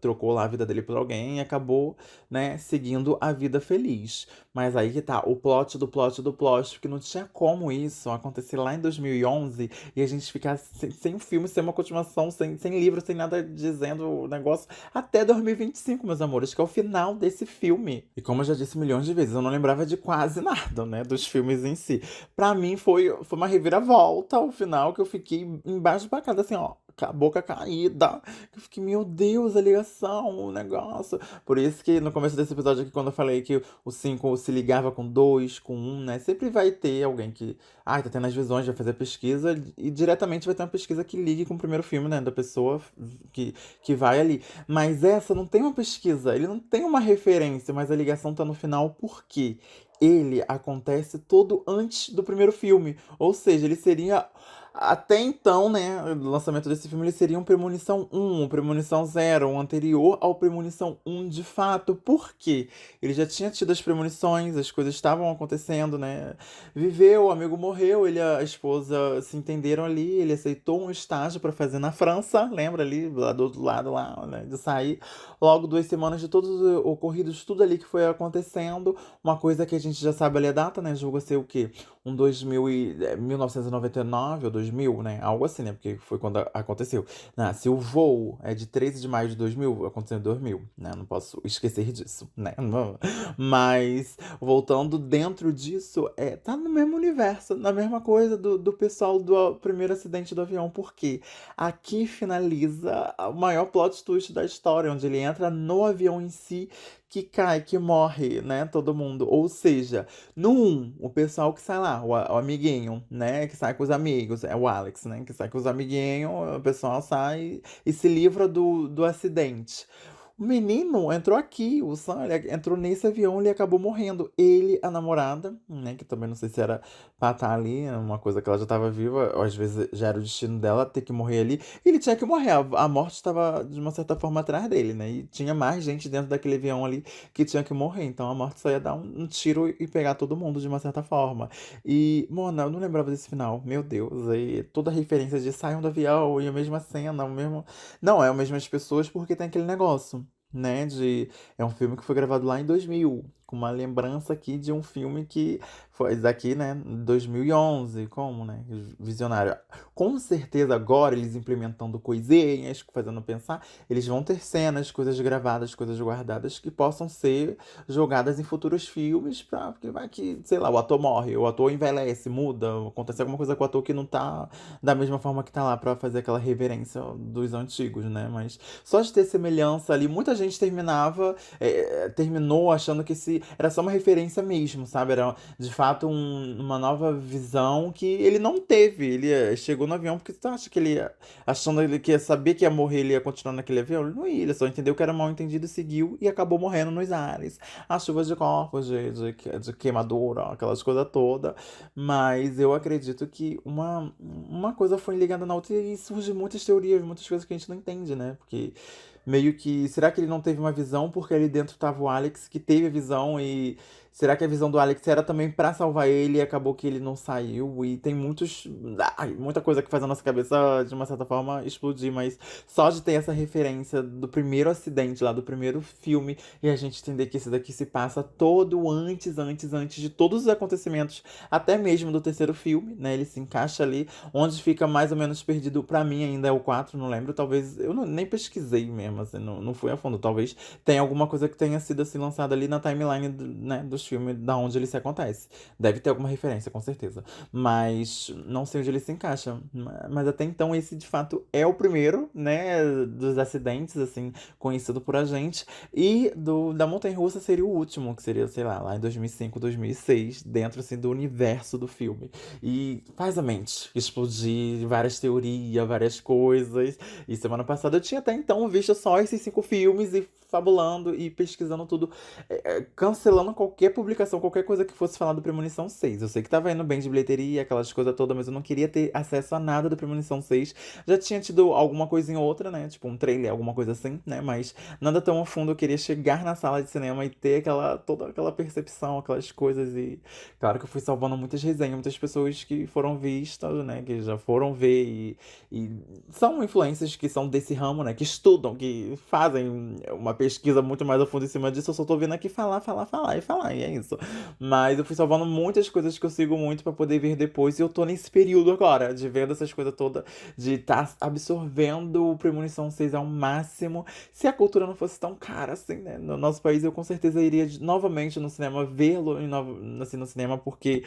trocou lá a vida dele por alguém e acabou, né, seguindo a vida feliz. Mas aí que tá, o plot do plot do plot, porque não tinha como isso acontecer lá em 2011 e a gente ficar sem o filme, sem uma continuação, sem livro, sem nada dizendo o negócio, até 2025, meus amores, que é o final desse filme. E como eu já disse milhões de vezes, eu não lembrava de quase nada, né, dos filmes em si. Pra mim foi uma reviravolta ao final, que eu fiquei embaixo da casa, assim, ó, com a boca caída. Eu fiquei, meu Deus, a ligação, o negócio. Por isso que no começo desse episódio aqui, quando eu falei que o 5 se ligava com 2 com um, né? Sempre vai ter alguém que, tá tendo as visões, vai fazer a pesquisa e diretamente vai ter uma pesquisa que ligue com o primeiro filme, né? Da pessoa que vai ali. Mas essa não tem uma pesquisa, ele não tem uma referência, mas a ligação tá no final, por quê? Ele acontece todo antes do primeiro filme. Ou seja, ele seria. Até então, né, o lançamento desse filme, ele seria um Premonição 1, um Premonição 0, um anterior ao Premonição 1 de fato. Por quê? Ele já tinha tido as premonições, as coisas estavam acontecendo, né? Viveu, o amigo morreu, ele e a esposa se entenderam ali, ele aceitou um estágio para fazer na França, lembra ali, lá do outro lado lá, né, de sair. Logo 2 semanas de todos os ocorridos, tudo ali que foi acontecendo. Uma coisa que a gente já sabe ali a data, né? Julga ser o quê? 1999 ou 2000, né? Algo assim, né? Porque foi quando aconteceu. Se o voo é de 13 de maio de 2000, aconteceu em 2000, né? Não posso esquecer disso, né? Mas, voltando dentro disso, tá no mesmo universo, na mesma coisa do pessoal do primeiro acidente do avião. Por quê? Aqui finaliza o maior plot twist da história, onde ele entra no avião em si, que cai, que morre, né? Todo mundo. Ou seja, no 1, o pessoal que sai lá, o amiguinho, né? Que sai com os amigos, é o Alex, né? Que sai com os amiguinhos, o pessoal sai e se livra do acidente. O menino entrou aqui, o Sam, ele entrou nesse avião, ele acabou morrendo. Ele, a namorada, né, que também não sei se era pra estar ali, é uma coisa que ela já tava viva, ou às vezes já era o destino dela ter que morrer ali. E ele tinha que morrer, a morte estava de uma certa forma atrás dele, né? E tinha mais gente dentro daquele avião ali que tinha que morrer. Então a morte só ia dar um tiro e pegar todo mundo de uma certa forma. E, mano, eu não lembrava desse final. Meu Deus, aí toda a referência de saiam do avião e a mesma cena, o mesmo. Não, é as mesmas pessoas porque tem aquele negócio, né? É um filme que foi gravado lá em 2000, com uma lembrança aqui de um filme que foi daqui, né? 2011, como, né? Visionário. Com certeza agora eles implementando coisinhas, fazendo pensar, eles vão ter cenas, coisas gravadas, coisas guardadas que possam ser jogadas em futuros filmes, pra, porque vai que, sei lá, o ator morre, o ator envelhece, muda, acontece alguma coisa com o ator que não tá da mesma forma que tá lá pra fazer aquela reverência dos antigos, né? Mas só de ter semelhança ali, muita gente terminou achando que esse era só uma referência mesmo, sabe? Era de fato uma nova visão que ele não teve. Ele chegou no avião porque tu acha que ele achando ele que ia saber que ia morrer, ele ia continuar naquele avião? Ele não ia, ele só entendeu que era mal entendido, seguiu e acabou morrendo nos ares. As chuvas de corpos, de queimadura, aquelas coisas todas. Mas eu acredito que uma coisa foi ligada na outra e surgem muitas teorias, muitas coisas que a gente não entende, né? Porque meio que. Será que ele não teve uma visão porque ali dentro tava o Alex que teve a visão e. Será que a visão do Alex era também pra salvar ele e acabou que ele não saiu? E tem muita coisa que faz a nossa cabeça, de uma certa forma, explodir, mas só de ter essa referência do primeiro acidente lá, do primeiro filme, e a gente entender que esse daqui se passa todo antes de todos os acontecimentos, até mesmo do terceiro filme, né? Ele se encaixa ali, onde fica mais ou menos perdido pra mim ainda é o 4 não lembro, talvez, eu nem pesquisei mesmo, assim, não fui a fundo, talvez tenha alguma coisa que tenha sido assim lançada ali na timeline, né, dos filmes, da onde ele se acontece. Deve ter alguma referência, com certeza. Mas não sei onde ele se encaixa. Mas até então esse de fato é o primeiro, né, dos acidentes, assim, conhecido por a gente. E da Montanha-Russa seria o último, que seria, sei lá em 2005, 2006, dentro, assim, do universo do filme. E faz a mente explodir, várias teorias, várias coisas. E semana passada eu tinha até então visto só esses 5 filmes e fabulando e pesquisando tudo, cancelando qualquer publicação, qualquer coisa que fosse falar do Premonição 6. Eu sei que tava indo bem de bilheteria, aquelas coisas todas, mas eu não queria ter acesso a nada do Premonição 6. Já tinha tido alguma coisinha ou outra, né? Tipo um trailer, alguma coisa assim, né? Mas nada tão a fundo. Eu queria chegar na sala de cinema e ter toda aquela percepção, aquelas coisas. E claro que eu fui salvando muitas resenhas, muitas pessoas que foram vistas, né? Que já foram ver e são influências que são desse ramo, né? Que estudam, que fazem uma pesquisa muito mais a fundo em cima disso. Eu só tô vindo aqui falar, e é isso. Mas eu fui salvando muitas coisas que eu sigo muito pra poder ver depois. E eu tô nesse período agora, de vendo essas coisas todas, de estar absorvendo o Premonição 6 ao máximo. Se a cultura não fosse tão cara assim, né? No nosso país, eu com certeza iria novamente no cinema vê-lo assim, no cinema, porque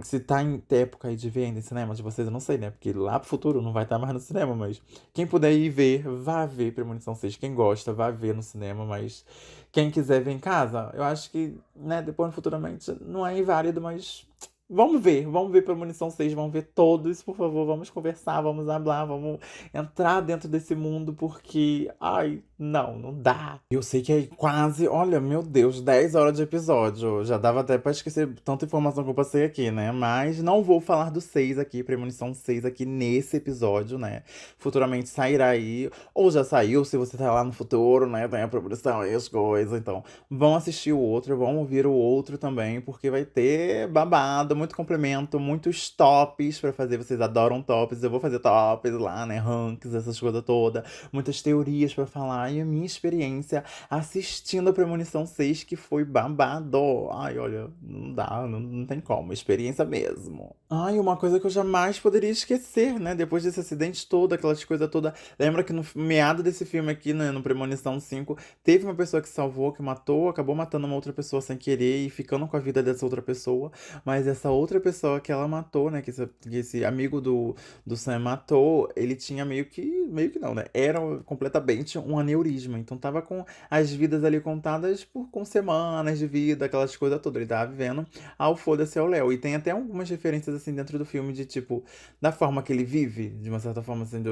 se tá em época aí de venda em cinema de vocês, eu não sei, né? Porque lá pro futuro não vai estar mais no cinema, mas quem puder ir ver, vá ver Premonição 6. Quem gosta, vá ver no cinema, mas quem quiser ver em casa, eu acho que, né, depois futuramente não é inválido, mas vamos ver Premonição 6, vamos ver todos, por favor, vamos conversar, vamos hablar, vamos entrar dentro desse mundo, porque, ai, não dá. Eu sei que é quase, olha, meu Deus, 10 horas de episódio. Já dava até pra esquecer tanta informação que eu passei aqui, né? Mas não vou falar do 6 aqui, Premonição 6 aqui nesse episódio, né? Futuramente sairá aí, ou já saiu, se você tá lá no futuro, né? Tem a premonição e as coisas. Então, vão assistir o outro, vão ouvir o outro também, porque vai ter babado, muito complemento, muitos tops pra fazer. Vocês adoram tops, eu vou fazer tops lá, né? Ranks, essas coisas todas. Muitas teorias pra falar. E a minha experiência assistindo a Premonição 6, que foi babado. Ai, olha, não dá, não tem como. Experiência mesmo. Ai, uma coisa que eu jamais poderia esquecer, né? Depois desse acidente todo, aquelas coisas todas. Lembra que no meado desse filme aqui, né, no Premonição 5, teve uma pessoa que salvou, que matou, acabou matando uma outra pessoa sem querer e ficando com a vida dessa outra pessoa. Mas essa outra pessoa que ela matou, né? Que esse amigo do Sam matou, ele tinha meio que não, né? Era completamente um aneurisma. Então tava com as vidas ali contadas com semanas de vida, aquelas coisas todas. Ele tava vivendo ao foda-se ao Léo. E tem até algumas referências assim dentro do filme de tipo, da forma que ele vive, de uma certa forma assim,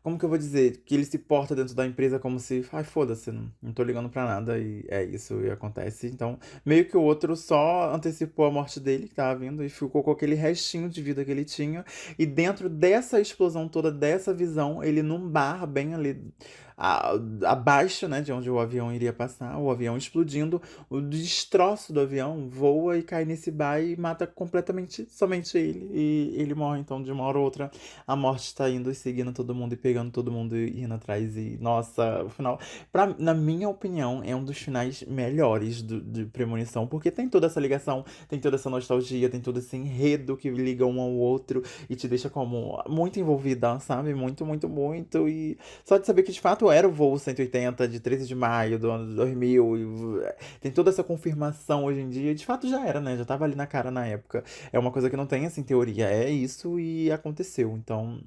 Como que eu vou dizer? Que ele se porta dentro da empresa como se, ai, foda-se, não tô ligando pra nada e é isso, e acontece. Então, meio que o outro só antecipou a morte dele, que tava vindo, e ficou com aquele restinho de vida que ele tinha. E dentro dessa explosão toda, dessa visão, ele num bar bem ali a- abaixo, né, de onde o avião iria passar, o avião explodindo, o destroço do avião voa e cai nesse bar e mata completamente somente ele. E ele morre, então, de uma hora ou outra, a morte tá indo e seguindo todo mundo e pegando todo mundo e indo atrás. E, nossa, o final, na minha opinião, é um dos finais melhores de Premonição, porque tem toda essa ligação, tem toda essa nostalgia, tem todo esse enredo que liga um ao outro e te deixa como muito envolvida, sabe? Muito, muito, muito. E só de saber que de fato era o voo 180 de 13 de maio do ano de 2000. Tem toda essa confirmação hoje em dia. E de fato já era, né? Já tava ali na cara na época. É uma coisa que não tem, assim, teoria. É isso e aconteceu. Então,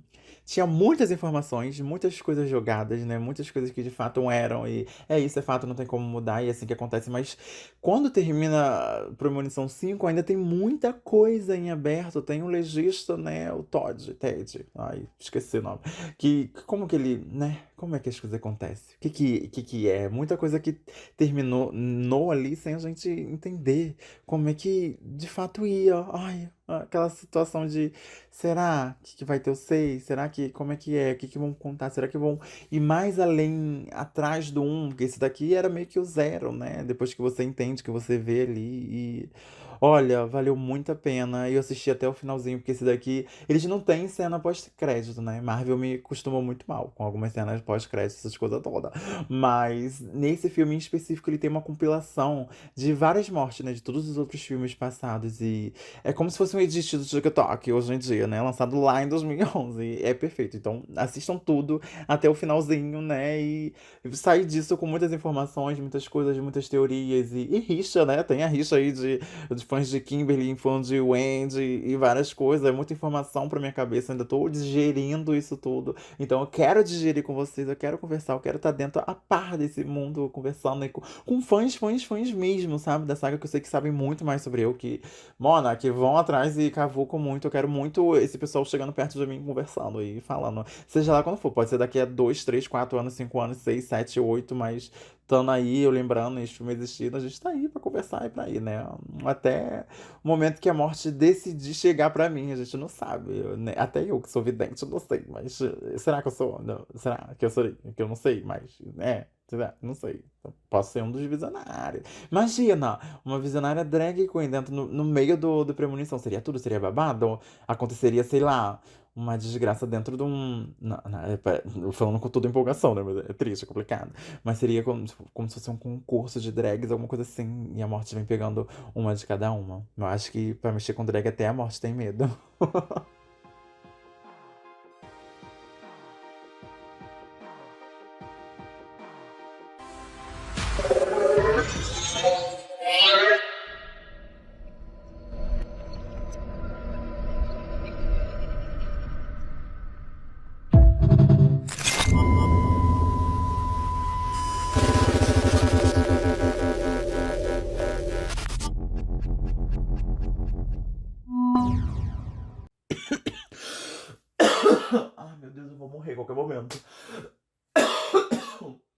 tinha muitas informações, muitas coisas jogadas, né? Muitas coisas que de fato eram. E é isso, é fato, não tem como mudar. E é assim que acontece. Mas quando termina Premonição 5 ainda tem muita coisa em aberto. Tem o legista, né? O Ted. Ai, esqueci o nome. Como que ele, né? Como é que as coisas acontecem? O que que é? Muita coisa que terminou no ali sem a gente entender como é que de fato ia. Ai, aquela situação de será que vai ter o 6? Será que como é que é? O que que vão contar? Será que vão ir mais além atrás do um? Porque esse daqui era meio que o zero, né? Depois que você entende, que você vê ali e olha, valeu muito a pena. E eu assisti até o finalzinho, porque esse daqui eles não têm cena pós-crédito, né? Marvel me costuma muito mal com algumas cenas pós-crédito, essas coisas todas. Mas nesse filme em específico, ele tem uma compilação de várias mortes, né? De todos os outros filmes passados. E é como se fosse um edit do TikTok hoje em dia, né? Lançado lá em 2011. E é perfeito. Então assistam tudo até o finalzinho, né? E sair disso com muitas informações, muitas coisas, muitas teorias. E rixa, né? Tem a rixa aí de fãs de Kimberly, fãs de Wendy e várias coisas. É muita informação pra minha cabeça. Ainda tô digerindo isso tudo. Então eu quero digerir com vocês, eu quero conversar, eu quero estar dentro a par desse mundo, conversando aí com fãs mesmo, sabe? Da saga que eu sei que sabem muito mais sobre eu, que, Mona, que vão atrás e cavucam muito. Eu quero muito esse pessoal chegando perto de mim, conversando e falando. Seja lá quando for, pode ser daqui a 2, 3, 4 anos, 5 anos, 6, 7, 8, mas estando aí, eu lembrando esse filme existindo, a gente tá aí pra conversar e pra ir, né? Até o momento que a morte decidir chegar pra mim, a gente não sabe. Né? Até eu que sou vidente, eu não sei, mas será que eu sou? Não, será que eu sou? Que eu não sei, mas será? Não sei. Eu posso ser um dos visionários. Imagina, uma visionária drag queen dentro no meio do Premonição. Seria tudo? Seria babado? Aconteceria, sei lá, uma desgraça dentro de um. Falando com toda empolgação, né? Mas é triste, é complicado. Mas seria como se fosse um concurso de drags, alguma coisa assim. E a morte vem pegando uma de cada uma. Eu acho que pra mexer com drag até a morte tem medo.